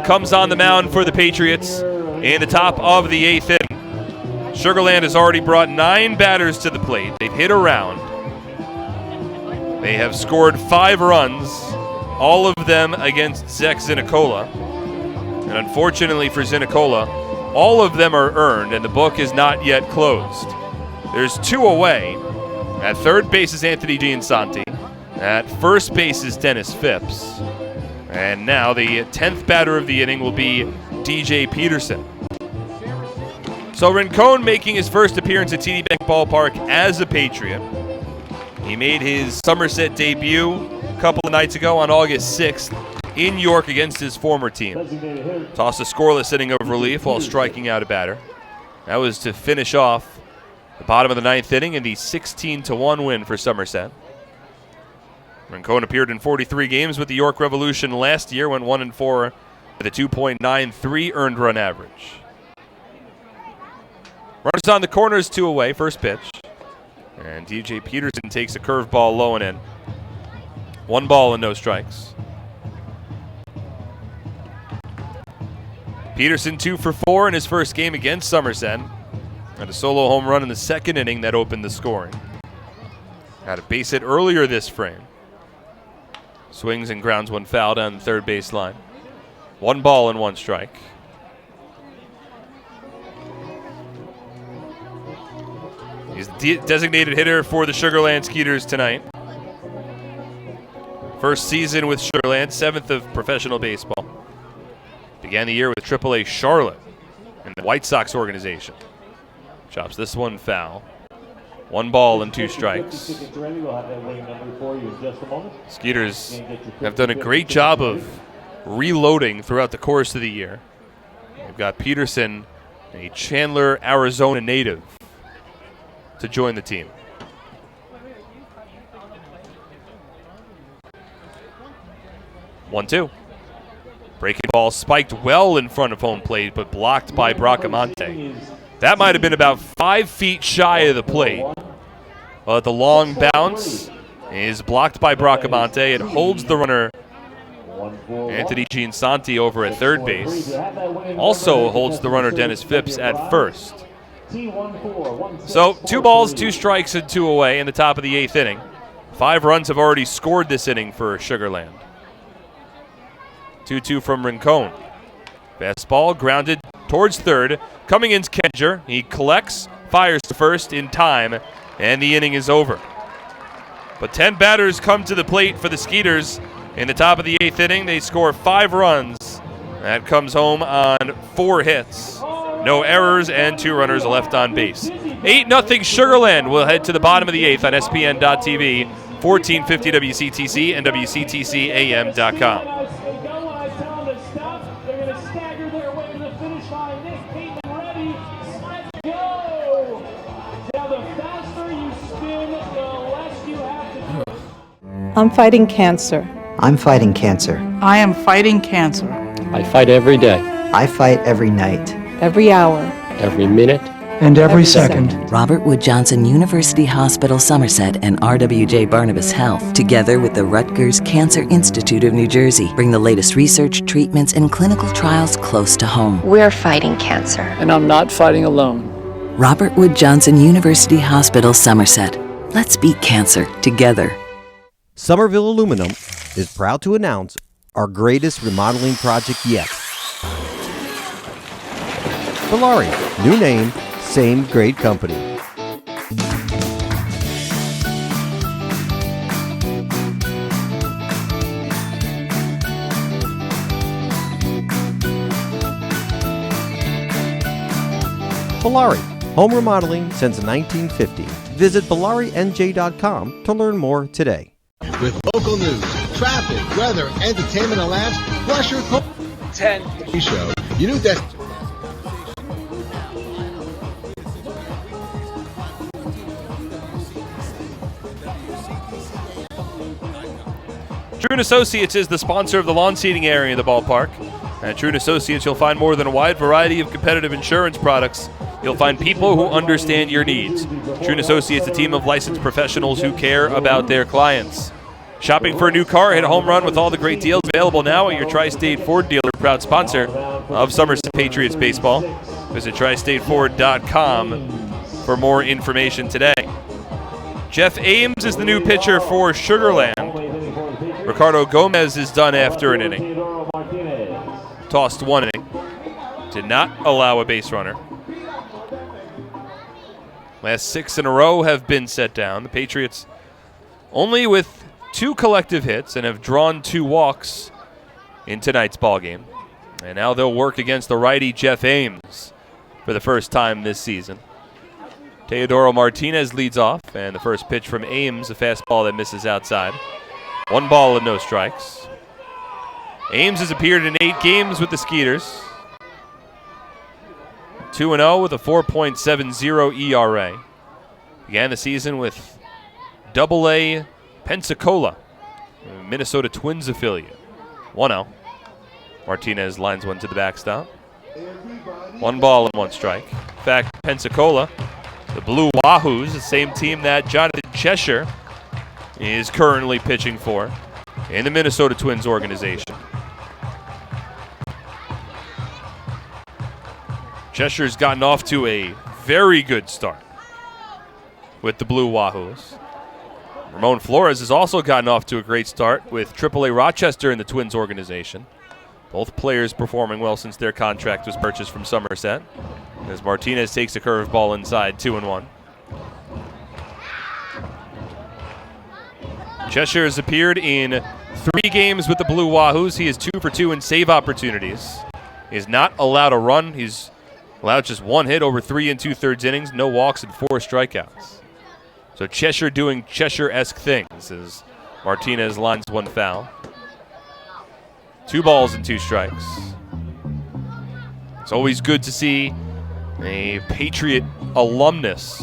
comes on the mound for the Patriots in the top of the 8th inning. Sugar Land has already brought 9 batters to the plate. They've hit around. They have scored 5 runs, all of them against Zach Zinicola. And unfortunately for Zinicola, all of them are earned, and the book is not yet closed. There's 2 away. At third base is Anthony Giansanti. At first base is Dennis Phipps. And now the 10th batter of the inning will be DJ Peterson. So Rincon making his first appearance at TD Bank Ballpark as a Patriot. He made his Somerset debut a couple of nights ago on August 6th in York against his former team. Tossed a scoreless inning of relief while striking out a batter. That was to finish off the bottom of the 9th inning in the 16-1 win for Somerset. Rincon appeared in 43 games with the York Revolution last year, went 1-4 with a 2.93 earned run average. Runners on the corners, 2 away, first pitch. And DJ Peterson takes a curveball low and in. 1 ball and no strikes. Peterson 2 for 4 in his first game against Somerset. Had a solo home run in the 2nd inning that opened the scoring. Had a base hit earlier this frame. Swings and grounds one foul down the third baseline. 1 ball and 1 strike. He's the designated hitter for the Sugarland Skeeters tonight. First season with Sugarland, 7th of professional baseball. Began the year with AAA Charlotte in the White Sox organization. Chops this one foul. 1 ball and 2 strikes. Skeeters have done a great job of reloading throughout the course of the year. They've got Peterson, a Chandler, Arizona native, to join the team. One, 2. Breaking ball spiked well in front of home plate, but blocked by Bracamonte. That might have been about 5 feet shy of the plate. But the long bounce is blocked by Bracamonte. It holds the runner, Anthony Giansanti, over at third base. Also holds the runner, Dennis Phipps, at first. So 2 balls, 2 strikes, and 2 away in the top of the 8th inning. 5 runs have already scored this inning for Sugarland. 2-2 from Rincon. Fastball grounded towards third. Coming in's Kenger. He collects, fires to first in time, and the inning is over. But 10 batters come to the plate for the Skeeters. In the top of the 8th inning, they score 5 runs. That comes home on 4 hits. No errors and 2 runners left on base. 8-0 Sugarland will head to the bottom of the 8th on SPN.TV, 1450 WCTC and WCTCAM.com. I'm fighting cancer. I'm fighting cancer. I am fighting cancer. I fight every day, I fight every night. Every hour. every minute, and every second. Robert Wood Johnson University Hospital Somerset and RWJ Barnabas Health, together with the Rutgers Cancer Institute of New Jersey, bring the latest research, treatments, and clinical trials close to home. We're fighting cancer. and I'm not fighting alone. Robert Wood Johnson University Hospital Somerset. Let's beat cancer together. Somerville Aluminum is proud to announce our greatest remodeling project yet. Valari, new name, same great company. Valari, home remodeling since 1950. Visit ValariNJ.com to learn more today. With local news, traffic, weather, entertainment, and laughs, plus your 10 show. You knew that. True & Associates is the sponsor of the lawn seating area in the ballpark. At True & Associates, you'll find more than a wide variety of competitive insurance products. You'll find people who understand your needs. True & Associates, a team of licensed professionals who care about their clients. Shopping for a new car? Hit a home run with all the great deals available now at your Tri-State Ford dealer, proud sponsor of Somerset Patriots baseball. Visit TriStateFord.com for more information today. Jeff Ames is the new pitcher for Sugarland. Ricardo Gomez is done after an inning. Tossed one inning. Did not allow a base runner. Last 6 in a row have been set down. The Patriots only with 2 collective hits and have drawn 2 walks in tonight's ballgame. And now they'll work against the righty Jeff Ames for the first time this season. Teodoro Martinez leads off, and the first pitch from Ames, a fastball that misses outside. 1 ball and no strikes. Ames has appeared in 8 games with the Skeeters. 2-0 with a 4.70 ERA. Began the season with AA Pensacola, Minnesota Twins affiliate. 1-0. Martinez lines one to the backstop. 1 ball and 1 strike. In fact, Pensacola, the Blue Wahoos, the same team that Jonathan Cheshire is currently pitching for in the Minnesota Twins organization. Cheshire's gotten off to a very good start with the Blue Wahoos. Ramon Flores has also gotten off to a great start with AAA Rochester in the Twins organization. Both players performing well since their contract was purchased from Somerset. As Martinez takes a curveball inside, 2-1. Cheshire has appeared in 3 games with the Blue Wahoos. He is 2 for 2 in save opportunities. He is not allowed a run. He's allowed just 1 hit over 3 2/3 innings, no walks and 4 strikeouts. So Cheshire doing Cheshire-esque things as Martinez lines 1 foul. 2 balls and 2 strikes. It's always good to see a Patriot alumnus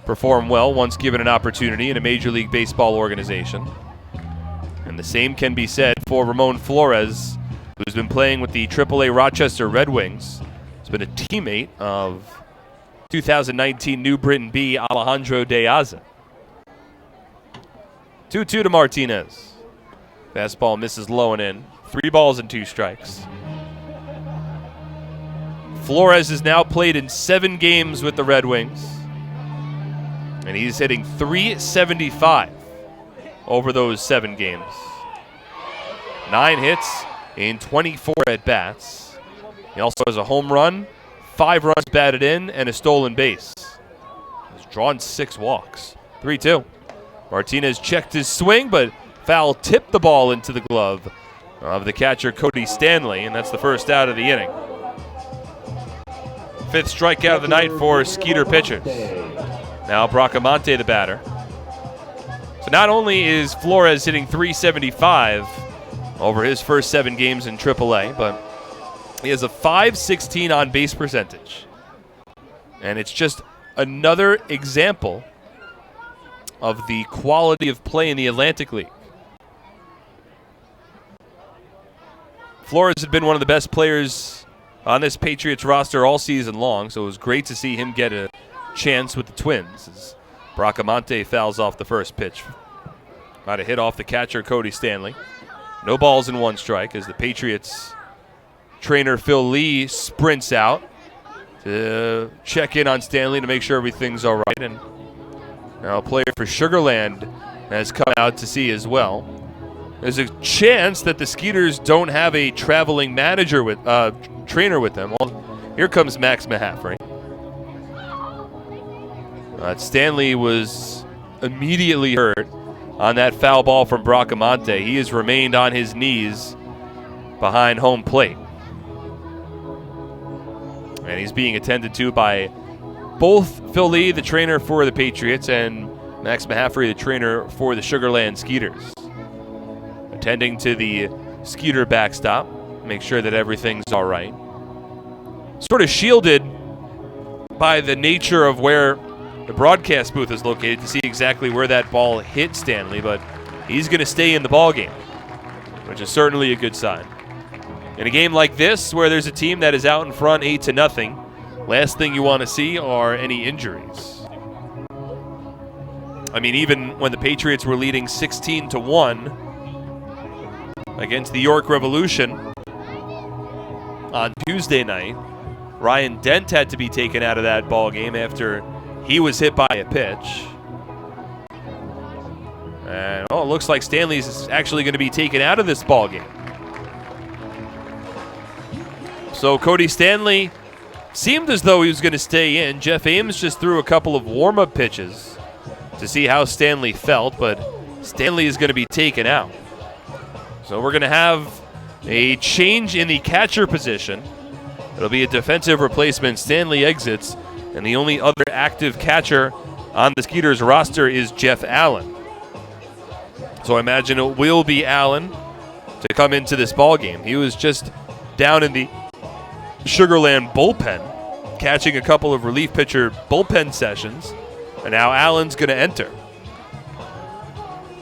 perform well once given an opportunity in a Major League Baseball organization. And the same can be said for Ramon Flores, who's been playing with the AAA Rochester Red Wings. He's been a teammate of 2019 New Britain B, Alejandro De Aza. 2-2 to Martinez. Fastball misses low and in. 3 balls and 2 strikes. Flores has now played in 7 games with the Red Wings, and he's hitting .375 over those 7 games. 9 hits in 24 at-bats. He also has a home run, 5 runs batted in, and a stolen base. He's drawn 6 walks. 3-2. Martinez checked his swing, but foul tipped the ball into the glove of the catcher Cody Stanley, and that's the first out of the inning. 5th strikeout of the night for Skeeter pitchers. Now Bracamonte the batter. So not only is Flores hitting .375 over his first 7 games in AAA, but he has a .516 on base percentage. And it's just another example of the quality of play in the Atlantic League. Flores had been one of the best players on this Patriots roster all season long, so it was great to see him get a chance with the Twins as Bracamonte fouls off the first pitch. Got a hit off the catcher Cody Stanley. No balls and 1 strike as the Patriots trainer Phil Lee sprints out to check in on Stanley to make sure everything's all right. And now a player for Sugarland has come out to see as well. There's a chance that the Skeeters don't have a traveling manager with trainer with them. Well, here comes Max Mahaffrey. Stanley was immediately hurt on that foul ball from Bracamonte. He has remained on his knees behind home plate. And he's being attended to by both Phil Lee, the trainer for the Patriots, and Max Mahaffrey, the trainer for the Sugarland Skeeters. Attending to the Skeeter backstop, make sure that everything's all right. Sort of shielded by the nature of where the broadcast booth is located to see exactly where that ball hit Stanley, but he's going to stay in the ballgame, which is certainly a good sign. In a game like this, where there's a team that is out in front 8-0, last thing you want to see are any injuries. I mean, even when the Patriots were leading 16-1 against the York Revolution on Tuesday night, Ryan Dent had to be taken out of that ball game after he was hit by a pitch. And it looks like Stanley's actually going to be taken out of this ball game. So Cody Stanley seemed as though he was going to stay in. Jeff Ames just threw a couple of warm-up pitches to see how Stanley felt, but Stanley is going to be taken out. So we're going to have a change in the catcher position. It'll be a defensive replacement. Stanley exits, and the only other active catcher on the Skeeters roster is Jeff Allen. So I imagine it will be Allen to come into this ballgame. He was just down in the Sugarland bullpen, catching a couple of relief pitcher bullpen sessions, and now Allen's going to enter.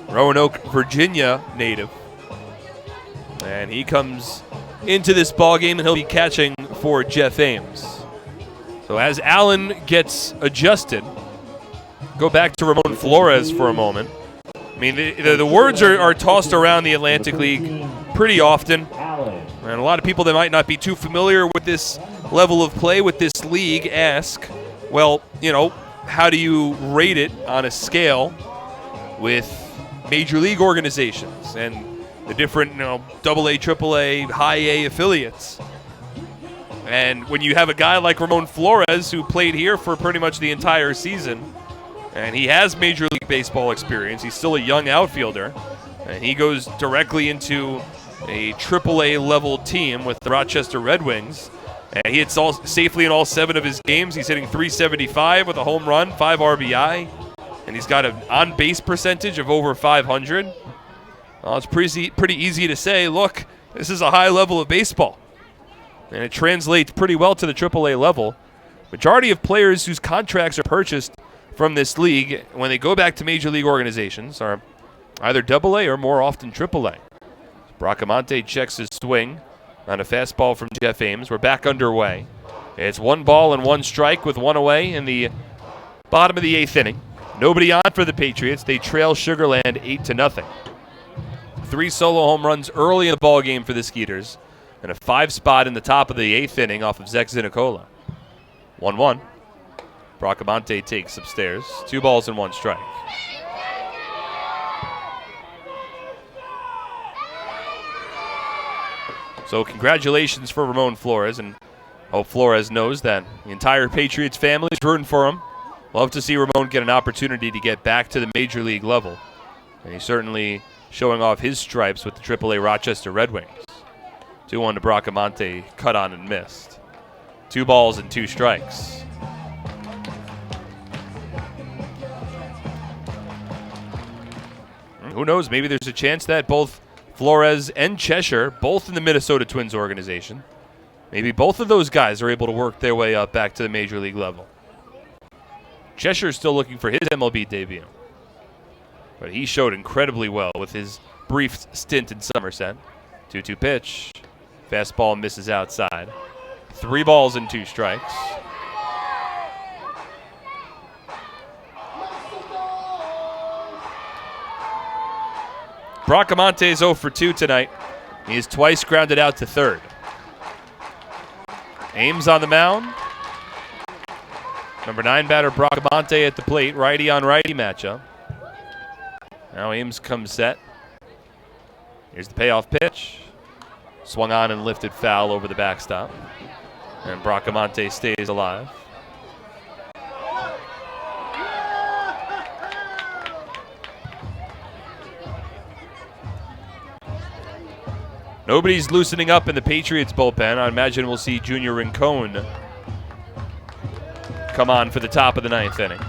Roanoke, Virginia native. And he comes into this ballgame, and he'll be catching for Jeff Ames. So as Allen gets adjusted, go back to Ramon Flores for a moment. I mean, the words are tossed around the Atlantic League pretty often. And a lot of people that might not be too familiar with this level of play, with this league, ask, well, you know, how do you rate it on a scale with major league organizations and the different, AA, AAA, high A affiliates. And when you have a guy like Ramon Flores, who played here for pretty much the entire season, and he has Major League Baseball experience, he's still a young outfielder, and he goes directly into a AAA level team with the Rochester Red Wings. And he hits safely in all 7 of his games. He's hitting .375 with a home run, 5 RBI, and he's got an on-base percentage of over 500. Well, it's pretty easy to say, look, this is a high level of baseball. And it translates pretty well to the AAA level. Majority of players whose contracts are purchased from this league, when they go back to major league organizations, are either AA or more often AAA. Bracamonte checks his swing on a fastball from Jeff Ames. We're back underway. It's 1 ball and 1 strike with 1 away in the bottom of the 8th inning. Nobody on for the Patriots. They trail Sugar Land 8-0. 3 solo home runs early in the ball game for the Skeeters, and a 5 spot in the top of the 8th inning off of Zach Zinicola. 1-1. Bracamonte takes upstairs. 2 balls and 1 strike. So congratulations for Ramon Flores, and I hope Flores knows that the entire Patriots family is rooting for him. Love to see Ramon get an opportunity to get back to the major league level, and he's certainly showing off his stripes with the AAA Rochester Red Wings. 2-1 to Bracamonte, cut on and missed. 2 balls and 2 strikes. Who knows, maybe there's a chance that both Flores and Cheshire, both in the Minnesota Twins organization, maybe both of those guys are able to work their way up back to the major league level. Cheshire is still looking for his MLB debut, but he showed incredibly well with his brief stint in Somerset. 2-2 pitch. Fastball misses outside. 3 balls and 2 strikes. Bracamonte is 0 for 2 tonight. He is twice grounded out to third. Ames on the mound. Number 9 batter Bracamonte at the plate. Righty on righty matchup. Now Ames comes set. Here's the payoff pitch. Swung on and lifted foul over the backstop. And Bracamonte stays alive. Nobody's loosening up in the Patriots bullpen. I imagine we'll see Junior Rincon come on for the top of the 9th inning.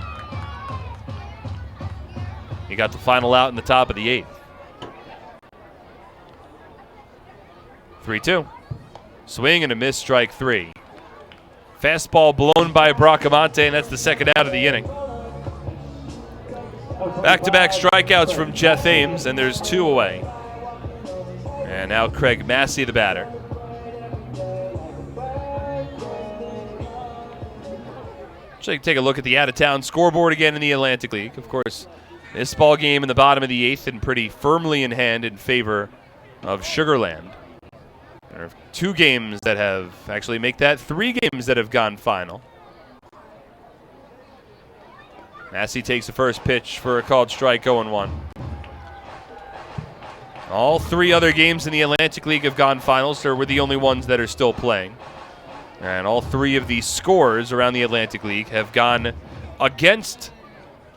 He got the final out in the top of the 8th. 3-2. Swing and a miss, strike 3. Fastball blown by Bracamonte, and that's the second out of the inning. Back-to-back strikeouts from Jeff Ames, and there's 2 away. And now Craig Massey, the batter. Take a look at the out-of-town scoreboard again in the Atlantic League. Of course, this ball game in the bottom of the 8th and pretty firmly in hand in favor of Sugar Land. There are 2 games that have, actually make that 3 games that have gone final. Massey takes the first pitch for a called strike, 0-1. All 3 other games in the Atlantic League have gone finals, so we're the only ones that are still playing. And all 3 of the scores around the Atlantic League have gone against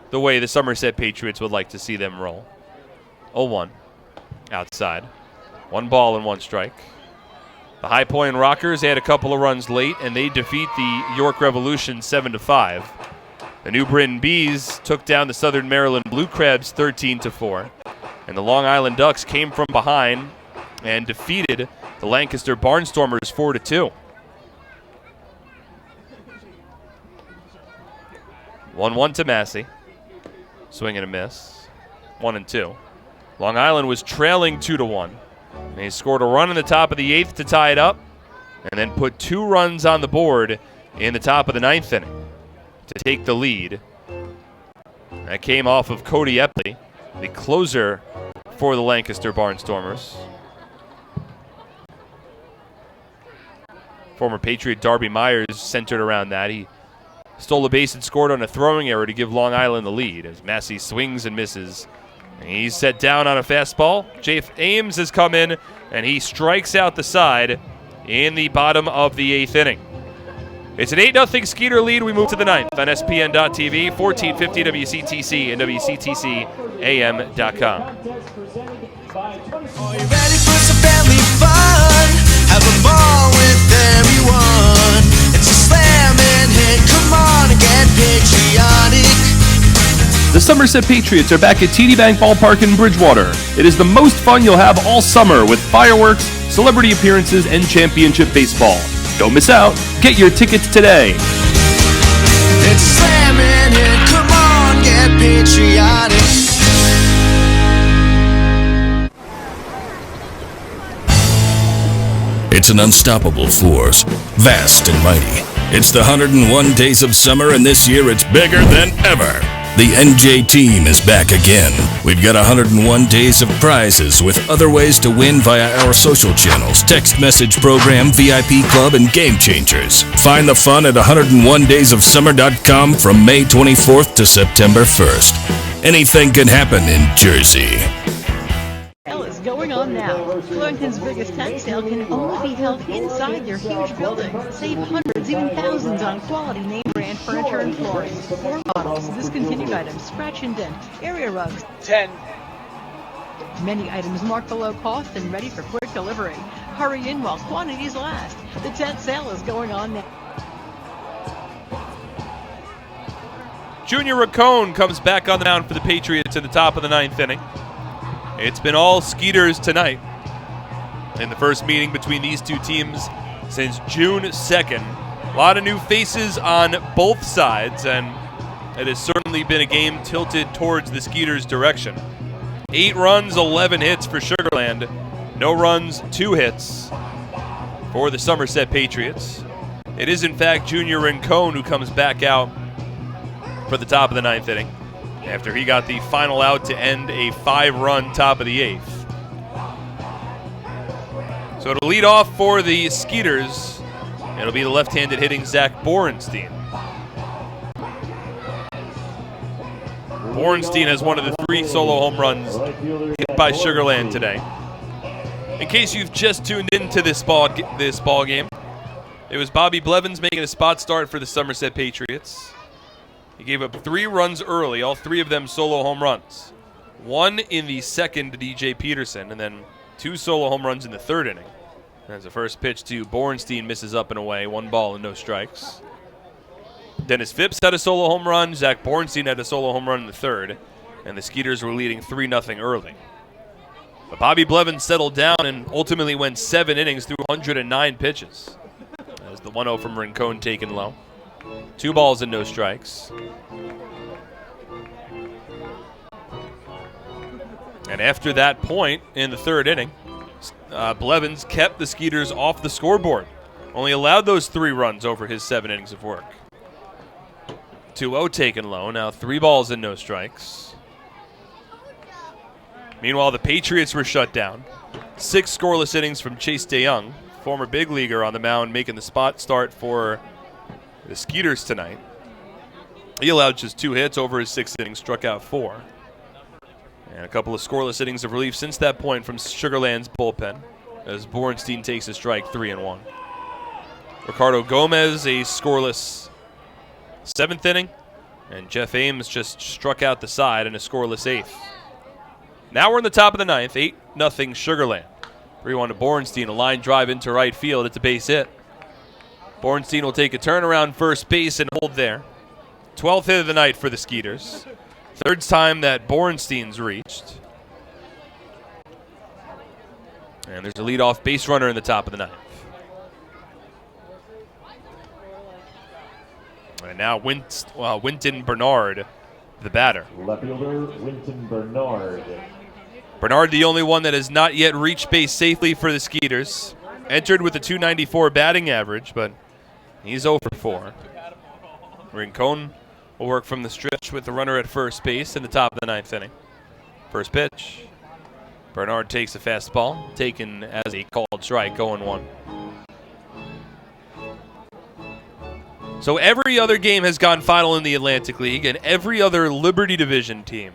the way the Somerset Patriots would like to see them roll. 0-1 outside. 1 ball and 1 strike. The High Point Rockers had a couple of runs late, and they defeat the York Revolution 7-5. The New Britain Bees took down the Southern Maryland Blue Crabs 13-4. And the Long Island Ducks came from behind and defeated the Lancaster Barnstormers 4-2. 1-1 to Massey. Swing and a miss. 1-2. Long Island was trailing 2-1. And they scored a run in the top of the 8th to tie it up, and then put 2 runs on the board in the top of the 9th inning to take the lead. That came off of Cody Epley, the closer for the Lancaster Barnstormers. Former Patriot Darby Myers centered around that. He stole a base and scored on a throwing error to give Long Island the lead as Massey swings and misses. And he's set down on a fastball. Jeff Ames has come in, and he strikes out the side in the bottom of the 8th inning. It's an 8-0 Skeeter lead. We move to the 9th on SPN.TV, 1450 WCTC and WCTCAM.com. Are you ready for some family fun? Have a ball with everyone. It's a slam and hit. Come on and get patriotic. The Somerset Patriots are back at TD Bank Ballpark in Bridgewater. It is the most fun you'll have all summer with fireworks, celebrity appearances, and championship baseball. Don't miss out. Get your tickets today. It's a slam and hit. Come on, get patriotic. It's an unstoppable force, vast and mighty. It's the 101 days of summer, and this year it's bigger than ever. The NJ team is back again. We've got 101 days of prizes with other ways to win via our social channels, text message program, VIP club, and game changers. Find the fun at 101daysofsummer.com from May 24th to September 1st. Anything can happen in Jersey. Sale is going on now. Flemington's biggest tax sale can only be held inside their huge building. Save hundreds, even thousands on quality name brand furniture and flooring. Floor models, discontinued items, scratch and dent, area rugs. 10. Many items marked below cost and ready for quick delivery. Hurry in while quantities last. The 10th sale is going on now. Junior Riccone comes back on the mound for the Patriots in the top of the 9th inning. It's been all Skeeters tonight in the first meeting between these two teams since June 2nd. A lot of new faces on both sides, and it has certainly been a game tilted towards the Skeeters' direction. 8 runs, 11 hits for Sugarland. No runs, 2 hits for the Somerset Patriots. It is, in fact, Junior Rincon who comes back out for the top of the 9th inning after he got the final out to end a 5-run top of the 8th. So to lead off for the Skeeters, it'll be the left-handed hitting Zach Borenstein. Borenstein has one of the 3 solo home runs hit by Sugarland today. In case you've just tuned into this ball game, it was Bobby Blevins making a spot start for the Somerset Patriots. He gave up 3 runs early, all 3 of them solo home runs. 1 in the second to DJ Peterson, and then 2 solo home runs in the 3rd inning. As the first pitch to Borenstein misses up and away, 1 ball and no strikes. Dennis Phipps had a solo home run. Zach Borenstein had a solo home run in the 3rd, and the Skeeters were leading 3-0 early. But Bobby Blevins settled down and ultimately went 7 innings through 109 pitches. As the 1-0 from Rincon taken low. 2 balls and no strikes. And after that point in the 3rd inning, Blevins kept the Skeeters off the scoreboard. Only allowed those 3 runs over his 7 innings of work. 2-0 taken low, now 3 balls and no strikes. Meanwhile, the Patriots were shut down. 6 scoreless innings from Chase DeYoung, former big leaguer on the mound, making the spot start for the Skeeters tonight. He allowed just 2 hits over his 6 innings, struck out 4. And a couple of scoreless innings of relief since that point from Sugarland's bullpen, as Borenstein takes a strike, 3-1. Ricardo Gomez, a scoreless 7th inning, and Jeff Ames just struck out the side in a scoreless 8th. Now we're in the top of the 9th, 8-0 Sugarland. 3-1 to Borenstein, a line drive into right field. It's a base hit. Borenstein will take a turn around first base and hold there. 12th hit of the night for the Skeeters. 3rd time that Borenstein's reached. And there's a leadoff base runner in the top of the 9th. And now Winton Bernard, the batter. Left fielder, Winton Bernard. Bernard, the only one that has not yet reached base safely for the Skeeters. Entered with a .294 batting average, but he's 0 for 4. Rincon will work from the stretch with the runner at first base in the top of the 9th inning. First pitch. Bernard takes a fastball, taken as a called strike, 0-1. So every other game has gone final in the Atlantic League, and every other Liberty Division team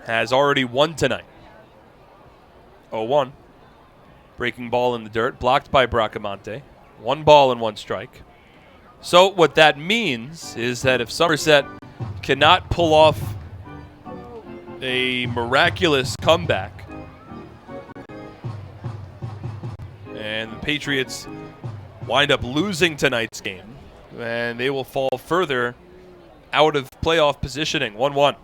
has already won tonight. 0-1. Breaking ball in the dirt, blocked by Bracamonte. 1 ball and 1 strike. So what that means is that if Somerset cannot pull off a miraculous comeback, and the Patriots wind up losing tonight's game, and they will fall further out of playoff positioning. 1-1.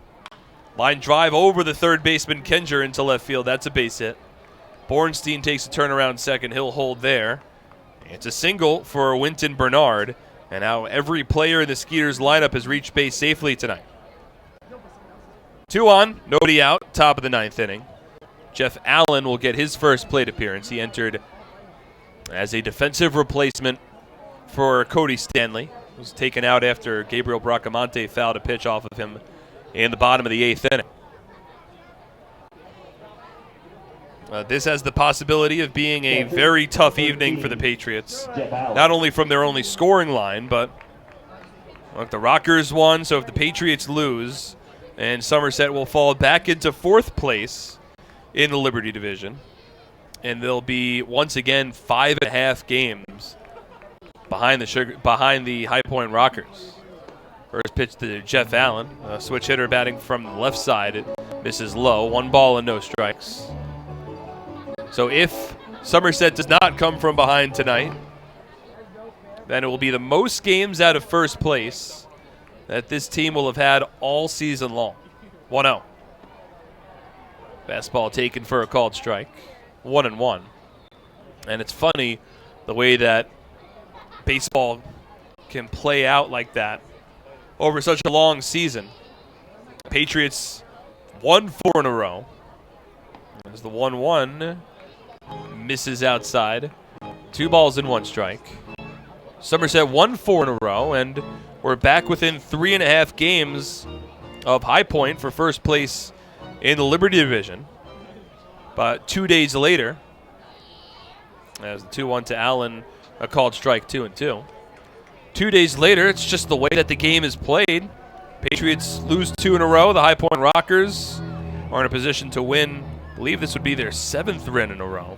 Line drive over the third baseman Kenger into left field. That's a base hit. Bornstein takes a turnaround second. He'll hold there. It's a single for Winton Bernard, and now every player in the Skeeters lineup has reached base safely tonight. 2 on, nobody out, top of the 9th inning. Jeff Allen will get his first plate appearance. He entered as a defensive replacement for Cody Stanley. He was taken out after Gabriel Bracamonte fouled a pitch off of him in the bottom of the 8th inning. This has the possibility of being a very tough evening for the Patriots. Not only from their only scoring line, but look, the Rockers won, so if the Patriots lose, and Somerset will fall back into 4th place in the Liberty Division, and they'll be once again 5.5 games behind the High Point Rockers. First pitch to Jeff Allen, a switch hitter batting from the left side. It misses low. 1 ball and no strikes. So if Somerset does not come from behind tonight, then it will be the most games out of first place that this team will have had all season long. 1-0. Fastball taken for a called strike. 1-1. And it's funny the way that baseball can play out like that over such a long season. Patriots won 4 in a row. There's the 1-1. Misses outside. 2 balls and 1 strike. Somerset won 4 in a row, and we're back within 3.5 games of High Point for first place in the Liberty Division. But 2 days later, as the 2-1 to Allen, a called strike, 2-2. 2 days later, it's just the way that the game is played. Patriots lose 2 in a row. The High Point Rockers are in a position to win. I believe this would be their 7th win in a row.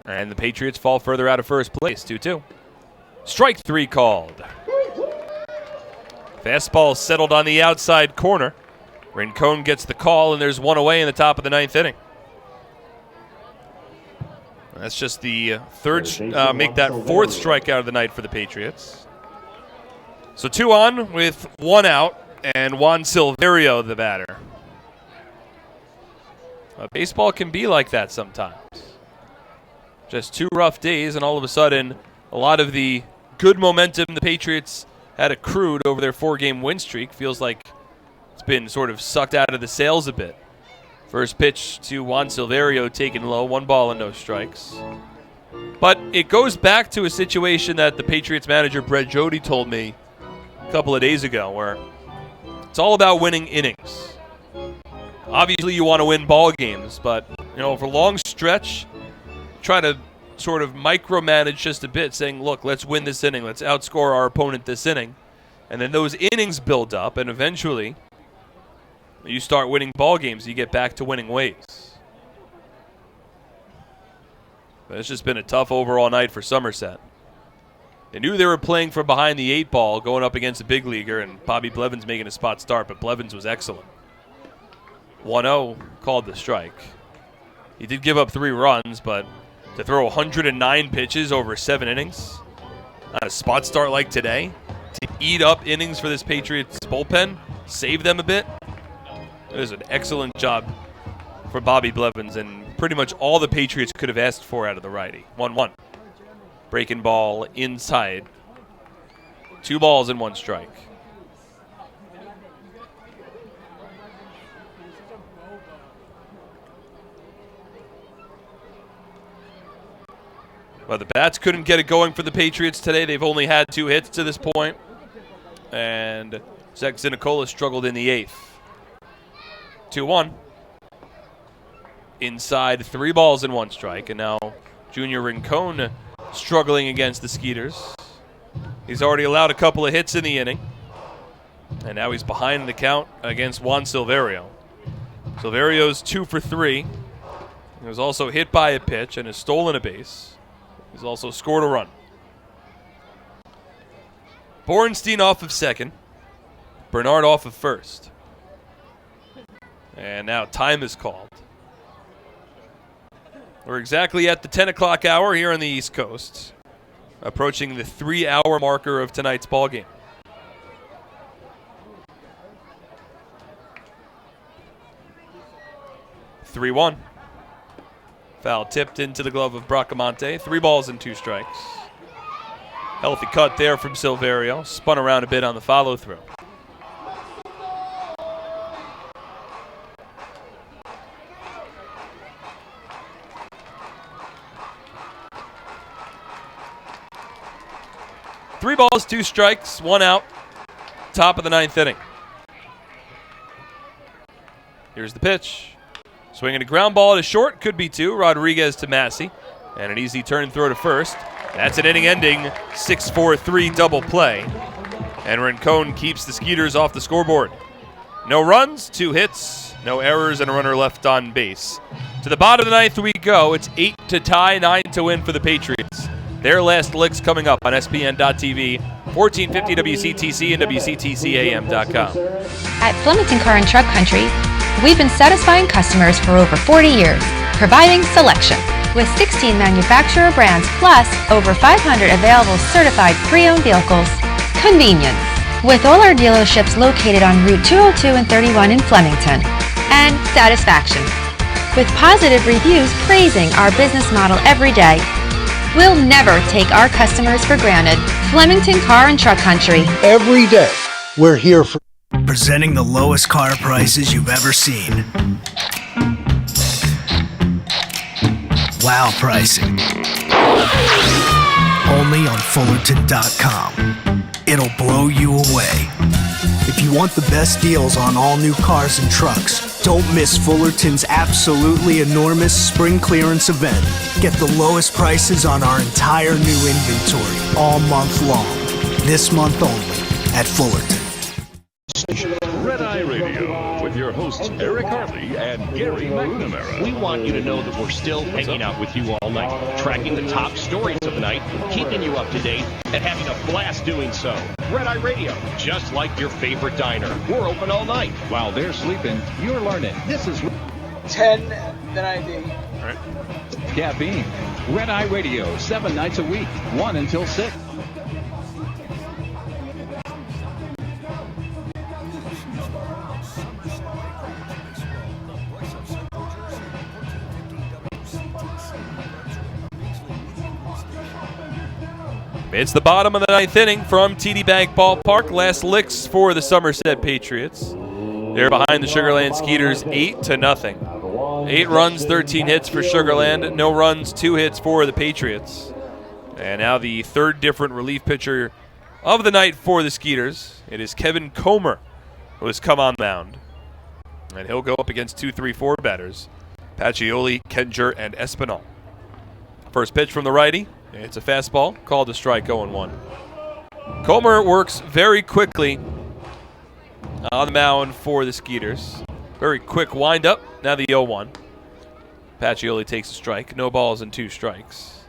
And the Patriots fall further out of first place, 2-2. Strike 3 called. Fastball settled on the outside corner. Rincon gets the call, and there's 1 away in the top of the 9th inning. That's just the make that 4th strikeout of the night for the Patriots. So 2 on with 1 out, and Juan Silverio the batter. Baseball can be like that sometimes. Just 2 rough days, and all of a sudden, a lot of the good momentum the Patriots had accrued over their 4-game win streak feels like it's been sort of sucked out of the sails a bit. First pitch to Juan Silverio taken low, 1 ball and no strikes. But it goes back to a situation that the Patriots manager Brett Jody told me a couple of days ago, where it's all about winning innings. Obviously, you want to win ball games, but for a long stretch, try to sort of micromanage just a bit, saying, look, let's win this inning. Let's outscore our opponent this inning. And then those innings build up, and eventually you start winning ball games. You get back to winning ways. But it's just been a tough overall night for Somerset. They knew they were playing from behind the 8 ball, going up against a big leaguer, and Bobby Blevins making a spot start, but Blevins was excellent. 1-0 called the strike. He did give up 3 runs, but to throw 109 pitches over 7 innings on a spot start like today, to eat up innings for this Patriots bullpen, save them a bit, it was an excellent job for Bobby Blevins, and pretty much all the Patriots could have asked for out of the righty. 1-1. Breaking ball inside. 2 balls and 1 strike. Well, the bats couldn't get it going for the Patriots today. They've only had 2 hits to this point. And Zach Zinicola struggled in the 8th. 2-1. Inside, 3 balls and 1 strike. And now Junior Rincon struggling against the Skeeters. He's already allowed a couple of hits in the inning. And now he's behind in the count against Juan Silverio. Silverio's 2 for 3. He was also hit by a pitch and has stolen a base. He's also scored a run. Borenstein off of second. Bernard off of first. And now time is called. We're exactly at the 10 o'clock hour here on the East Coast, approaching the 3-hour marker of tonight's ball game. (3-1). Foul tipped into the glove of Bracamonte. 3 balls and 2 strikes. Healthy cut there from Silverio. Spun around a bit on the follow-through. Three balls, 2 strikes, 1 out. Top of the 9th inning. Here's the pitch. Swinging a ground ball to short, could be 2. Rodriguez to Massey. And an easy turn throw to first. That's an inning-ending 6-4-3 double play. And Rincon keeps the Skeeters off the scoreboard. No runs, 2 hits, no errors, and a runner left on base. To the bottom of the 9th we go. It's 8 to tie, 9 to win for the Patriots. Their last licks coming up on SPN.TV, 1450 WCTC and WCTCAM.com. At Flemington Car and Truck Country, we've been satisfying customers for over 40 years, providing selection. With 16 manufacturer brands plus over 500 available certified pre-owned vehicles. Convenience. With all our dealerships located on Route 202 and 31 in Flemington. And satisfaction. With positive reviews praising our business model every day. We'll never take our customers for granted. Flemington Car and Truck Country. Every day, we're here for... Presenting the lowest car prices you've ever seen. Wow pricing. Only on Fullerton.com. It'll blow you away. If you want the best deals on all new cars and trucks, don't miss Fullerton's absolutely enormous spring clearance event. Get the lowest prices on our entire new inventory all month long. This month only at Fullerton. Red Eye Radio with your hosts Eric Harley and Gary McNamara. We want you to know that we're still hanging out with you all night, tracking the top stories of the night, keeping you up to date, and having a blast doing so. Red Eye Radio, just like your favorite diner. We're open all night. While they're sleeping, you're learning. This is 10 the 90. All right. Caffeine. Red Eye Radio, 7 nights a week, 1 until 6. It's the bottom of the 9th inning from TD Bank Ballpark. Last licks for the Somerset Patriots. They're behind the Sugarland Skeeters 8-0. 8 runs, 13 hits for Sugarland. No runs, 2 hits for the Patriots. And now the third different relief pitcher of the night for the Skeeters. It is Kevin Comer, who has come on mound. And he'll go up against 2-3-4 batters. Pacioli, Kenger, and Espinal. First pitch from the righty. It's a fastball, called a strike, 0-1. Comer works very quickly on the mound for the Skeeters. Very quick windup. Now the 0-1. Pacioli takes a strike. No balls and 2 strikes.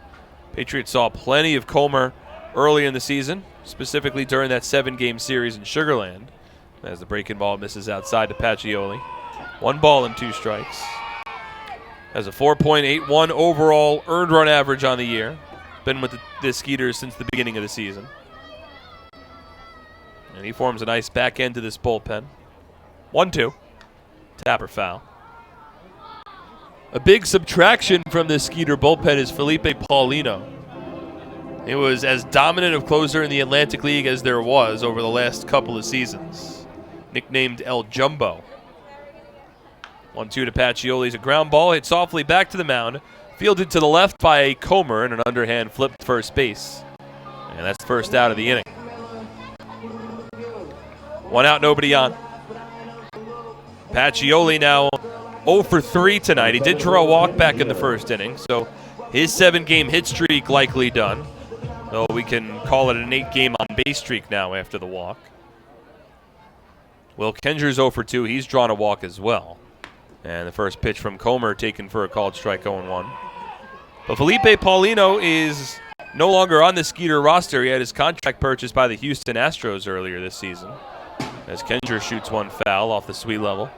Patriots saw plenty of Comer early in the season, specifically during that 7-game series in Sugarland, as the breaking ball misses outside to Pacioli. 1 ball and 2 strikes. Has a 4.81 overall earned run average on the year. Been with the Skeeters since the beginning of the season. And he forms a nice back end to this bullpen. 1-2. Tapper foul. A big subtraction from this Skeeter bullpen is Felipe Paulino. He was as dominant of closer in the Atlantic League as there was over the last couple of seasons. Nicknamed El Jumbo. 1-2 to Pacioli's a ground ball. Hit softly back to the mound. Fielded to the left by Comer and an underhand flip to first base. And that's first out of the inning. 1 out, nobody on. Pacioli now 0 for 3 tonight. He did draw a walk back in the first inning, so his 7-game hit streak likely done. So we can call it an 8-game on-base streak now after the walk. Will Kenger's 0 for 2. He's drawn a walk as well. And the first pitch from Comer taken for a called strike 0-1. But Felipe Paulino is no longer on the Skeeter roster. He had his contract purchased by the Houston Astros earlier this season. As Kenger shoots one foul off the sweet level.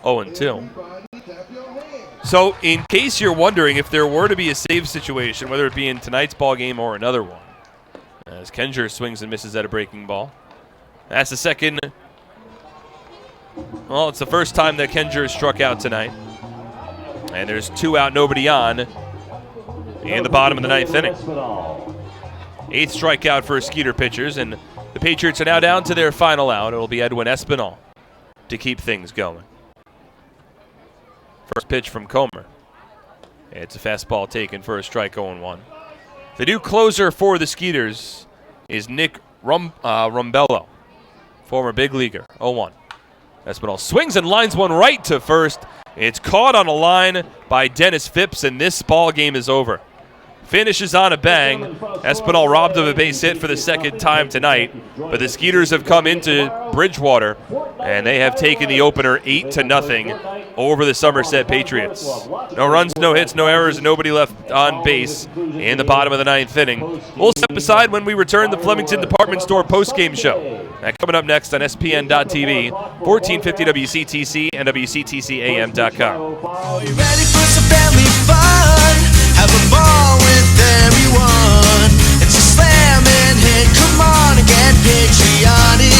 0-2. So in case you're wondering if there were to be a save situation, whether it be in tonight's ball game or another one, as Kenger swings and misses at a breaking ball. That's the second. Well, it's the first time that Kenger has struck out tonight. And there's 2 out, nobody on in the bottom of the 9th inning. 8th strikeout for Skeeter pitchers, and the Patriots are now down to their final out. It'll be Edwin Espinal to keep things going. First pitch from Comer. It's a fastball taken for a strike 0-1. The new closer for the Skeeters is Nick Rumbello, former big leaguer. 0-1. Espinal swings and lines one right to first. It's caught on a line by Dennis Phipps, and this ball game is over. Finishes on a bang. Espinal robbed of a base hit for the second time tonight, but the Skeeters have come into Bridgewater, and they have taken the opener 8-0 over the Somerset Patriots. No runs, no hits, no errors, nobody left on base in the bottom of the 9th inning. We'll step aside when we return the Flemington Department Store postgame show. That coming up next on SPN.TV, 1450 WCTC and WCTCAM.com. Are you ready for some family fun? Have a ball with everyone. It's a slam and hit. Come on and get patriotic.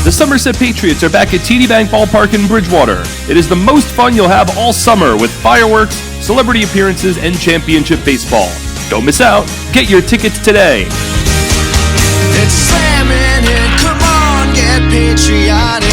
The Somerset Patriots are back at TD Bank Ballpark in Bridgewater. It is the most fun you'll have all summer with fireworks, celebrity appearances, and championship baseball. Don't miss out. Get your tickets today. It's a slam and hit. Come on, get patriotic.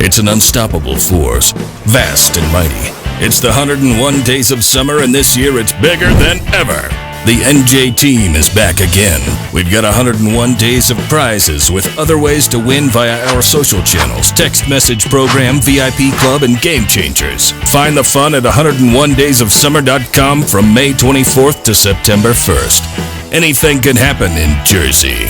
It's an unstoppable force, vast and mighty. It's the 101 days of summer, and this year it's bigger than ever. The NJ team is back again. We've got 101 days of prizes with other ways to win via our social channels, text message program, VIP club, and game changers. Find the fun at 101daysofsummer.com from May 24th to September 1st. Anything can happen in Jersey.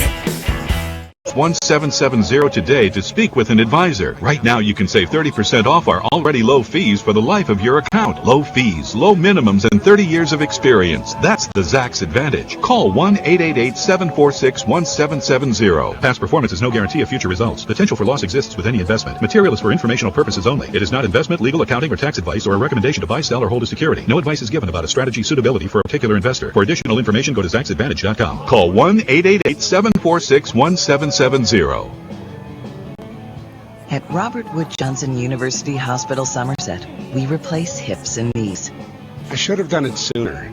1770 today to speak with an advisor. Right now you can save 30% off our already low fees for the life of your account. Low fees, low minimums, and 30 years of experience. That's the Zach's advantage. Call 1-888-746-1770. Past performance is no guarantee of future results. Potential for loss exists with any investment. Material is for informational purposes only. It is not investment, legal, accounting, or tax advice or a recommendation to buy, sell, or hold a security. No advice is given about a strategy suitability for a particular investor. For additional information, go to Zach'sAdvantage.com. Call 1-888-746-1770. At Robert Wood Johnson University Hospital Somerset, we replace hips and knees. I should have done it sooner.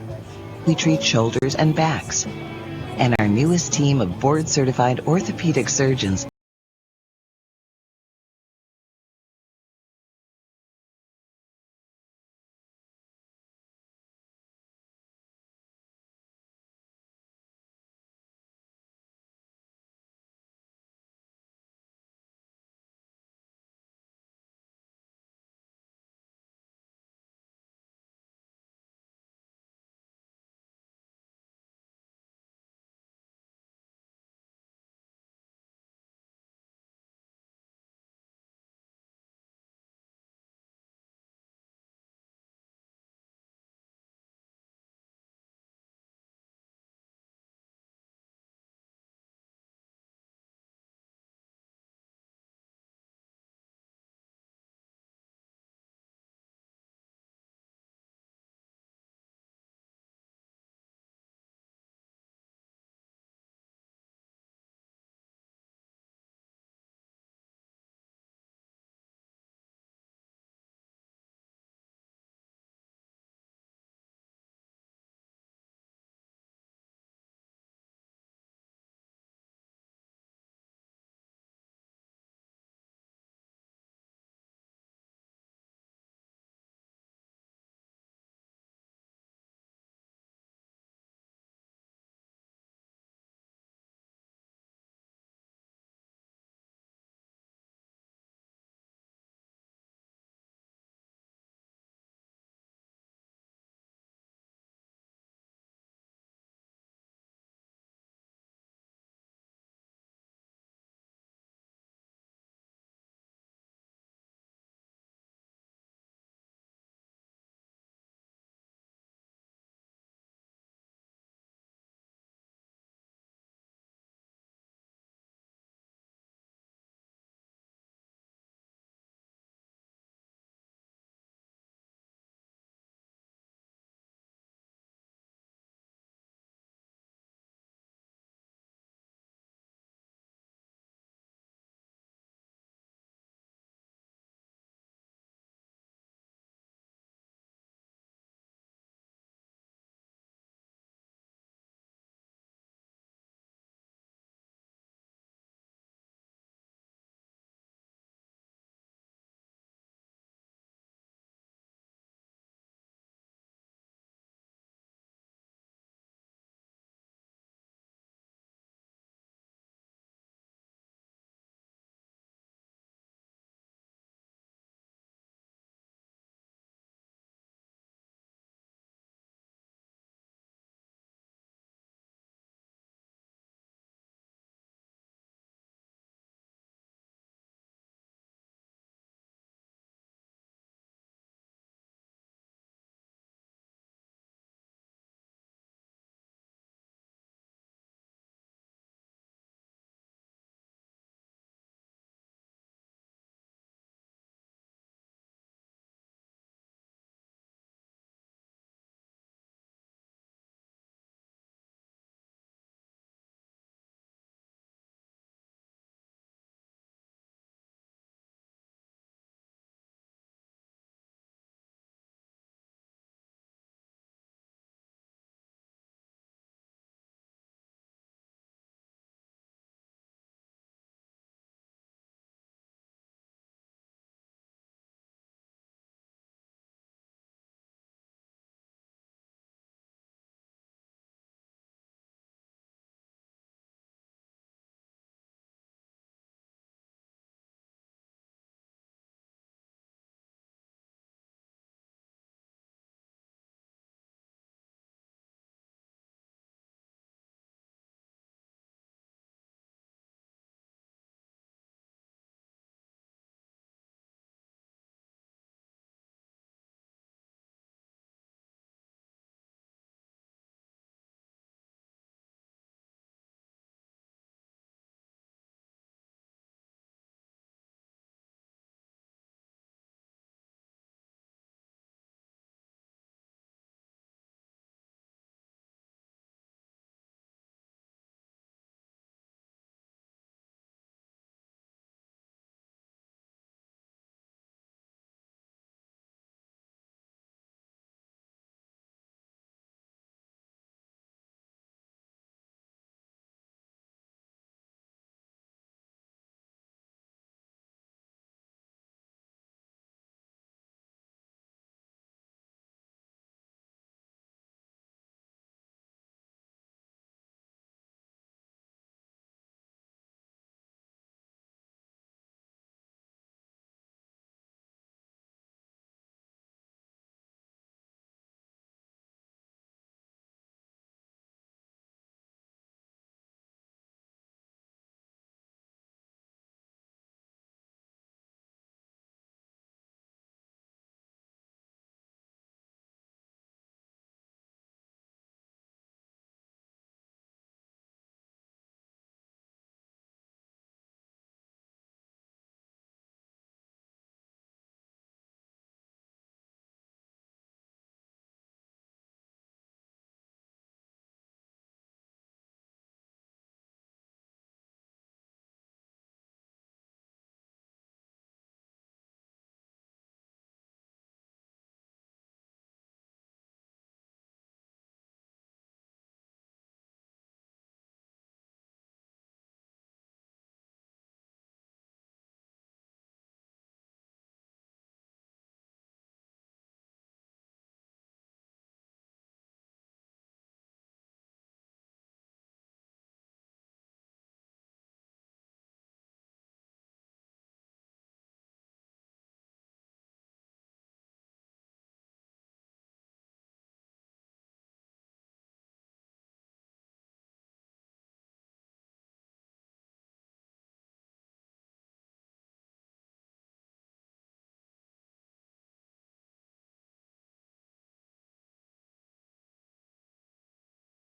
We treat shoulders and backs. And our newest team of board-certified orthopedic surgeons